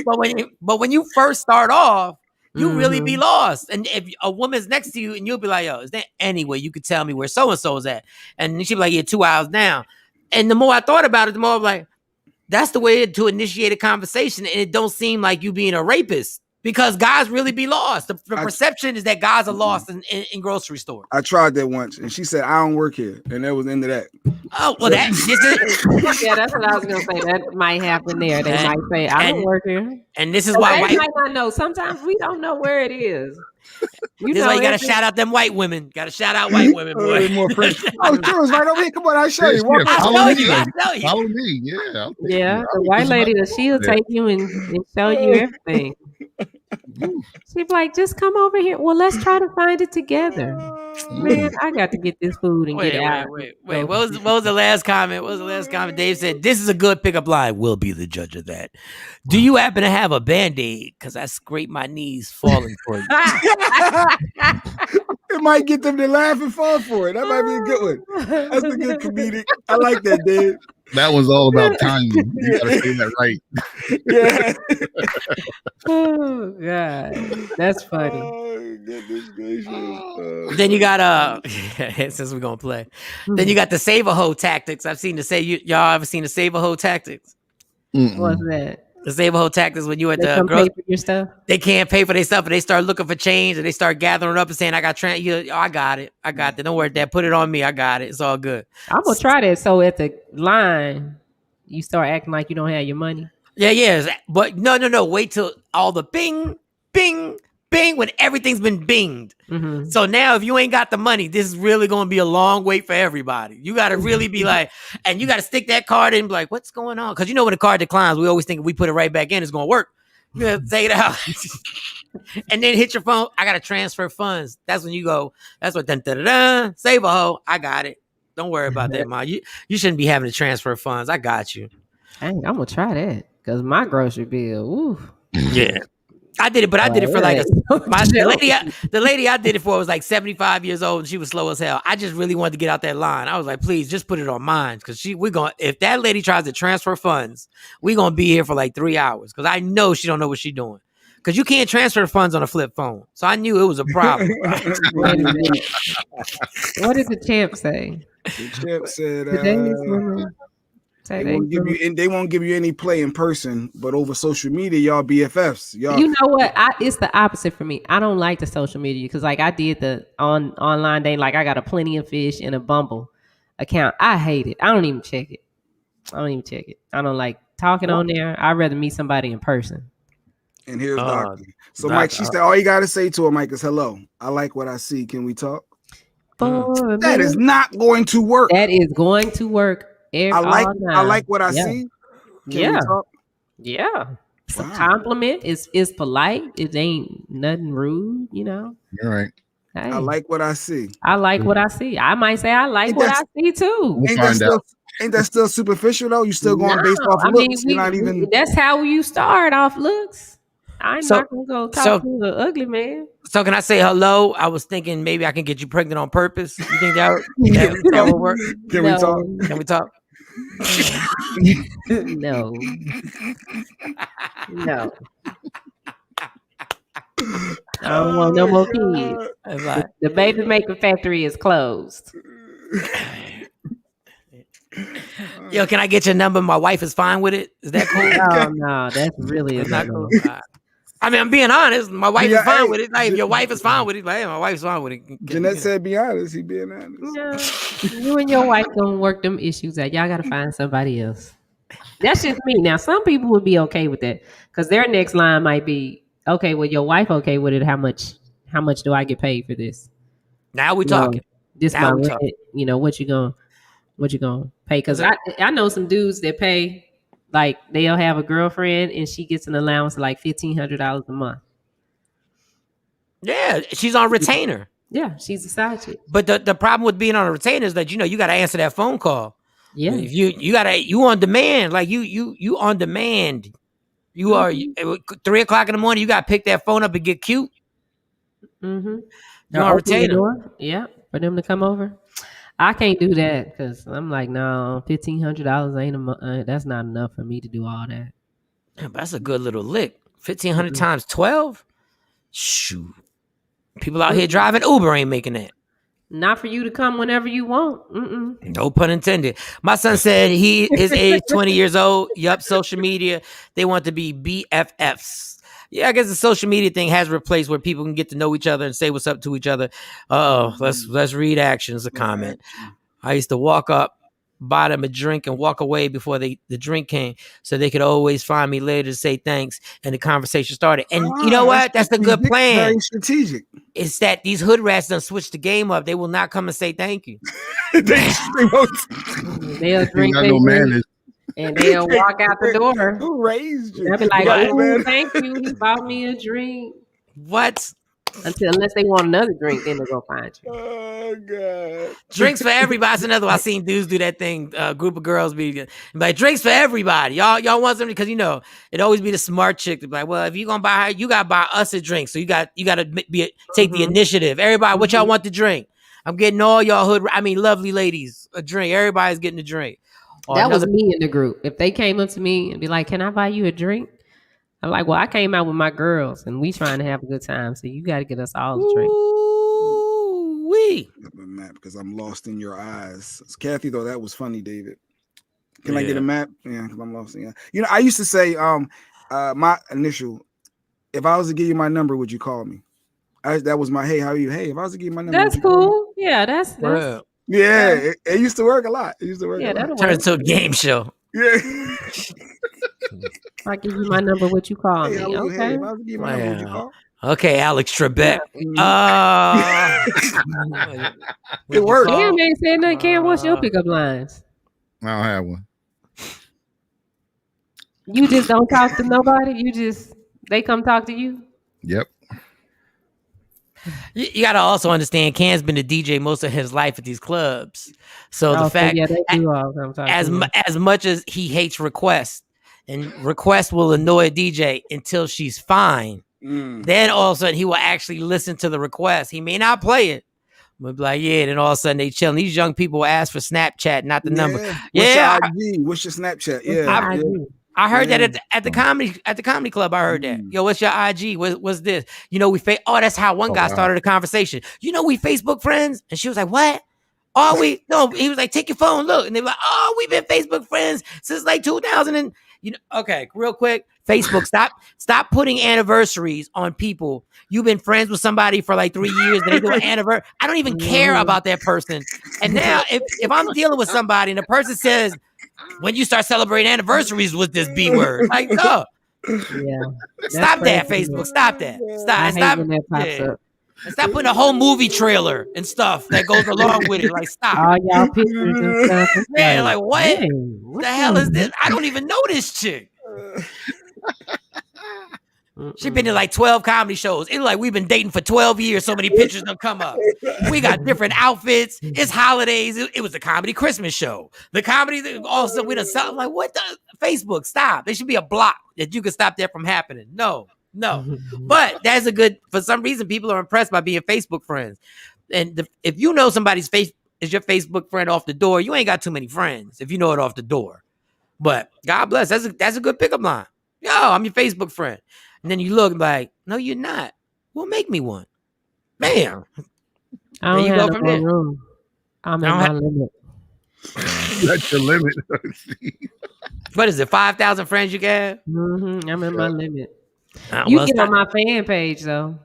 But when you first start off, you really be lost. And if a woman's next to you and you'll be like, yo, is there any way you could tell me where so-and-so is at? And she'll be like, yeah, 2 hours down. And the more I thought about it, the more I'm like, that's the way to initiate a conversation. And it don't seem like you being a rapist because guys really be lost. The perception is that guys are lost in grocery stores. I tried that once and she said, I don't work here. And that was the end of that. Oh, well, yeah, that's what I was going to say. That might happen there. They might say, I don't work here. And this is why they might not know. Sometimes we don't know where it is. This is why you got to shout out them white women. Got to shout out white women, boy. True, right over here. Come on, I'll show you. I'll show you. Follow me. Yeah. Yeah, the white lady, she'll take you and show you everything. She'd be like, just come over here. Well, let's try to find it together. Man, I got to get this food and get out. Wait. What was the last comment? Dave said, this is a good pickup line. We'll be the judge of that. Do you happen to have a Band-Aid? Because I scraped my knees falling for you. It might get them to laugh and fall for it. That might be a good one. That's a good comedic. I like that, dude. That was all about timing. You gotta say that right. Yeah. Oh God, that's funny. Oh, goodness gracious. Then you got since we're gonna play, then you got the save a hoe tactics. I've seen y'all ever seen the save a hoe tactics? What's that? The save a hoe tactics when you at the girls, pay for your stuff. They can't pay for their stuff, but they start looking for change and they start gathering up and saying, "I got I got it. Don't worry, Dad. Put it on me. I got it. It's all good." I'm gonna try that. So at the line, you start acting like you don't have your money. Yeah. But no. Wait till all the bing, bing, bing when everything's been binged. Mm-hmm. So now if you ain't got the money, this is really going to be a long wait for everybody. You got to really be like, and you got to stick that card in and be like, what's going on? Because when the card declines, we always think if we put it right back in, it's going to work. You got to take it out. And then hit your phone. I got to transfer funds. That's when you go, that's what, save a hoe. I got it. Don't worry about that, Ma. You shouldn't be having to transfer funds. I got you. I'm going to try that because my grocery bill, ooh. Yeah. I did it, but I did it for like the lady I did it for was like 75 years old and she was slow as hell. I just really wanted to get out that line. I was like, please just put it on mine because if that lady tries to transfer funds, we're gonna be here for like 3 hours because I know she don't know what she's doing. Because you can't transfer funds on a flip phone. So I knew it was a problem. What did the champ say? The champ said they won't give you any play in person, but over social media, y'all BFFs. Y'all. You know what? It's the opposite for me. I don't like the social media because like I did the online day. Like I got a Plenty of Fish and a Bumble account. I hate it. I don't even check it. I don't like talking on there. I'd rather meet somebody in person. And here's Doctor. So Mike, she said, all you got to say to her, Mike, is hello. I like what I see. Can we talk? That is not going to work. That is going to work. I like what I see. Can we talk? Yeah. It's a compliment. It's polite. It ain't nothing rude, you know. You're right. Hey. I like what I see. I like what I see. I might say I like what I see too. Ain't that still superficial though? You still going based off looks? You're not even. That's how you start off looks. I'm not gonna go talk to the ugly man. So can I say hello? I was thinking maybe I can get you pregnant on purpose. You think that would work? Can we talk? Can we talk? No. I don't want no more kids. The baby making factory is closed. Yo, can I get your number? My wife is fine with it. Is that cool? No, that's really not cool. I mean, I'm being honest. My wife is fine with it. Like, if your wife is fine with it, like, hey, my wife's fine with it. Jeanette said, "Be honest." He being honest. Yeah. You and your wife gonna work them issues out. Y'all gotta find somebody else. That's just me. Now, some people would be okay with that because their next line might be, "Okay, well, your wife okay with it? How much do I get paid for this?" Now we talking. This now my rent. You know what you gonna pay? Because I know some dudes that pay. Like they'll have a girlfriend and she gets an allowance of like $1,500 a month. Yeah, she's on retainer. Yeah, she's a side chick. But the problem with being on a retainer is that you got to answer that phone call. Yeah, if you on demand, like you on demand. You are 3 o'clock in the morning. You got to pick that phone up and get cute. Mm-hmm. You're on retainer. Yeah, for them to come over. I can't do that because I'm like, no, $1,500 ain't that's not enough for me to do all that. Yeah, but that's a good little lick. 1,500 times 12. Shoot, people out here driving Uber ain't making that. Not for you to come whenever you want. No pun intended. My son said his age 20 years old. Yup, social media. They want to be BFFs. Yeah, I guess the social media thing has replaced where people can get to know each other and say what's up to each other. Let's read actions. A comment. I used to walk up, buy them a drink, and walk away before the drink came, so they could always find me later to say thanks, and the conversation started. And you know what? That's a good plan. Very strategic. It's that these hood rats done switched the game up. They will not come and say thank you. They'll drink no manners. And they'll walk out the door. Who raised you? They'll be like, "Oh, thank you. He bought me a drink." What? Unless they want another drink, then they'll go find you. Oh God. Drinks for everybody. That's another one. I seen dudes do that thing. A group of girls be like, drinks for everybody. Y'all want something, because it always be the smart chick to be like, well, if you gonna buy her, you gotta buy us a drink. So you gotta take the initiative. Everybody, what y'all want to drink? I'm getting all y'all lovely ladies a drink. Everybody's getting a drink. That was me in the group. If they came up to me and be like, can I buy you a drink? I'm like, well, I came out with my girls and we trying to have a good time. So you got to get us all a drink. Wee. A map because I'm lost in your eyes. Kathy thought that was funny, David. Can I get a map? Yeah, because I'm lost in you. I used to say my initial, if I was to give you my number, would you call me? That was my, hey, how are you? Hey, if I was to give you my number. That's cool. Yeah, that's yeah, it used to work a lot. It used to work a lot. Turn into a game show. Yeah. If I give you my number, would you call me? Okay. Hey, if I was to give you my number, would you call? Okay, Alex Trebek. It worked. Cam ain't said nothing. Cam, what's your pickup lines? I don't have one. You just don't talk to nobody? They come talk to you? Yep. You got to also understand, Cam's been a DJ most of his life at these clubs. So the fact, as much as he hates requests, and requests will annoy a DJ until she's fine, then all of a sudden he will actually listen to the request. He may not play it, but be like, yeah, then all of a sudden they chilling. These young people ask for Snapchat, not the number. What's your IG? What's your Snapchat? Yeah. I heard that at the comedy club. I heard that. Yo, what's your IG? What's this? That's how one guy started a conversation. We Facebook friends, and she was like, "What? Are we?" No, he was like, "Take your phone, look," and they were like, "Oh, we've been Facebook friends since like 2000." And okay, real quick, Facebook, stop putting anniversaries on people. You've been friends with somebody for like 3 years, and they do an anniversary. I don't even care about that person. And now, if I'm dealing with somebody and the person says, when you start celebrating anniversaries with this B word, like, no. Yeah. Stop that, Facebook. Stop that. Stop putting a whole movie trailer and stuff that goes along with it. Like, stop. All y'all pictures and stuff. Man, like, what? What the hell is this? I don't even know this chick. She been in like 12 comedy shows. It's like we've been dating for 12 years. So many pictures don't come up. We got different outfits. It's holidays. It was a comedy Christmas show. The comedy, also we done sell. Like, what the? Facebook, stop. There should be a block that you can stop that from happening. No. But that's for some reason, people are impressed by being Facebook friends. And if you know somebody's is your Facebook friend off the door, you ain't got too many friends if you know it off the door. But God bless. That's a good pickup line. Yo, I'm your Facebook friend. And then you look like, no, you're not. Well, make me one. Bam. I don't have no room. I'm at my limit. That's your limit. What is it? 5,000 friends you got? I'm at my limit. You get on my fan page though.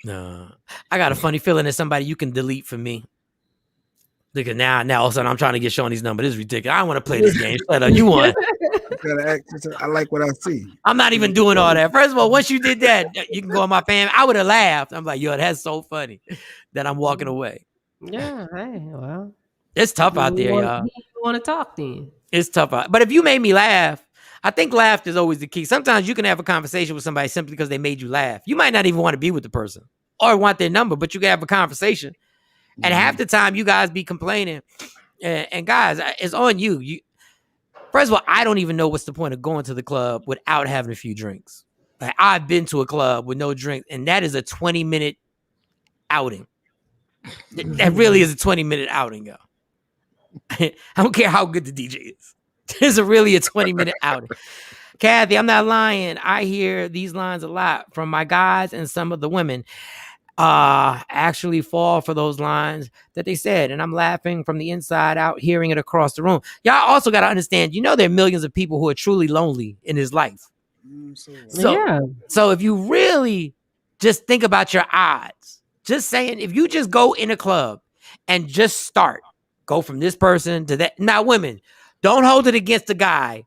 No, I got a funny feeling there's somebody you can delete for me. Look at now all of a sudden I'm trying to get Shawn these numbers. This is ridiculous. I don't want to play this game. Shut up. You won. I like what I see. I'm not even doing all that. First of all, once you did that, you can go on my fan. I would have laughed. I'm like, yo, that's so funny that I'm walking away. Yeah, hey, well. It's tough out there, y'all. You want to talk then. It's tough out. But if you made me laugh, I think laughter is always the key. Sometimes you can have a conversation with somebody simply because they made you laugh. You might not even want to be with the person or want their number, but you can have a conversation. And half the time you guys be complaining. And guys, it's on you. First of all, I don't even know what's the point of going to the club without having a few drinks. Like, I've been to a club with no drink, and that is a 20-minute outing. That really is a 20-minute outing, yo. I don't care how good the DJ is. It's really a 20-minute outing. Kathy, I'm not lying. I hear these lines a lot from my guys and some of the women. Actually fall for those lines that they said, and I'm laughing from the inside out, hearing it across the room. Y'all also got to understand, there are millions of people who are truly lonely in his life. So if you really just think about your odds, just saying, if you just go in a club and just go from this person to that. Now, women, don't hold it against the guy.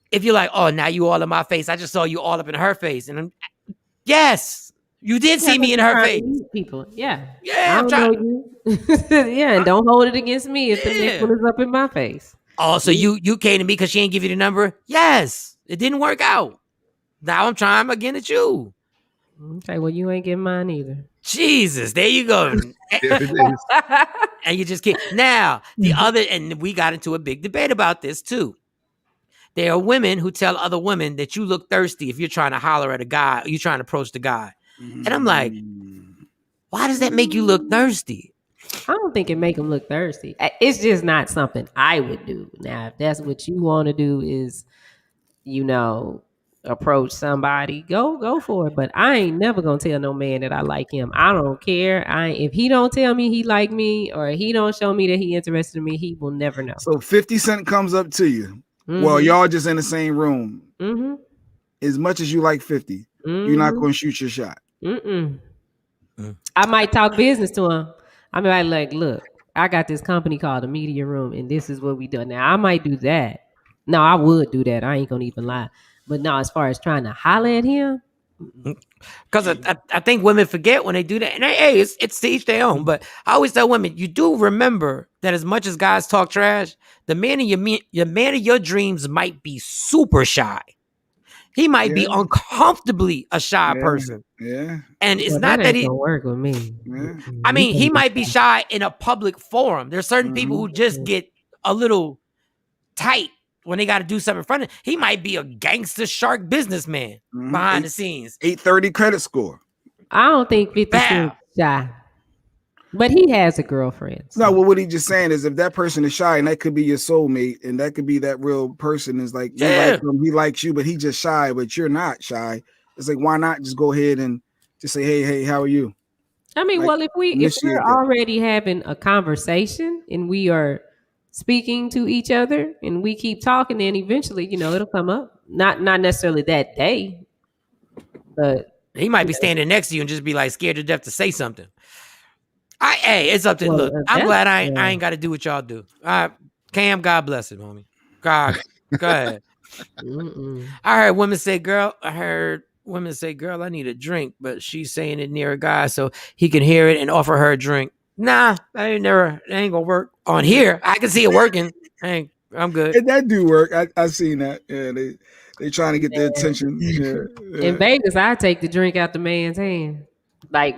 If you're like, oh, now you all in my face. I just saw you all up in her face. And yes. You did see me in her face. People, yeah. I'm trying. Yeah, and don't hold it against me if the next one is up in my face. Oh, so you came to me because she ain't give you the number? Yes, it didn't work out. Now I'm trying again at you. Okay, well, you ain't getting mine either. Jesus, there you go. And you just can't. Now, the other, and we got into a big debate about this too. There are women who tell other women that you look thirsty if you're trying to holler at a guy, or you're trying to approach the guy. And I'm like, why does that make you look thirsty? I don't think it make them look thirsty. It's just not something I would do. Now, if that's what you want to do is, approach somebody, go for it. But I ain't never gonna tell no man that I like him. I don't care. If he don't tell me he like me, or he don't show me that he interested in me, he will never know. So 50 Cent comes up to you. Well, y'all just in the same room. As much as you like 50, you're not going to shoot your shot. I might talk business to him. I mean, like, look, I got this company called the Media Room, and this is what we do. Now, I might do that. No, I would do that. I ain't gonna even lie. But no, as far as trying to holler at him, because I think women forget when they do that. And hey, it's to each their own. But I always tell women, you do remember that as much as guys talk trash, the man of your man of your dreams might be super shy. He might be uncomfortably a shy person. Yeah. And it's not that he don't work with me. Yeah. I mean, he might be shy in a public forum. There's certain people who just get a little tight when they got to do something in front of him. He might be a gangster shark businessman behind the scenes. 830 credit score. I don't think 50 Cent's shy. But he has a girlfriend. So. No, well, what he's just saying is if that person is shy, and that could be your soulmate, and that could be that real person is like, you like him, he likes you, but he just shy, but you're not shy. It's like, why not just go ahead and just say, hey, how are you? I mean, well, if we're already having a conversation and we are speaking to each other and we keep talking, then eventually, it'll come up. Not necessarily that day, but he might be standing next to you and just be like scared to death to say something. It's up to look. I'm glad I ain't got to do what y'all do. Cam, God bless it, homie. God, go ahead. I heard women say, "Girl," I need a drink, but she's saying it near a guy so he can hear it and offer her a drink. Nah, that ain't gonna work on here. I can see it working. I'm good. And that do work. I seen that. Yeah, they trying to get their attention. Yeah. In Vegas, I take the drink out the man's hand. Like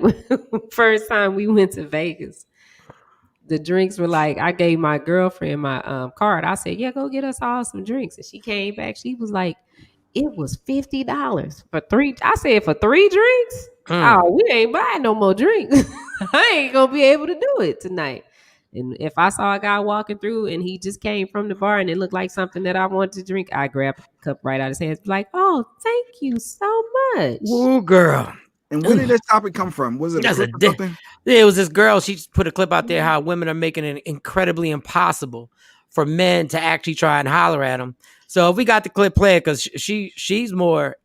first time we went to Vegas, the drinks were like, I gave my girlfriend my card. I said, yeah, go get us all some drinks. And she came back. She was like, it was $50 for 3. I said, for 3 drinks? Oh, we ain't buying no more drinks. I ain't gonna be able to do it tonight. And if I saw a guy walking through and he just came from the bar and it looked like something that I wanted to drink, I grab a cup right out of his hands, like, oh, thank you so much. Ooh, girl. And where did this topic come from? Was it something? It was this girl. She put a clip out there how women are making it incredibly impossible for men to actually try and holler at them. So if we got the clip played, because she's more,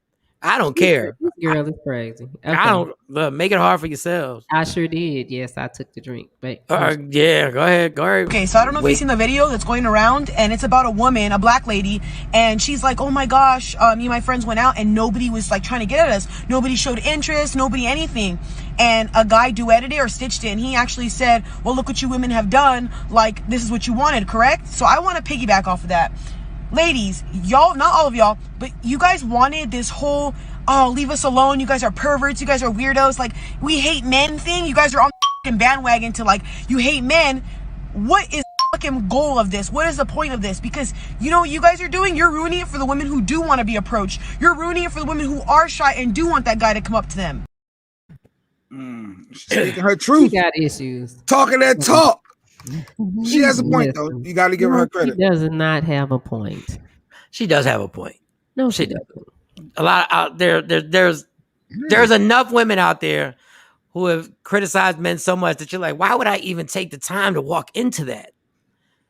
I don't care. This girl is crazy. Okay. I don't make it hard for yourselves. I sure did. Yes, I took the drink. But yeah, go ahead. Okay, so I don't know if you've seen the video that's going around, and it's about a woman, a black lady, and she's like, oh my gosh, me and my friends went out and nobody was like trying to get at us. Nobody showed interest, nobody anything. And a guy duetted it or stitched it, and he actually said, well, look what you women have done. Like, this is what you wanted, correct? So I want to piggyback off of that. Ladies, y'all, not all of y'all, but you guys wanted this whole, oh, leave us alone. You guys are perverts. You guys are weirdos. Like, we hate men thing. You guys are on the bandwagon to like, you hate men. What is the fucking goal of this? What is the point of this? Because you know what you guys are doing? You're ruining it for the women who do want to be approached. You're ruining it for the women who are shy and do want that guy to come up to them. She's speaking her truth. She got issues. Talking that talk. She has a point, though. You got to give her credit. She does not have a point. She does have a point. No, she doesn't. A lot out there. There's enough women out there who have criticized men so much that you're like, why would I even take the time to walk into that?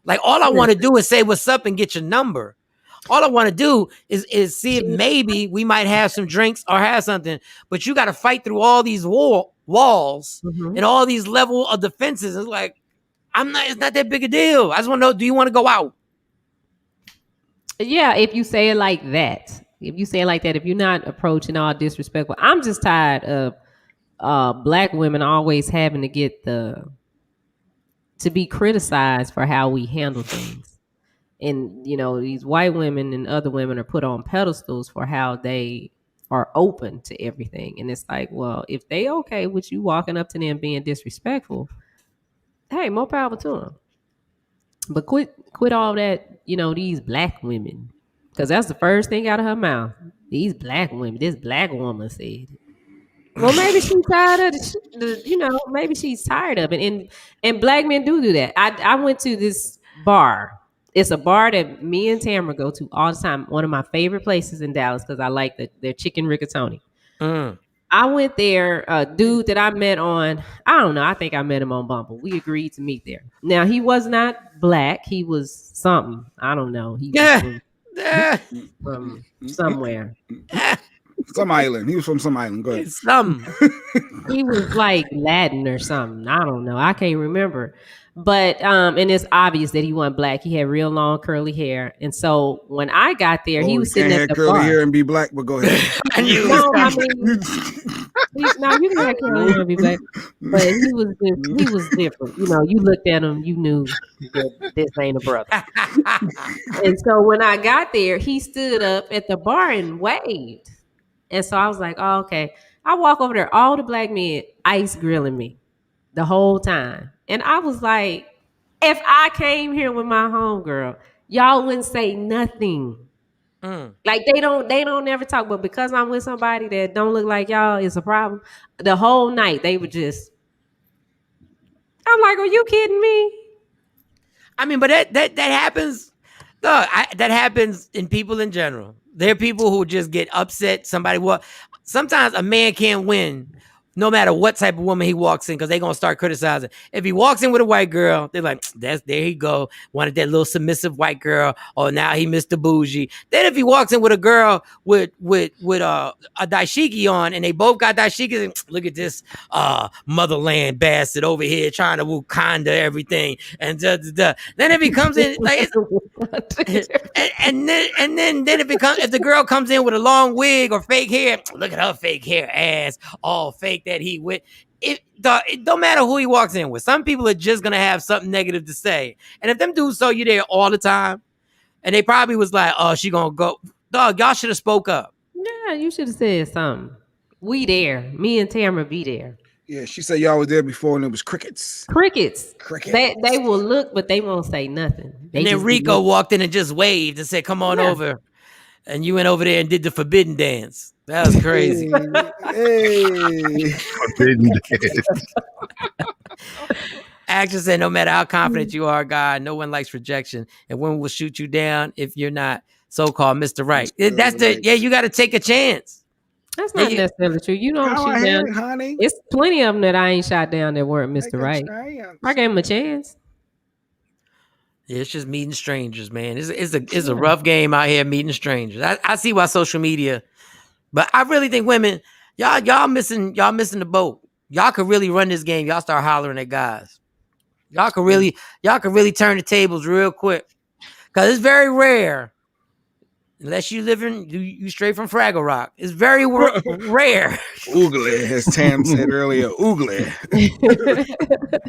Like, all I want to do is say what's up and get your number. All I want to do is see if maybe we might have some drinks or have something. But you got to fight through all these walls and all these level of defenses. It's like, it's not that big a deal. I just want to know, do you want to go out? Yeah, if you say it like that. If you're not approaching all disrespectful. I'm just tired of black women always having to get to be criticized for how we handle things. And, these white women and other women are put on pedestals for how they are open to everything. And it's like, well, if they okay with you walking up to them being disrespectful, hey, more power to them. But quit all that, these black women. Because that's the first thing out of her mouth. These black women, this black woman said it. Well, maybe she's tired of maybe she's tired of it. And black men do that. I went to this bar. It's a bar that me and Tamara go to all the time. One of my favorite places in Dallas because I like their chicken rigatoni. I went there, a dude that I met on, I don't know, I think I met him on Bumble. We agreed to meet there. Now, he was not black. He was something. I don't know. He was from somewhere. Some island. He was from some island. Go ahead. He was like Latin or something. I don't know. I can't remember. But and it's obvious that he wasn't black. He had real long curly hair. And so when I got there, he was sitting at the curly bar. hair and be black, but go ahead. You can have curly hair and be black. But he was different. You looked at him, you knew that this ain't a brother. And so when I got there, he stood up at the bar and waved. And so I was like, oh, okay. I walk over there, all the black men ice grilling me the whole time. And I was like, if I came here with my homegirl, y'all wouldn't say nothing. Like they don't never talk. But because I'm with somebody that don't look like y'all, it's a problem. The whole night they were just, I'm like, are you kidding me? I mean, but that happens. Look, that happens in people in general. There are people who just get upset. Sometimes a man can't win no matter what type of woman he walks in because they're going to start criticizing. If he walks in with a white girl, they're like, there he go. Wanted that little submissive white girl. Oh, now he Mr. Bougie. Then if he walks in with a girl with a dashiki on and they both got dashikis, look at this motherland bastard over here trying to Wakanda everything. And then if he comes in, like, and then if the girl comes in with a long wig or fake hair, look at her fake hair ass, all fake that he with. It don't matter who he walks in with. Some people are just gonna have something negative to say, and if them dudes saw you there all the time, and they probably was like, "Oh, she gonna go." Dog, y'all should have spoke up. Yeah, you should have said something. We there. Me and Tamara be there. Yeah, she said y'all was there before, and it was crickets. Crickets. They will look, but they won't say nothing. And then Rico walked in and just waved and said, "Come on over," and you went over there and did the forbidden dance. That was crazy. Hey. Forbidden dance. Action said, no matter how confident you are, God, no one likes rejection, and women will shoot you down if you're not so-called Mr. Right. You got to take a chance. That's not necessarily true. You don't shoot down. Honey. It's plenty of them that I ain't shot down that weren't Mr. Right. I gave him a chance. Yeah, it's just meeting strangers, man. It's a rough game out here meeting strangers. I see why social media, but I really think women, y'all missing the boat. Y'all could really run this game. Y'all start hollering at guys. Y'all could really turn the tables real quick. Cause it's very rare. Unless you straight from Fraggle Rock. It's very rare. Oogly, as Tam said earlier, oogly.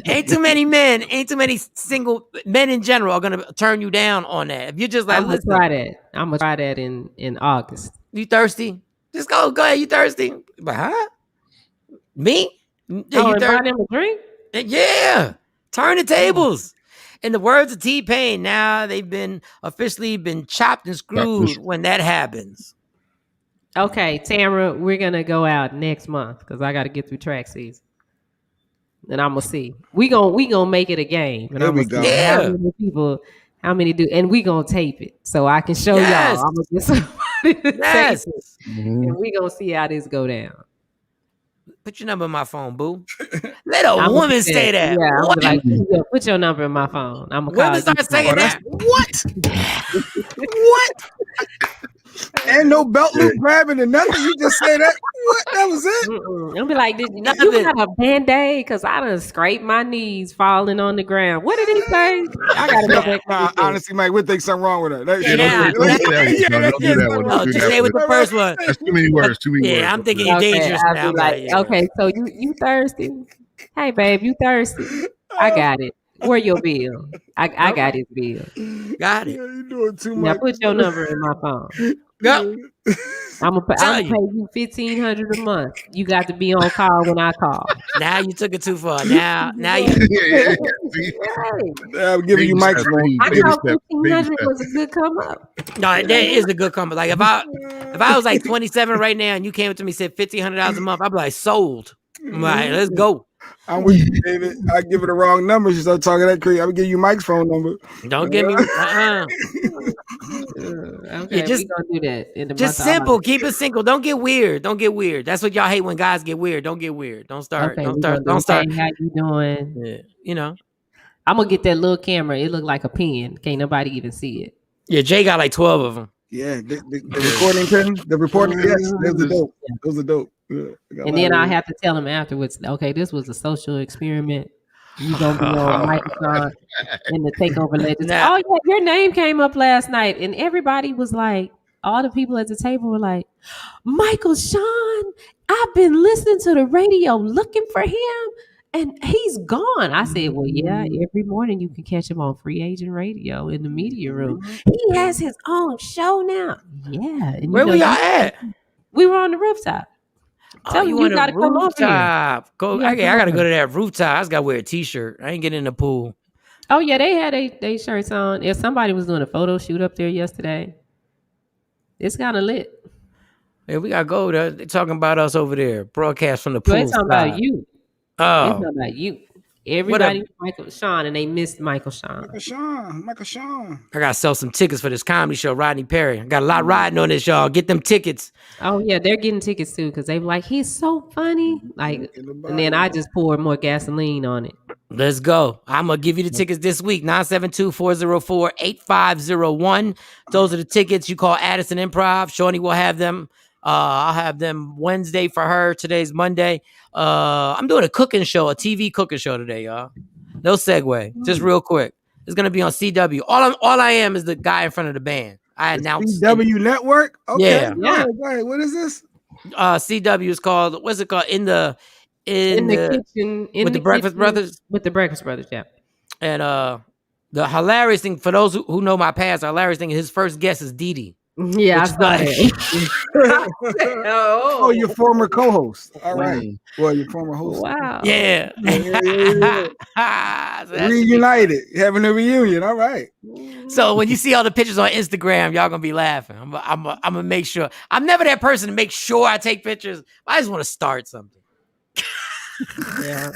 Ain't too many single men in general are gonna turn you down on that. If you're just like, I'm gonna try that in August. You thirsty? Just go ahead, you thirsty? But huh? Me? Yeah, you buy them a drink? Yeah. Turn the tables. In the words of T-Pain, now they've been officially chopped and screwed when that happens. Okay, Tamara, we're gonna go out next month because I got to get through track season, and I'm gonna see. We gonna make it a game, and there we go. How many do, and we gonna tape it so I can show y'all. I'm gonna get somebody to tape it, and we gonna see how this go down. Put your number in my phone, boo. Let a woman say that. Yeah, put your number in my phone. I'm gonna call. Women start saying that. What? What? Ain't no belt loop grabbing and nothing. You just say that. What? That was it. I'll be like, did you have a Band-Aid? Because I done scraped my knees falling on the ground. What did he say? I gotta go back. Honestly, Mike, we think something wrong with her. Don't do that one. No, just stay with the first one. That's too many words. Yeah, I'm thinking you're dangerous now. Okay, so you thirsty? Hey, babe, you thirsty? I got it. Where your bill? I got his bill. Got it. Yeah, you doing too Now much. put your number in my phone. Go. I'm gonna pay you $1,500 a month. You got to be on call when I call. Now you took it too far. Now you. I'm giving you microphone. I thought 1,500 was a good come up. No, that is a good combo. Like if I was like 27 right now and you came up to me and said $1,500 a month, I'd be like sold. I'm like, let's go. I'm with you, David. I give it the wrong number. She started talking that crazy. I'm gonna give you Mike's phone number. Don't give me. Okay, just we gonna do that in the just simple. Keep it simple. Don't get weird. Don't get weird. That's what y'all hate when guys get weird. Don't get weird. Don't start. Okay, don't start. Hey, how you doing? Yeah, you know. I'm gonna get that little camera. It look like a pen. Can't nobody even see it. Yeah, Jay got like 12 of them. Yeah, the recording pin, the reporting. Yes, those are dope. Those are dope. Yeah, and then I have to tell him afterwards. Okay, this was a social experiment. You gonna be on Microsoft in the TakeOver Legends. Oh yeah, your name came up last night, and everybody was like, all the people at the table were like, Michael Shawn. I've been listening to the radio looking for him, and he's gone. I said, well, yeah, every morning you can catch him on Free Agent Radio in the media room. He has his own show now. Yeah. And where were y'all at? We were on the rooftop. Tell me you gotta come up here. Go. I gotta go to that rooftop. I just gotta wear a t-shirt. I ain't getting in the pool. Oh yeah, they had they shirts on. If somebody was doing a photo shoot up there yesterday, it's kind of lit. Yeah, we gotta go. They're talking about us over there. Broadcast from the pool. It's talking about you. Oh, it's talking about you. Everybody, Michael Shawn, and they missed Michael Shawn. Michael Shawn. I gotta sell some tickets for this comedy show, Rodney Perry. I got a lot riding on this, y'all. Get them tickets. Oh yeah, they're getting tickets too because they were like, he's so funny. Like, and then I just poured more gasoline on it. Let's go. I'm gonna give you the tickets this week. 972-404-8501. Those are the tickets. You call Addison Improv. Shawnee will have them. I'll have them Wednesday for her. Today's Monday. I'm doing a cooking show, a TV cooking show today, y'all. No segue. Just real quick. It's gonna be on CW. All I am is the guy in front of the band. I announced CW Network. Okay. Yeah. Go ahead. What is this? CW is called. What's it called? In the kitchen with the Breakfast Brothers. With the Breakfast Brothers, yeah. And the hilarious thing for those who know my past, the hilarious thing, his first guest is Dee Dee. Yeah, I saw it. Oh, your former co-host. All right. Well, your former host. Wow. Yeah. So reunited. Having a reunion. All right. So when you see all the pictures on Instagram, y'all gonna be laughing. I'm gonna make sure. I'm never that person to make sure I take pictures. I just want to start something. Yeah.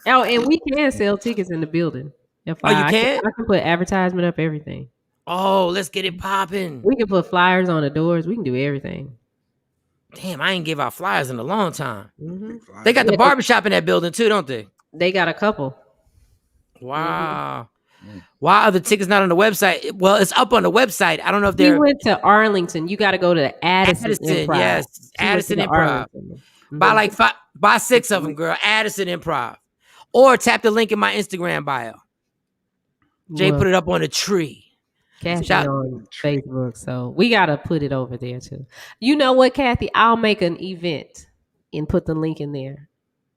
Oh, and we can sell tickets in the building. You can? I can put advertisement up, everything. Oh, let's get it popping. We can put flyers on the doors. We can do everything. Damn, I ain't give out flyers in a long time. Mm-hmm. They got the barbershop in that building too, don't they? They got a couple. Wow. Why are the tickets not on the website? Well, it's up on the website. I don't know if they're. We went to Arlington. You got to go to Addison Improv. Yes, Addison Improv. Mm-hmm. Buy 6 of them, girl. Addison Improv. Or tap the link in my Instagram bio. Jay put it up on a tree. Kathy on Facebook, so we gotta put it over there too. You know what, Kathy? I'll make an event and put the link in there,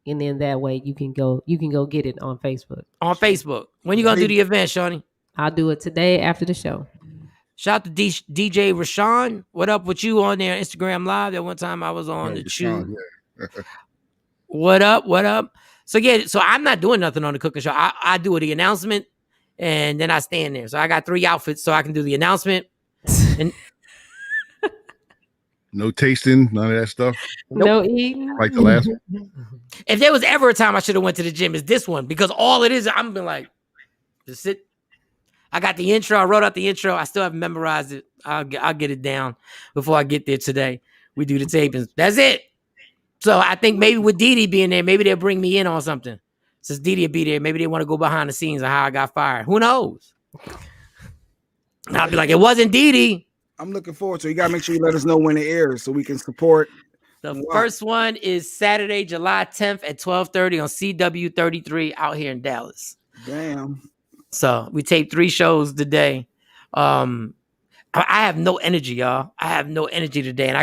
and then that way you can go get it on Facebook. On Facebook. When you gonna do the event, Shawnee? I'll do it today after the show. Shout out to DJ Rashawn. What up with you on there? Instagram Live. That one time I was on the Chew. What up? What up? So yeah, so I'm not doing nothing on the cooking show. I do the announcement. And then I stand there. So I got 3 outfits so I can do the announcement. And no tasting, none of that stuff. No eating. Like the last one. If there was ever a time I should have went to the gym, it's this one. Because all it is, I'm been like, just sit. I got the intro. I wrote out the intro. I still haven't memorized it. I'll get it down before I get there today. We do the tapings. That's it. So I think maybe with Dee Dee being there, maybe they'll bring me in on something. Since Dee Dee will be there, maybe they want to go behind the scenes of how I got fired. Who knows? And I'll be like, it wasn't Dee Dee. I'm looking forward to it. You got to make sure you let us know when it airs so we can support. The first one is Saturday, July 10th at 12:30 on CW 33 out here in Dallas. Damn. So we taped 3 shows today. I have no energy, y'all. I have no energy today. And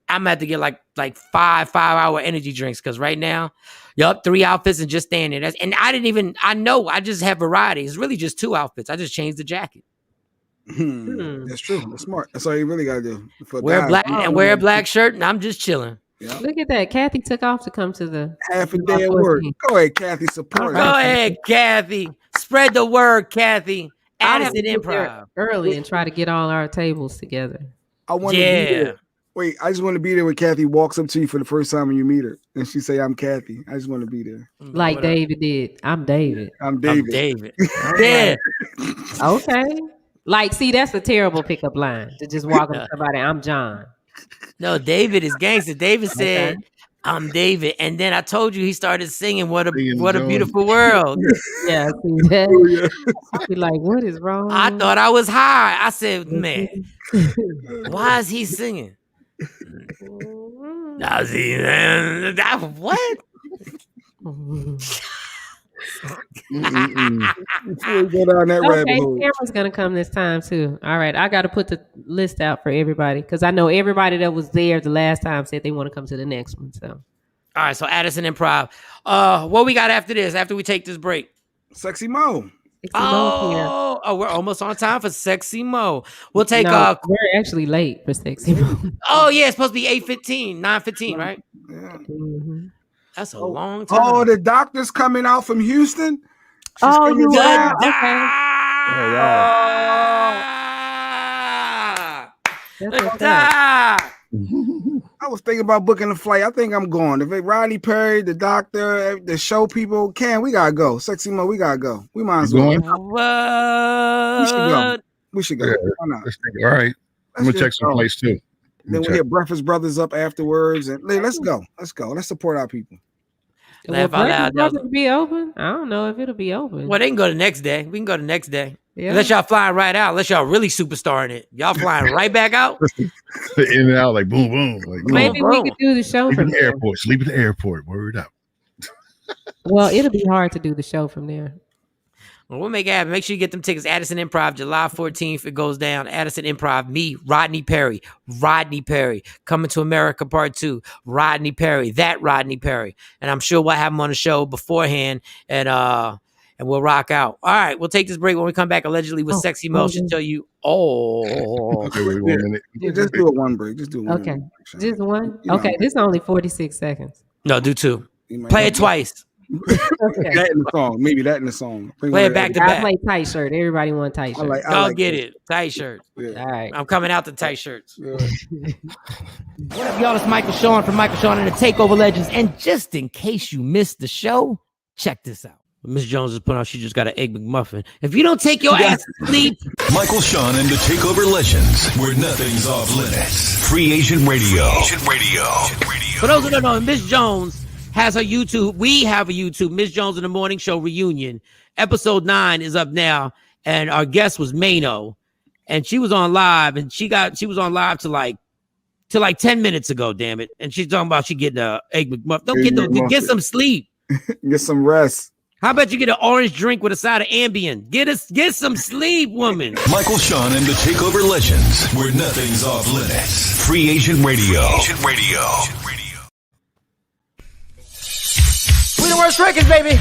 I'm gonna have to get like 5-hour energy drinks because right now, 3 outfits and just standing there. I just have variety. It's really just 2 outfits. I just changed the jacket. That's true. That's smart. That's all you really gotta do. Wear a black shirt, and I'm just chilling. Yep. Look at that. Kathy took off to come to the half a day of work. Go ahead, Kathy. Support. Go ahead, Kathy. Spread the word, Kathy. Addison Improv early and try to get all our tables together. I want to be there. Wait, I just want to be there when Kathy walks up to you for the first time when you meet her, and she say, "I'm Kathy." I just want to be there, like David did. I'm David. I'm David. I'm David. Yeah. Okay. Like, see, that's a terrible pickup line to just walk up to somebody. I'm John. No, David is gangster. David said, "I'm David," and then I told you he started singing "What a Beautiful World." Yeah, see that? I'd be like, "What is wrong?" I thought I was high. I said, "Man, why is he singing?" Now see, what? Before we go down that rabbit hole. Cameron's gonna come this time too. All right, I got to put the list out for everybody because I know everybody that was there the last time said they want to come to the next one. So, all right. So Addison Improv. What we got after this? After we take this break, Sexy Mo. We're almost on time for Sexy Mo. We'll take. We're actually late for Sexy Mo. Oh yeah, it's supposed to be 8:15, 9:15, right? Yeah. Mm-hmm. That's a long time. Oh, the doctor's coming out from Houston. You are? Okay. I was thinking about booking a flight. I think I'm going. If Rodney Perry, the doctor, the show people, we gotta go. Sexy Mo, we gotta go. We might as well. We should go. Yeah, why not? All right. I'm gonna check some place too. Then we hit Breakfast Brothers up afterwards, and let's go. Let's support our people. Will Breakfast Brothers be open? I don't know if it'll be open. Well, they can go the next day. We can go the next day. Yeah. Unless y'all flying right out. Unless y'all really superstarring it. Y'all flying right back out. In and out like boom, boom. Like, maybe we could do the show from the airport. Sleep at the airport. Word up. Well, it'll be hard to do the show from there. Well, we'll make it happen. Make sure you get them tickets. Addison Improv, July 14th. It goes down. Addison Improv. Me, Rodney Perry. Coming to America Part 2. Rodney Perry. That Rodney Perry. And I'm sure we'll have him on the show beforehand. And we'll rock out. All right. We'll take this break. When we come back, allegedly with Sexy Mo, she'll tell you. Just do it one break. Just do one. Okay. Just one? Okay. This is only 46 seconds. No, do 2. Play it twice. Okay. That in the song. Maybe that in the song. Play it back to back. I play tight shirt. Everybody want tight shirt. Go get it. Tight shirt. Yeah. All right. I'm coming out the tight shirts. Yeah. What up, y'all? It's Michael Shawn from Michael Shawn and the TakeOver Legends. And just in case you missed the show, check this out. Miss Jones is putting out, she just got an Egg McMuffin. If you don't take your ass to sleep. Michael Shawn and the TakeOver Legends, where nothing's off limits. Free Agent Radio. For those who don't know, Miss Jones has her YouTube. We have a YouTube, Miss Jones in the Morning Show reunion. Episode 9 is up now, and our guest was Mano, and she was on live, and she was on live to like 10 minutes ago. Damn it! And she's talking about she getting a Egg McMuffin. Don't get some sleep. Get some rest. How about you get an orange drink with a side of Ambien? Get some sleep, woman. Michael Shawn and the TakeOver Legends, where nothing's off limits. Free Agent Radio. We the worst records, baby.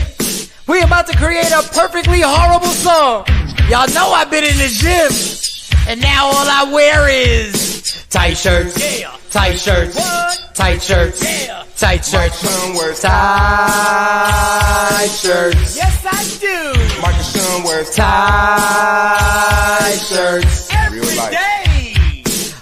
We about to create a perfectly horrible song. Y'all know I've been in the gym, and now all I wear is tight shirts, tight shirts, tight shirts, tight shirts, tight shirts. Yes, I do. Michael Shawn wears Tight shirts every day.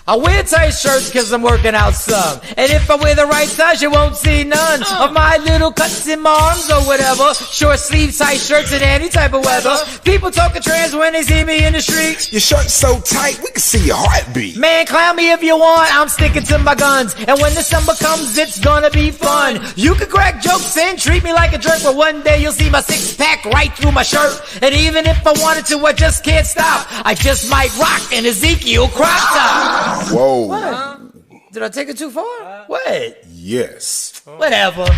I wear tight shirts because I'm working out some. And if I wear the right size, you won't see none of my little cuts in my arms or whatever. Short sleeve tight shirts in any type of weather. People talking trans when they see me in the street. Your shirt's so tight, we can see your heartbeat. Man, clown me if you want, I'm sticking to my guns. And when the summer comes, it's gonna be fun. You can crack jokes and treat me like a jerk, but one day you'll see my six-pack right through my shirt. And even if I wanted to, I just can't stop. I just might rock an Ezekiel crop top. Whoa. What? Did I take it too far? What? Yes. Whatever.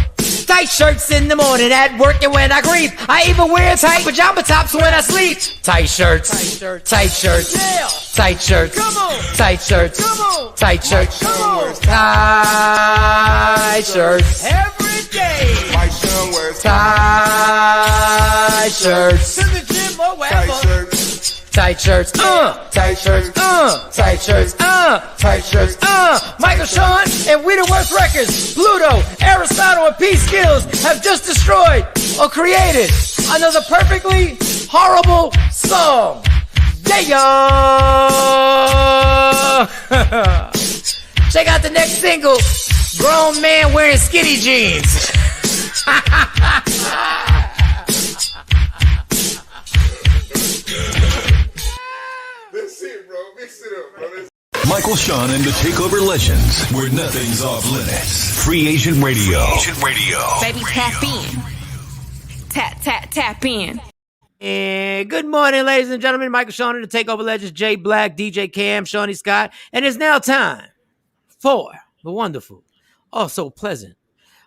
Tight shirts in the morning at work and when I grieve. I even wear tight pajama tops when I sleep. Tight shirts, tight shirts, tight shirts, tight shirts, tight shirts, tight shirts. Every day. My son wears tight shirts. To the gym or wherever. Tight shirts, tight shirts, tight shirts, tight shirts, Michael Shawn and We the Worst Records, Pluto, Aristotle, and P Skills have just destroyed or created another perfectly horrible song. Yeah. Check out the next single, Grown Man Wearing Skinny Jeans. Michael Shawn and the TakeOver Legends, where nothing's off limits. Free Agent Radio. Baby, tap in. Tap in. And good morning, ladies and gentlemen. Michael Shawn and the TakeOver Legends, Jay Black, DJ Cam, Shawnee Scott. And it's now time for the wonderful, also pleasant,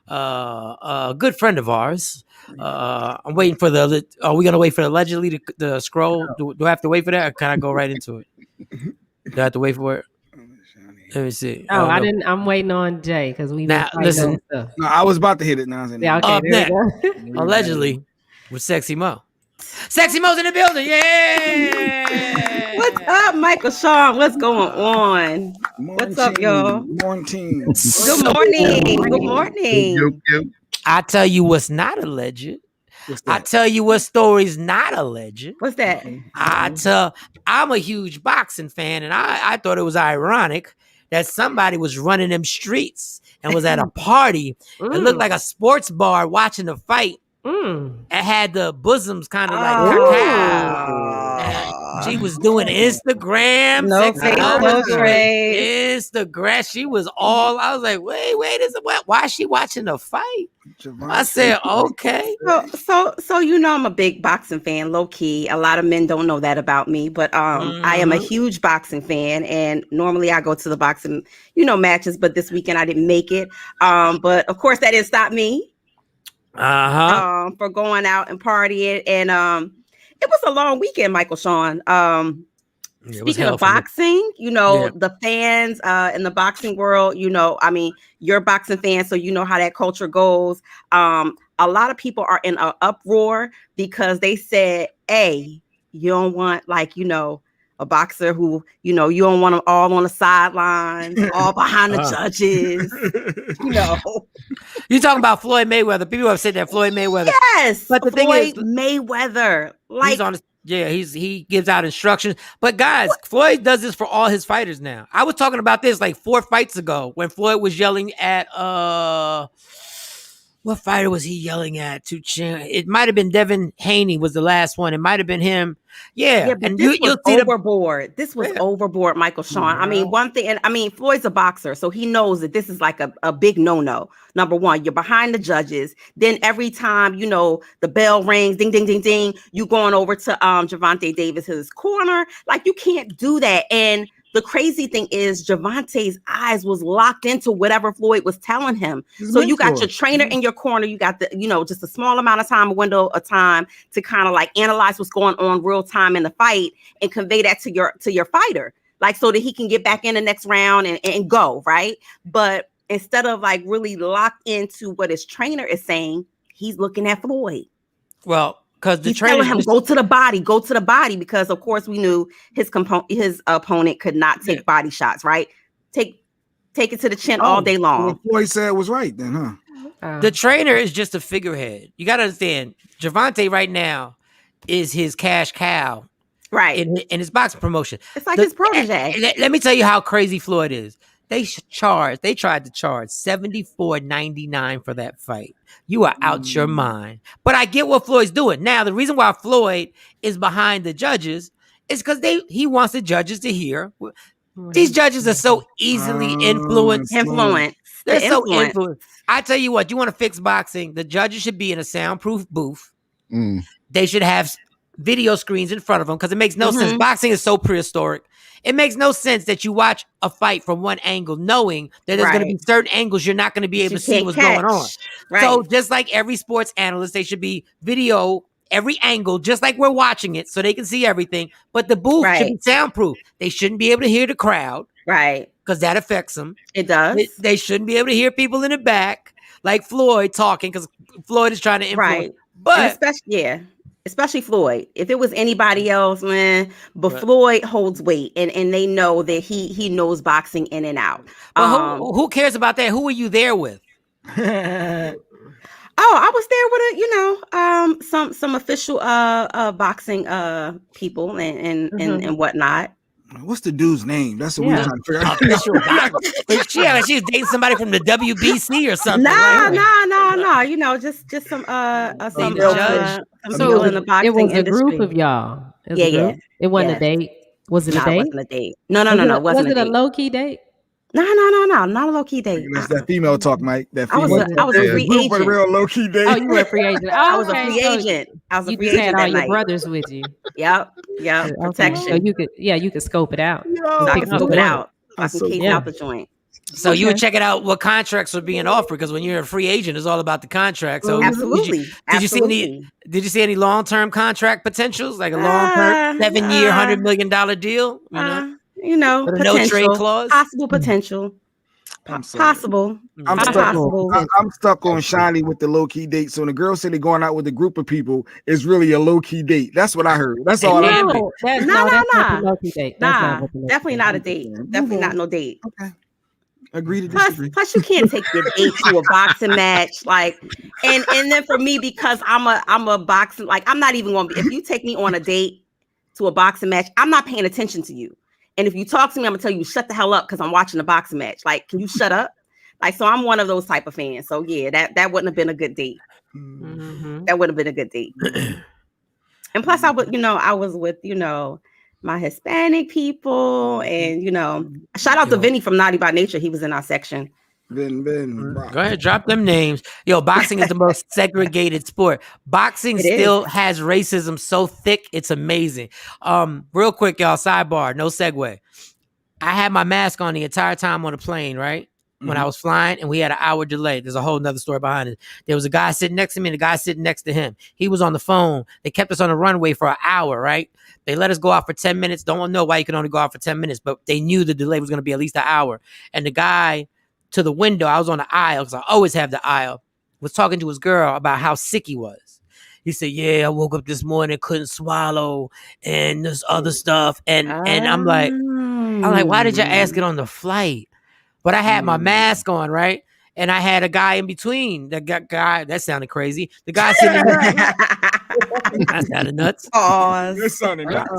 good friend of ours. I'm waiting for are we going to wait for allegedly to scroll? Do I have to wait for that, or can I go right into it? Do I have to wait for it? Let me see. Oh, I didn't. I'm waiting on Jay because we now listen. No, I was about to hit it now. Yeah, okay. Up next, allegedly, with Sexy Mo. Sexy Mo's in the building. Yeah. What's up, Michael Shawn? What's going on? What's up, y'all? Morning. Good morning. Good morning. I tell you what's not alleged. I tell you what story's not alleged. What's that? I'm a huge boxing fan, and I thought it was ironic that somebody was running them streets and was at a party. It looked like a sports bar watching the fight. It had the bosoms kind of like she was doing Instagram. No Instagram. She was all. I was like, wait, why is she watching the fight? I said, okay. So you know I'm a big boxing fan, low key. A lot of men don't know that about me, but I am a huge boxing fan, and normally I go to the boxing, matches, but this weekend I didn't make it. But of course that didn't stop me. For going out and partying, and it was a long weekend, Michael Shawn. Speaking of boxing, the fans in the boxing world, you're a boxing fan, so you know how that culture goes. A lot of people are in an uproar because they said, hey, you don't want a boxer who, you don't want them all on the sidelines, all behind the judges, You talking about Floyd Mayweather. People have said that Floyd Mayweather. Yes, but the thing is, Mayweather, he gives out instructions. But guys, Floyd does this for all his fighters now. I was talking about this like 4 fights ago when Floyd was yelling at what fighter was he yelling at? It might have been Devin Haney was the last one. It might have been him. Yeah, but this was overboard. This was overboard, Michael Shawn. I mean, one thing, and Floyd's a boxer, so he knows that this is like a big no-no. Number one, you're behind the judges. Then every time, the bell rings, ding, ding, ding, ding, you going over to Gervonta Davis's corner. Like, you can't do that. And the crazy thing is Gervonta's eyes was locked into whatever Floyd was telling him. So you got your trainer in your corner. You got the, just a small amount of time, a window of time to kind of like analyze what's going on real time in the fight and convey that to your fighter, like so that he can get back in the next round and go, right? But instead of like really locked into what his trainer is saying, he's looking at Floyd. Well, because the trainer telling him go to the body, because of course we knew his opponent could not take body shots, right? Take it to the chin all day long. What Floyd said was right then, huh? The trainer is just a figurehead. You got to understand, Gervonta right now is his cash cow, right? In his boxing promotion, it's like his protege. Let me tell you how crazy Floyd is. They tried to charge $74.99 for that fight. You are out your mind. But I get what Floyd's doing. Now, the reason why Floyd is behind the judges is because he wants the judges to hear. These judges are so easily influenced. They're so influenced. I tell you what, you want to fix boxing, the judges should be in a soundproof booth. They should have video screens in front of them because it makes no sense. Boxing is so prehistoric. It makes no sense that you watch a fight from one angle, knowing that there's going to be certain angles you're not going to be able to see what's going on. Right. So just like every sports analyst, they should be video every angle, just like we're watching it, so they can see everything. But the booth should be soundproof. They shouldn't be able to hear the crowd. Right. Because that affects them. It does. They shouldn't be able to hear people in the back, like Floyd talking, because Floyd is trying to influence. Right. But especially Floyd. If it was anybody else, man, but Floyd holds weight, and they know that he knows boxing in and out. But who cares about that? Who were you there with? I was there with some official boxing people and whatnot. What's the dude's name? That's what we're trying to figure out. She's dating somebody from the WBC or something. No. You know, just some people in the boxing it was industry. A group of y'all. It wasn't a date. Was it a date? It wasn't a date. No. Was it a low key date? No, not a low key date. That's that female talk, Mike. That I was a free agent. A real low key date. Oh, you were a free agent. I was a free agent. You just had all your brothers with you. Yep. Protection. So you could scope it out. I can scope it out. I can case out the joint. So you would check it out what contracts are being offered, because when you're a free agent, it's all about the contract. So absolutely. Did you see any long-term contract potentials, like a long-term 7-year, $100 million deal? Potential, no trade clause, possible potential. Possible. I'm stuck on Shiny with the low key date. So when the girl said they're going out with a group of people, it's really a low key date. That's what I heard. That's all I heard. No. Definitely not a date. Definitely not no date. Okay. Agree to disagree. Plus, you can't take your date to a boxing match, and then for me, because I'm a boxing, I'm not even going to be. If you take me on a date to a boxing match, I'm not paying attention to you. And if you talk to me, I'm gonna tell you shut the hell up because I'm watching a boxing match. Can you shut up? So I'm one of those type of fans. So yeah, that wouldn't have been a good date. Mm-hmm. That would have been a good date. And plus, I was with my Hispanic people, and shout out to Vinny from Naughty by Nature. He was in our section. Ben. Go ahead, drop them names. Yo, boxing is the most segregated sport. Boxing still has racism so thick, it's amazing. Real quick, y'all, sidebar, no segue. I had my mask on the entire time on the plane, right? When I was flying, and we had an hour delay. There's a whole nother story behind it. There was a guy sitting next to me and a guy sitting next to him. He was on the phone. They kept us on the runway for an hour, right? They let us go out for 10 minutes. Don't know why you can only go out for 10 minutes, but they knew the delay was going to be at least an hour. And the guy to the window, I was on the aisle because I always have the aisle, was talking to his girl about how sick he was. He said, yeah, I woke up this morning, couldn't swallow, and this other stuff. And I'm like, why did you ask it on the flight? But I had my mask on, right? And I had a guy in between. The guy, that sounded crazy. The guy sitting there. That sounded nuts. Oh, that sounded nuts.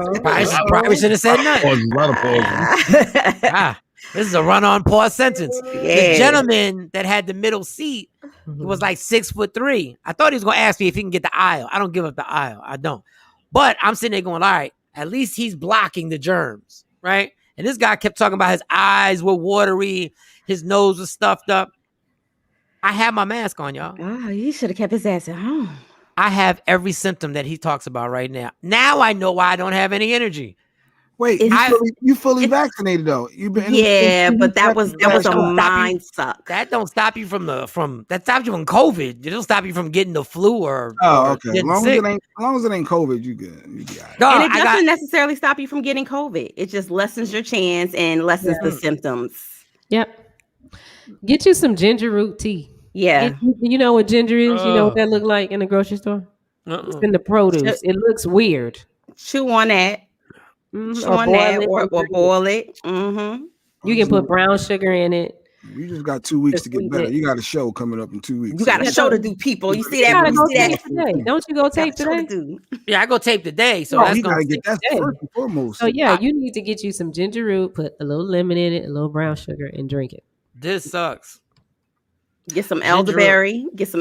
Probably should have said nothing. A lot of pauses. This is a run-on pause sentence. Yeah. The gentleman that had the middle seat was like 6'3". I thought he was going to ask me if he can get the aisle. I don't give up the aisle. I don't. But I'm sitting there going, all right, at least he's blocking the germs, right? And this guy kept talking about his eyes were watery, his nose was stuffed up. I had my mask on, y'all. Oh, he should have kept his ass at home. I have every symptom that he talks about right now. Now I know why I don't have any energy. Wait, you fully vaccinated though? You've been but that was a mind suck. That don't stop you from that stops you from COVID. It don't stop you from getting the flu or okay. As long as it ain't COVID, you good. You be all right. No, and it doesn't necessarily stop you from getting COVID. It just lessens your chance and lessens the symptoms. Yep. Get you some ginger root tea. Yeah. You know what ginger is? You know what that look like in the grocery store? It's in the produce. It looks weird. Chew on that. Or boil it. Mm-hmm. You can put brown sugar in it. You just got 2 weeks to get better. You got a show coming up in 2 weeks. You got a show to do, people. You see that? Today. Don't you go tape today? Yeah, I go tape today. So that's gotta get that first and foremost. So yeah, you need to get you some ginger root, put a little lemon in it, a little brown sugar, and drink it. This sucks. Get some elderberry. Text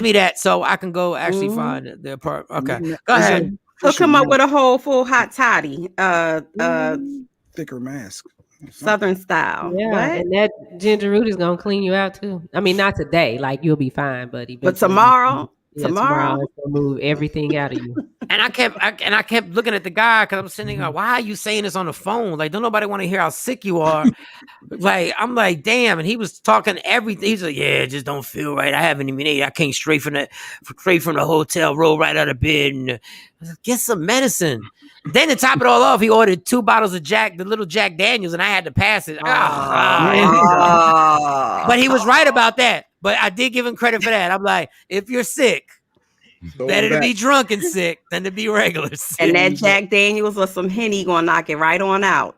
me that so I can go actually find the part. Okay, go ahead. He'll come up with a whole full hot toddy, thicker mask, Southern style. Yeah, what? And that ginger root is gonna clean you out too. I mean, not today, like you'll be fine, buddy. But tomorrow, tomorrow it's gonna move everything out of you. And I kept looking at the guy because I'm sitting there, why are you saying this on the phone? Like, don't nobody want to hear how sick you are. Like, I'm like, damn. And he was talking everything. He's like, yeah, it just don't feel right. I haven't even ate. I came straight from the hotel, rolled right out of bed, and I was like, get some medicine. Then to top it all off, he ordered 2 bottles of the little Jack Daniels, and I had to pass it. But he was right about that. But I did give him credit for that. I'm like, if you're sick, better to be drunk and sick than to be regular sick. And that Jack Daniels or some Henny gonna knock it right on out.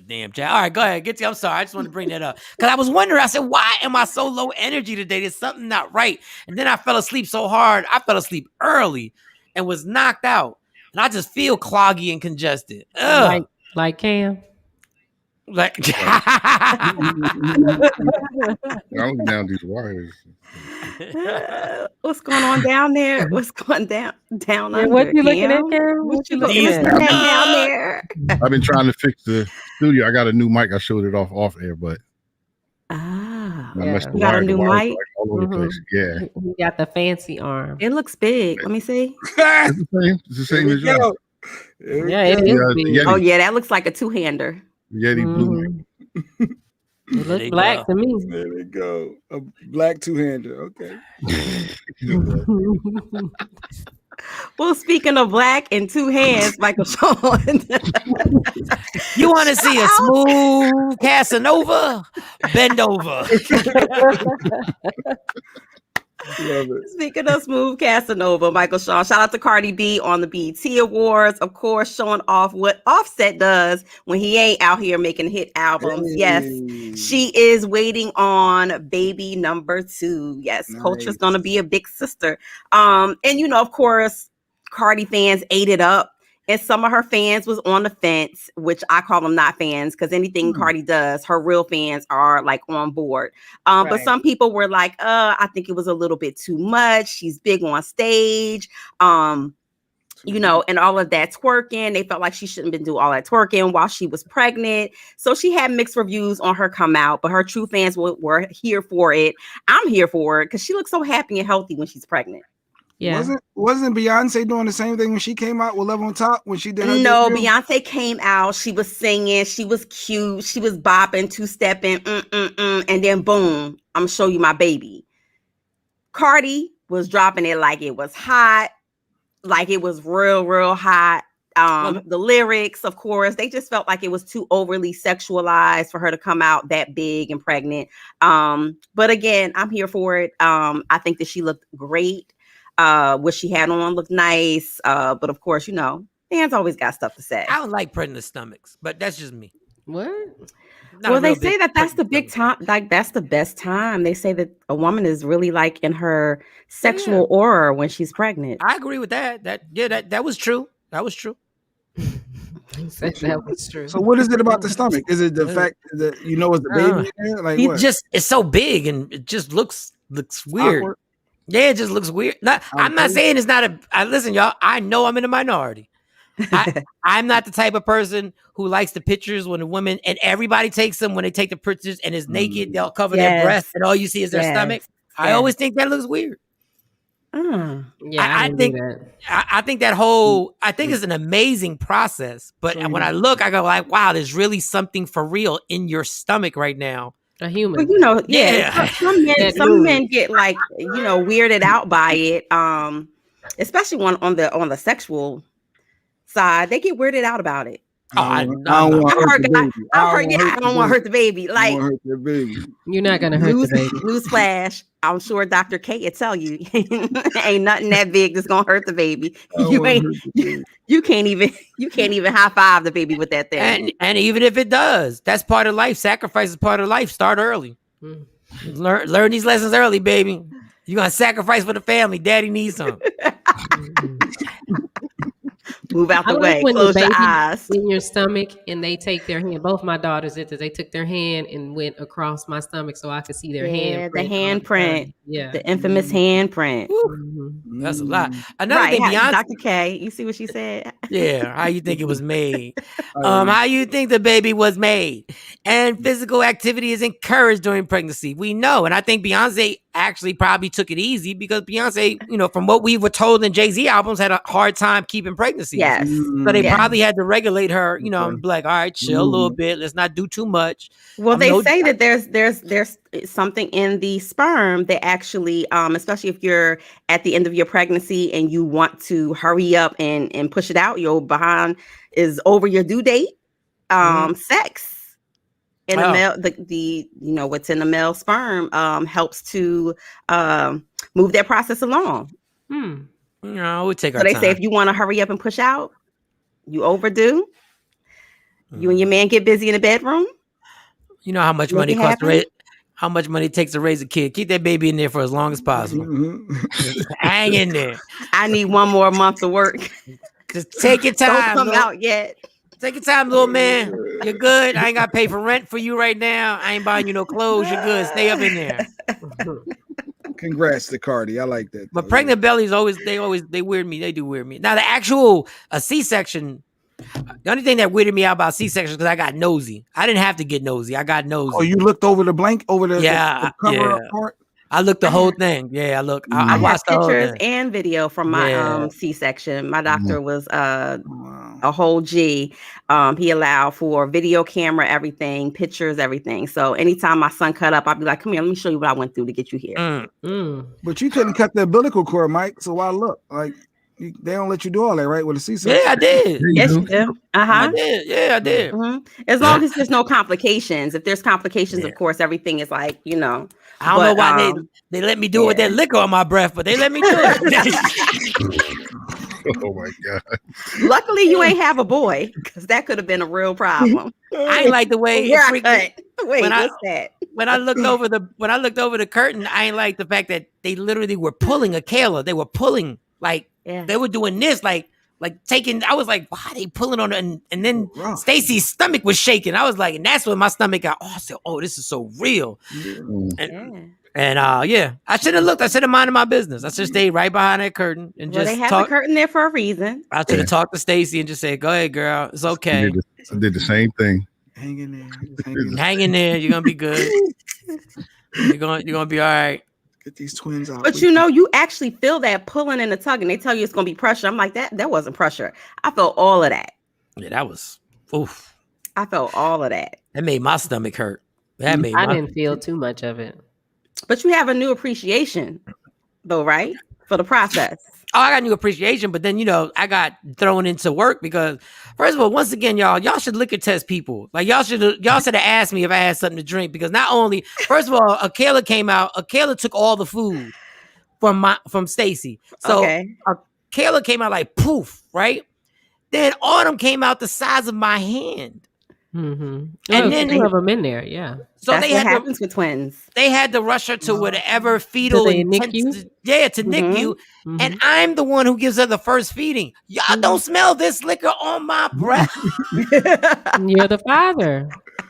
Damn, Jack. All right, go ahead. I'm sorry. I just want to bring that up. Because I was wondering, I said, why am I so low energy today? There's something not right. And then I fell asleep so hard. I fell asleep early and was knocked out. And I just feel cloggy and congested. Like Cam. Like I'm down these wires. What's going on down there? What's going down under? What you looking at, Cam? What you looking at down there? I've been trying to fix the studio. I got a new mic. I showed it off air, but you got a new mic? Like all over the place. Yeah. You got the fancy arm. It looks big. Let me see. It's the same as yours. Yeah, it is big. Oh yeah, that looks like a 2-hander. Yeti blue. It looks black to me. There we go. A black 2-hander. Okay. Well, speaking of black and 2 hands, Michael Shawn. You want to see a smooth Casanova? Bend over. Love it. Speaking of smooth Casanova, Michael Shawn, shout out to Cardi B on the BET Awards, of course, showing off what Offset does when he ain't out here making hit albums. Yes, she is waiting on baby number 2. Yes, nice. Culture's gonna be a big sister. And of course, Cardi fans ate it up. And some of her fans was on the fence, which I call them not fans, because anything Cardi does, her real fans are like on board. But some people were like, I think it was a little bit too much. She's big on stage, and all of that twerking. They felt like she shouldn't have been doing all that twerking while she was pregnant. So she had mixed reviews on her come out, but her true fans were here for it. I'm here for it because she looks so happy and healthy when she's pregnant. Yeah. Wasn't Beyonce doing the same thing when she came out with Love on Top when she did her debut? Beyonce came out, she was singing, she was cute, she was bopping, 2-stepping, and then boom, I'm gonna show you my baby. Cardi was dropping it like it was hot, like it was real hot. The lyrics, of course, they just felt like it was too overly sexualized for her to come out that big and pregnant. But again, I'm here for it. I think that she looked great. What she had on looked nice, but of course, fans always got stuff to say. I don't like pregnant stomachs, but that's just me. What? Well, they say that's the big time, like that's the best time. They say that a woman is really like in her sexual aura when she's pregnant. I agree with that. That was true. That was true. That was true. So what is it about the stomach? Is it the fact that it's the baby in there? Like it's so big and it just looks weird. Awkward. Yeah, it just looks weird. I'm not saying it's not listen, y'all. I know I'm in a minority. I'm not the type of person who likes the pictures when a woman and everybody takes them when they take the pictures and is naked. They'll cover their breasts and all you see is their stomach. I always think that looks weird. Yeah, I think that whole I think it's an amazing process. But when I look, I go like, wow, there's really something for real in your stomach right now. A human. Well, some men get like, weirded out by it. Especially on the sexual side, they get weirded out about it. I don't want to hurt the baby. Like, you're not gonna hurt the baby. Newsflash. I'm sure Dr. K will tell you ain't nothing that big that's gonna hurt the baby. You can't even high five the baby with that thing. And even if it does, that's part of life. Sacrifice is part of life. Start early. Learn these lessons early, baby. You're gonna sacrifice for the family. Daddy needs some. Move out the way. Close your eyes. In your stomach, and they take their hand. Both my daughters did this. They took their hand and went across my stomach so I could see their hand. The handprint. The infamous handprint. That's a lot. Another thing, Beyonce, Dr. K, you see what she said? Yeah. How you think it was made? How you think the baby was made? And physical activity is encouraged during pregnancy. We know, and I think Beyonce actually probably took it easy because Beyonce, from what we were told in Jay-Z albums, had a hard time keeping pregnancies. Yes. So they probably had to regulate her, and be like, all right, chill a little bit. Let's not do too much. Well, they say that there's something in the sperm that actually, especially if you're at the end of your pregnancy and you want to hurry up and push it out, your behind is over your due date. Sex in the male, the what's in the male sperm helps to move that process along. It would take our So they time. say if you want to hurry up and push out, you overdo. You and your man get busy in the bedroom. You know how much money it costs to raise, how much money it takes to raise a kid. Keep that baby in there for as long as possible. Hang in there. I need one more month of work. Just take your time. Don't come out yet. Take your time, little man. You're good. I ain't got to pay for rent for you right now. I ain't buying you no clothes. You're good. Stay up in there. Congrats to Cardi. I like that. But pregnant bellies they weird me. They do weird me. Now the actual C-section. The only thing that weirded me out about C-section is because I got nosy. I didn't have to get nosy. I got nosy. Oh, you looked over the the cover part? I looked the whole thing. Yeah, I looked. I watched the whole pictures thing. and video from my C-section. My doctor was a whole G. He allowed for video camera, everything, pictures, everything. So anytime my son cut up, I'd be like, "Come here, let me show you what I went through to get you here." But you couldn't cut the umbilical cord, Mike. So why look like? They don't let you do all that, right? With a C-section. Yeah, I did. Yes, you do. I did. Yeah, I did. As long as there's no complications. If there's complications, of course, everything is like, I don't know why they let me do it with that liquor on my breath, but they let me do it. Oh my God. Luckily, you ain't have a boy, because that could have been a real problem. I ain't like the way it freaked me. Wait, what's that? When I looked over the curtain, I ain't like the fact that they literally were pulling a Kayla. They were pulling they were doing this like taking. I was like, why are they pulling on it? And then Stacy's stomach was shaking. I was like, and that's when my stomach got. I said, oh, this is so real. And I should have looked. I should have minded my business. I should have stayed right behind that curtain and just. They have the curtain there for a reason. I should have talked to Stacy and just said, "Go ahead, girl. It's okay." I did the same thing. Hang in there. Hang in there. You're gonna be good. You're gonna be all right. Get these twins out. But you actually feel that pulling and the tugging. They tell you it's gonna be pressure. I'm like, that wasn't pressure. I felt all of that. Yeah, that was oof. I felt all of that. That made my stomach hurt. I didn't feel too much of it. But you have a new appreciation, though, right? For the process. Oh, I got new appreciation, but then I got thrown into work because, first of all, once again, y'all should liquor test people. Like y'all should have asked me if I had something to drink, because not only, first of all, Akela came out. Akela took all the food from Stacy. So Akela came out like poof, right? Then Autumn came out the size of my hand. And then two of them in there, yeah. So that's what happens with twins. They had to rush her to whatever fetal NICU? to NICU, and I'm the one who gives her the first feeding. Y'all don't smell this liquor on my breath. You're the father.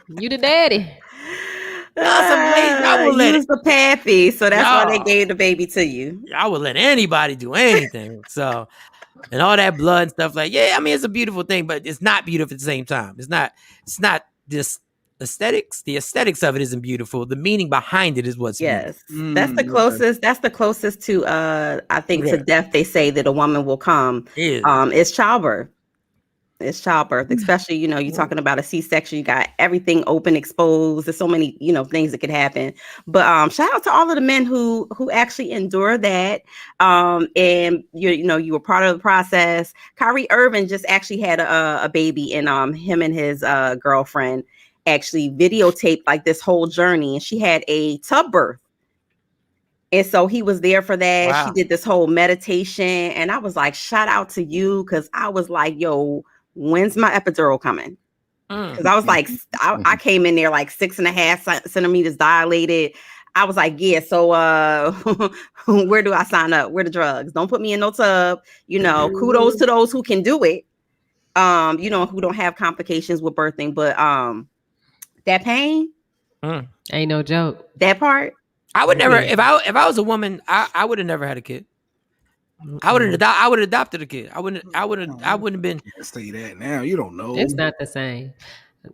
You the daddy. I would let it. The pappy, so that's why they gave the baby to you. I would let anybody do anything. So. And all that blood and stuff, it's a beautiful thing, but it's not beautiful at the same time. It's not this aesthetics. The aesthetics of it isn't beautiful. The meaning behind it is what's beautiful. That's the closest. That's the closest to I think to death. They say that a woman will come. It's childbirth. It's childbirth, especially, you're talking about a C-section. You got everything open, exposed. There's so many, things that could happen. But shout out to all of the men who actually endure that. And you were part of the process. Kyrie Irving just actually had a baby, and him and his girlfriend actually videotaped like this whole journey, and she had a tub birth. And so he was there for that. Wow. She did this whole meditation, and I was like, shout out to you, because I was like, yo, when's my epidural coming? Because I was like, I came in there like 6.5 centimeters dilated. I was like, yeah, so where do I sign up? Where the drugs? Don't put me in no tub. Kudos to those who can do it, who don't have complications with birthing. But that pain ain't no joke. That part. I would never, if I was a woman, I would have never had a kid. I would have adopted a kid. I wouldn't have been. Say that now. You don't know. It's not the same.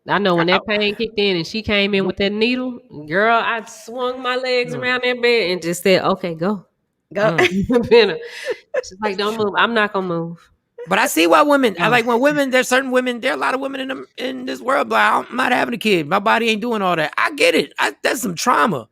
I know when that pain kicked in and she came in with that needle, girl, I swung my legs around that bed and just said, "Okay, go." She's like, "Don't move." I'm not gonna move. But I see why women. I like when women. There's certain women. There are a lot of women in this world. Like, I'm not having a kid. My body ain't doing all that. I get it. That's some trauma.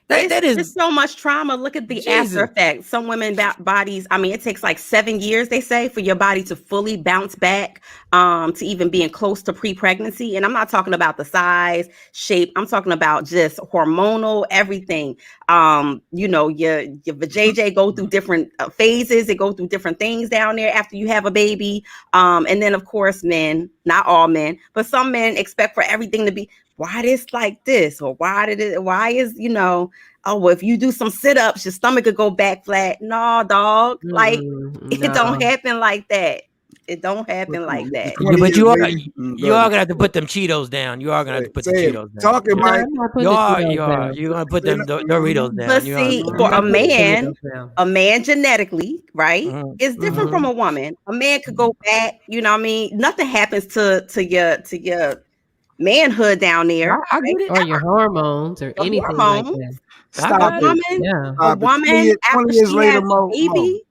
There's so much trauma. Look at the after effects. Some women bodies, I mean, it takes like 7 years, they say, for your body to fully bounce back to even being close to pre-pregnancy. And I'm not talking about the size, shape. I'm talking about just hormonal, everything. You know, your vajayjay go through different phases. It go through different things down there after you have a baby. And then, of course, men, not all men, but some men expect for everything to be, why this like this? Or why is, you know, oh, well, if you do some sit-ups, your stomach could go back flat. No, dog. Like, it don't happen like that. It don't happen like that. Yeah, but you are gonna have to put them Cheetos down. You are gonna have to put the Cheetos down. Talking, Mike. You're gonna put them Doritos down. But see, for a man genetically, right, is different from a woman. A man could go back. You know what I mean? Nothing happens to your manhood down there. I get it. Or your hormones or anything like that. Stop it. A woman 20 years later, baby.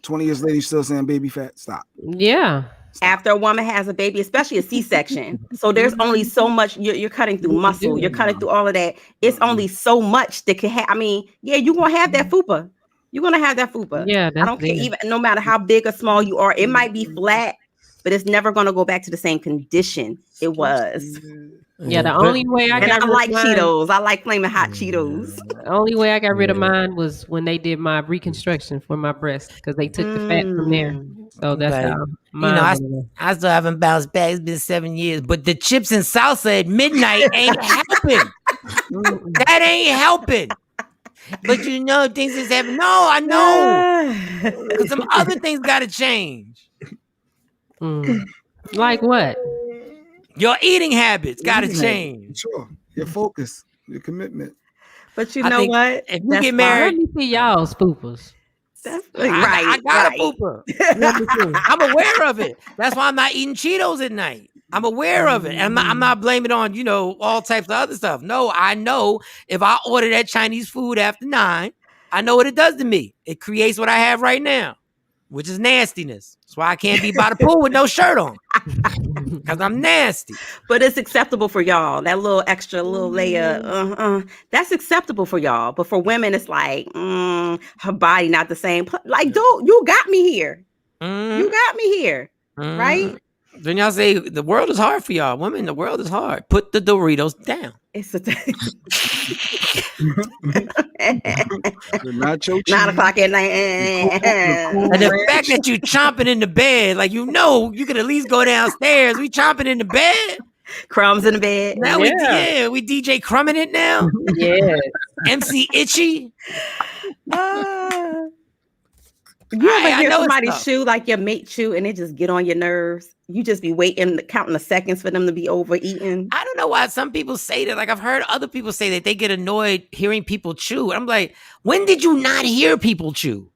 20 years later, you still saying baby fat? Stop. Yeah. After a woman has a baby, especially a C-section. So there's only so much you're cutting through muscle. You're cutting through all of that. It's only so much that can have. I mean, yeah, you're going to have that fupa. You're going to have that fupa. Yeah. I don't care. Even no matter how big or small you are, it might be flat, but it's never going to go back to the same condition it was. Yeah, the only way I got like Cheetos. I like flaming hot Cheetos. The only way I got rid of mine was when they did my reconstruction for my breast because they took the fat from there. So that's how mine. I still haven't bounced back. It's been 7 years, but the chips and salsa at midnight ain't helping. That ain't helping. But you know things is happening. No, I know. Because some other things got to change. Like what? Your eating habits got to change. Sure. Your focus, your commitment. But you know what? If you get married, let me see y'all's poopers. I got a pooper. I'm aware of it. That's why I'm not eating Cheetos at night. I'm aware of it. And I'm not blaming it on, all types of other stuff. No, I know if I order that Chinese food after 9, I know what it does to me. It creates what I have right now, which is nastiness. That's why I can't be by the pool with no shirt on. Because I'm nasty. But it's acceptable for y'all. That little extra little layer, that's acceptable for y'all. But for women, it's like, her body not the same. Like, dude, you got me here. You got me here. Right? Then y'all say the world is hard for y'all. Women, the world is hard. Put the Doritos down. It's a nacho 9 o'clock at night. And the fact that you chomping in the bed, like you could at least go downstairs. We chomping in the bed. Crumbs in the bed. Now we DJ crumbing it now. Yeah. MC Itchy. You ever hear somebody chew like your mate chew and it just get on your nerves? You just be waiting, counting the seconds for them to be overeaten. I don't know why some people say that. Like I've heard other people say that they get annoyed hearing people chew. I'm like, when did you not hear people chew?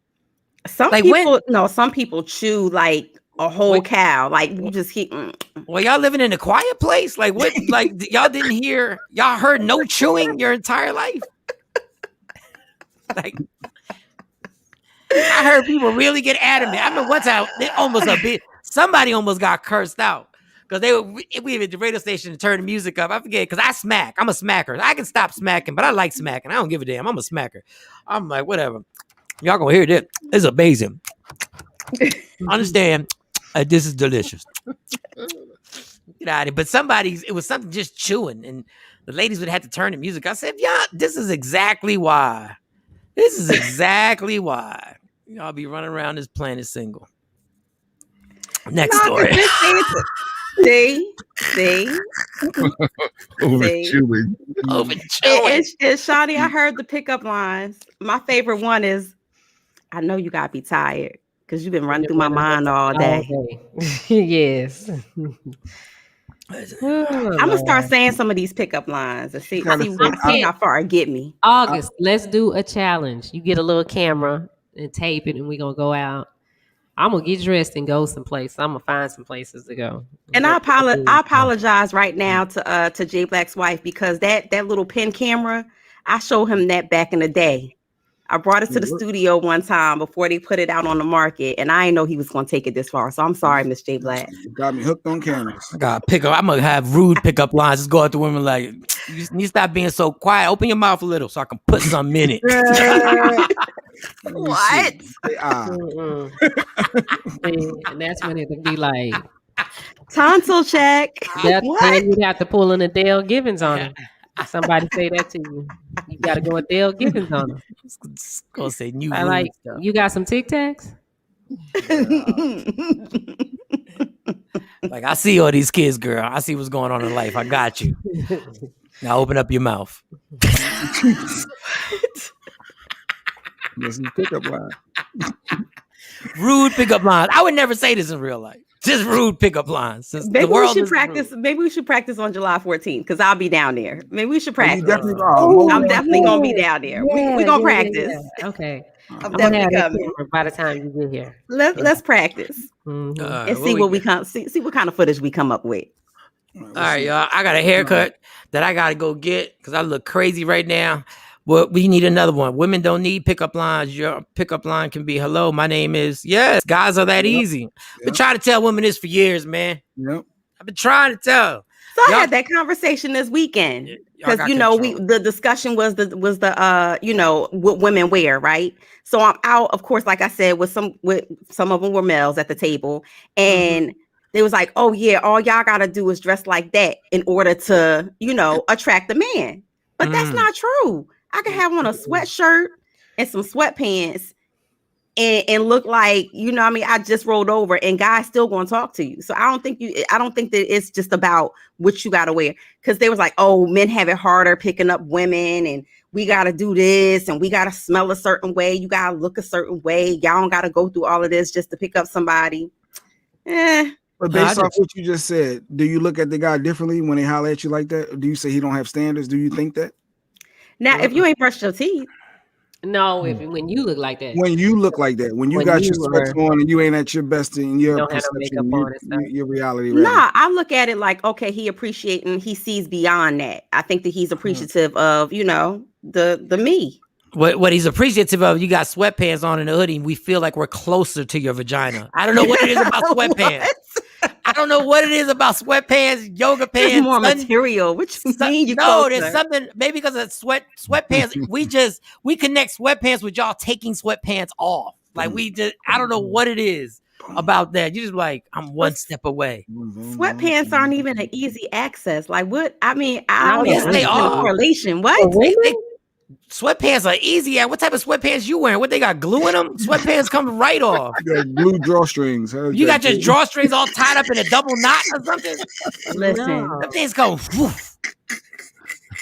Some people chew like a whole cow. Like you just hear. Well, y'all living in a quiet place? Like what? Like y'all heard no chewing your entire life? Like. I heard people really get adamant. I remember one time somebody almost got cursed out because we were at the radio station to turn the music up. I forget because I smack. I'm a smacker. I can stop smacking, but I like smacking. I don't give a damn. I'm a smacker. I'm like, whatever. Y'all gonna hear this. It's amazing. Understand? This is delicious. Get out of it. But it was something just chewing, and the ladies would have to turn the music. I said, yeah, this is exactly why. This is exactly why y'all be running around this planet single. Next story. See? Overchewing. It's Shawty, I heard the pickup lines. My favorite one is, I know you gotta be tired because you've been running through my mind all day. Yes. I'm gonna start saying some of these pickup lines and see how far it get me. August, let's do a challenge. You get a little camera and tape it, and we're gonna go out I'm gonna get dressed and go someplace. I'm gonna find some places to go. And I apologize right now to Jay Black's wife, because that little pen camera, I showed him that back in the day. I brought it to the studio one time before they put it out on the market, and I didn't know he was going to take it this far. So I'm sorry, Miss J Black. Got me hooked on cameras. I got pickup. I'm gonna have rude pickup lines. Just go out to women like, you stop being so quiet. Open your mouth a little so I can put something in it. What? And that's when it would be like tonsil check. Then you'd have to pull in a Dale Givens on him. Somebody say that to you. You got to go with Dale Givens on them. Gonna say new. I like. Stuff. You got some Tic Tacs? Like, I see all these kids, girl. I see what's going on in life. I got you. Now open up your mouth. Listen to pickup line. Rude pickup lines. I would never say this in real life. Just rude pickup lines. Maybe we should practice. Rude. Maybe we should practice on July 14th, because I'll be down there. Maybe we should practice. I'm definitely gonna be down there. We're gonna practice. Yeah. Okay. I'm definitely coming. By the time you get here, let's practice and see what we come see what kind of footage we come up with. All right, y'all. I got a haircut that I gotta go get because I look crazy right now. Well, we need another one. Women don't need pickup lines. Your pickup line can be, hello, my name is, yes, guys are that easy. Been trying to tell women this for years, man. I've been trying to tell. So I had that conversation this weekend because, the discussion was the what women wear, right? So I'm out, of course, like I said, with some of them were males at the table, and they was like, oh yeah, all y'all gotta do is dress like that in order to, attract a man. But that's not true. I could have on a sweatshirt and some sweatpants and look like, I just rolled over, and guys still going to talk to you. So I don't think that it's just about what you got to wear. Cause they was like, oh, men have it harder picking up women, and we got to do this, and we got to smell a certain way. You got to look a certain way. Y'all don't got to go through all of this just to pick up somebody. But based off what you just said, do you look at the guy differently when they holler at you like that? Or do you say he don't have standards? Do you think that? Now, if you ain't brushed your teeth. No, when you look like that. When you look like that. When you got your sweats on and you ain't at your best in your perception, your reality. Nah, I look at it like, okay, he appreciating, he sees beyond that. I think that he's appreciative of, the me. What he's appreciative of, you got sweatpants on and a hoodie, and we feel like we're closer to your vagina. I don't know what it is about sweatpants. I don't know what it is about sweatpants, yoga pants. There's more material. Which mean you there's something, maybe because of sweatpants. we connect sweatpants with y'all taking sweatpants off. Like I don't know what it is about that. You just like, I'm one step away. Sweatpants aren't even an easy access. Like what? I mean, I don't know. They are. Correlation. What? Sweatpants are easy. What type of sweatpants you wearing? What, they got glue in them? Sweatpants come right off. Glue drawstrings. You got your drawstrings all tied up in a double knot or something? Listen. That thing's going, woof.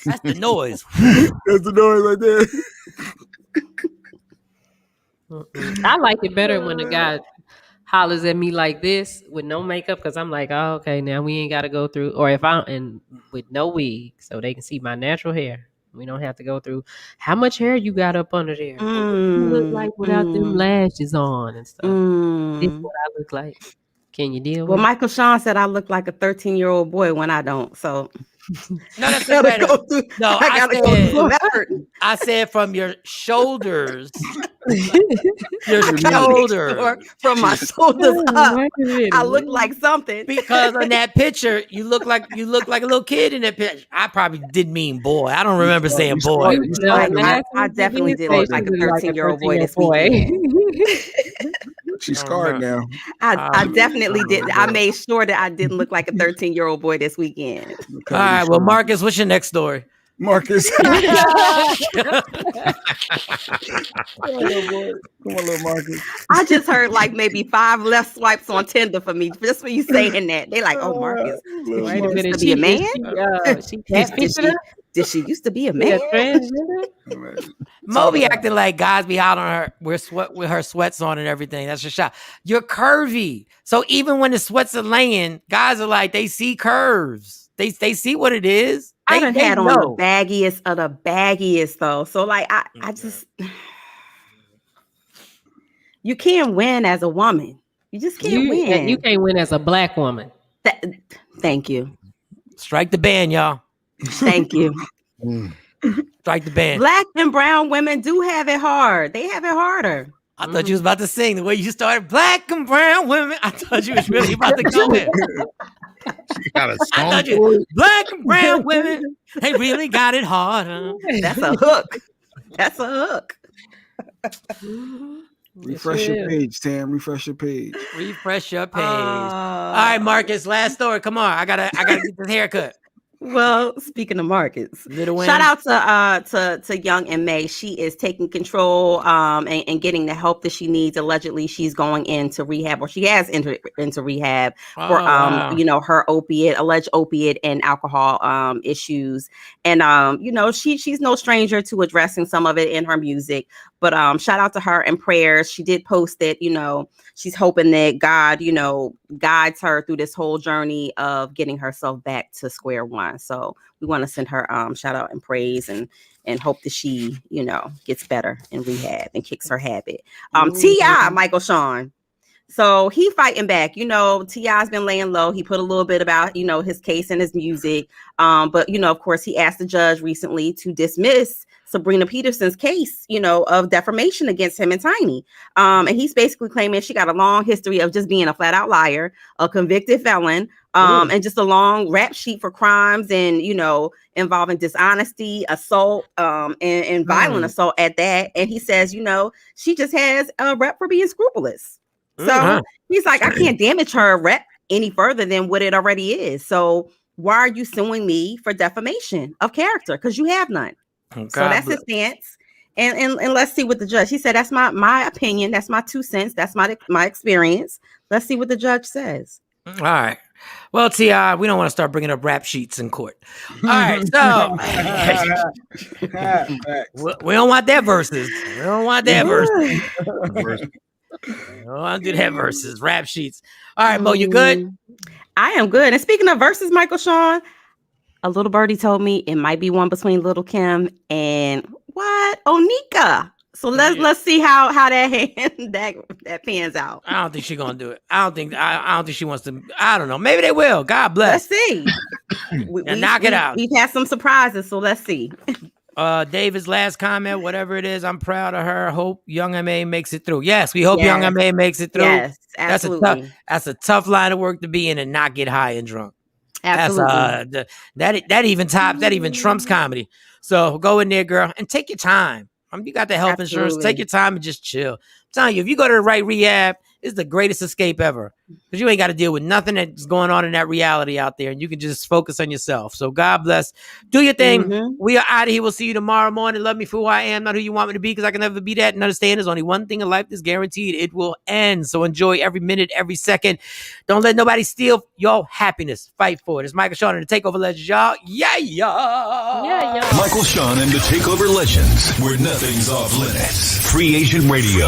That's the noise. That's the noise right there. I like it better when the guy hollers at me like this with no makeup, because I'm like, oh, okay, now we ain't got to go through, or if I'm with no wig so they can see my natural hair. We don't have to go through how much hair you got up under there. What you look like without them lashes on and stuff. This is what I look like. Can you deal with it? Michael Shawn said I look like a 13-year-old boy when I don't. So no, that's better. No, I said from your shoulders. Your shoulder. From my shoulders up. I look like something. Because in that picture, you look like a little kid in that picture. I probably didn't mean boy. I don't remember saying boy. I definitely did look like a 13-year-old boy this weekend. She's scarred now. I definitely did. I made sure that I didn't look like a 13-year-old boy this weekend. All right. Well, Marcus, what's your next story? Marcus. Come on, little Marcus. I just heard like maybe 5 left swipes on Tinder for me. Just for you saying that. They like, oh, Marcus. Wait a minute. Used to be a man? Did she used to be a man? Mo be acting like guys be out on her with her sweats on and everything. That's your shot. You're curvy. So even when the sweats are laying, guys are like, they see curves. They see what it is. I done had on the baggiest of the baggiest though. So like I just, you can't win as a woman. You just can't win. You can't win as a black woman. Thank you. Strike the band, y'all. Thank you. Strike the band. Black and brown women do have it hard. They have it harder. I thought you was about to sing the way you started. Black and brown women. I thought you was really about to go in. She got a song. Black and brown women, they really got it hard. Huh? That's a hook. That's a hook. Refresh your page, Tam. Refresh your page. Refresh your page. All right, Marcus. Last story. Come on. I gotta get this haircut. Well, speaking of Marcus, shout out to Young and May. She is taking control and getting the help that she needs. Allegedly, she's going into rehab, or she has entered into rehab for her alleged opiate and alcohol issues. And she's no stranger to addressing some of it in her music. But shout out to her and prayers. She did post that, she's hoping that God, guides her through this whole journey of getting herself back to square one. So we want to send her shout out and praise and hope that she, gets better in rehab and kicks her habit. T.I. Michael Shawn. So he fighting back. T.I.'s been laying low. He put a little bit about, his case and his music. But, of course, he asked the judge recently to dismiss Sabrina Peterson's case, of defamation against him and Tiny. And he's basically claiming she got a long history of just being a flat out liar, a convicted felon, and just a long rap sheet for crimes and, involving dishonesty, assault, and violent assault at that. And he says, she just has a rep for being scrupulous. So he's like, I can't damage her rep any further than what it already is. So why are you suing me for defamation of character? Because you have none. So that's his stance. And let's see what the judge, he said, that's my opinion. That's my 2 cents. That's my experience. Let's see what the judge says. All right. Well, T.I., we don't want to start bringing up rap sheets in court. All right. So we don't want that versus. We don't want that versus. We don't want to do that versus rap sheets. All right, Mo, you good? I am good. And speaking of versus, Michael Shawn, a little birdie told me it might be one between Little Kim and Onika. So let's see how that pans out. I don't think she's gonna do it. I don't think she wants to. I don't know. Maybe they will. God bless. Let's see. Knock it out. We've had some surprises, so let's see. David's last comment, whatever it is, I'm proud of her. Hope Young M.A. makes it through. Yes, we hope Young M.A. makes it through. Yes, absolutely. That's a tough line of work to be in and not get high and drunk. Absolutely. That even trumps comedy. So go in there, girl, and take your time. You got the health insurance. Take your time and just chill. I'm telling you, if you go to the right rehab, it's the greatest escape ever. Because you ain't got to deal with nothing that's going on in that reality out there. And you can just focus on yourself. So God bless. Do your thing. Mm-hmm. We are out of here. We'll see you tomorrow morning. Love me for who I am, not who you want me to be, because I can never be that. And understand there's only one thing in life that's guaranteed. It will end. So enjoy every minute, every second. Don't let nobody steal your happiness. Fight for it. It's Michael Shawn and the TakeOver Legends, y'all. Yeah. Michael Shawn and the TakeOver Legends, where nothing's off limits. Free Agent Radio.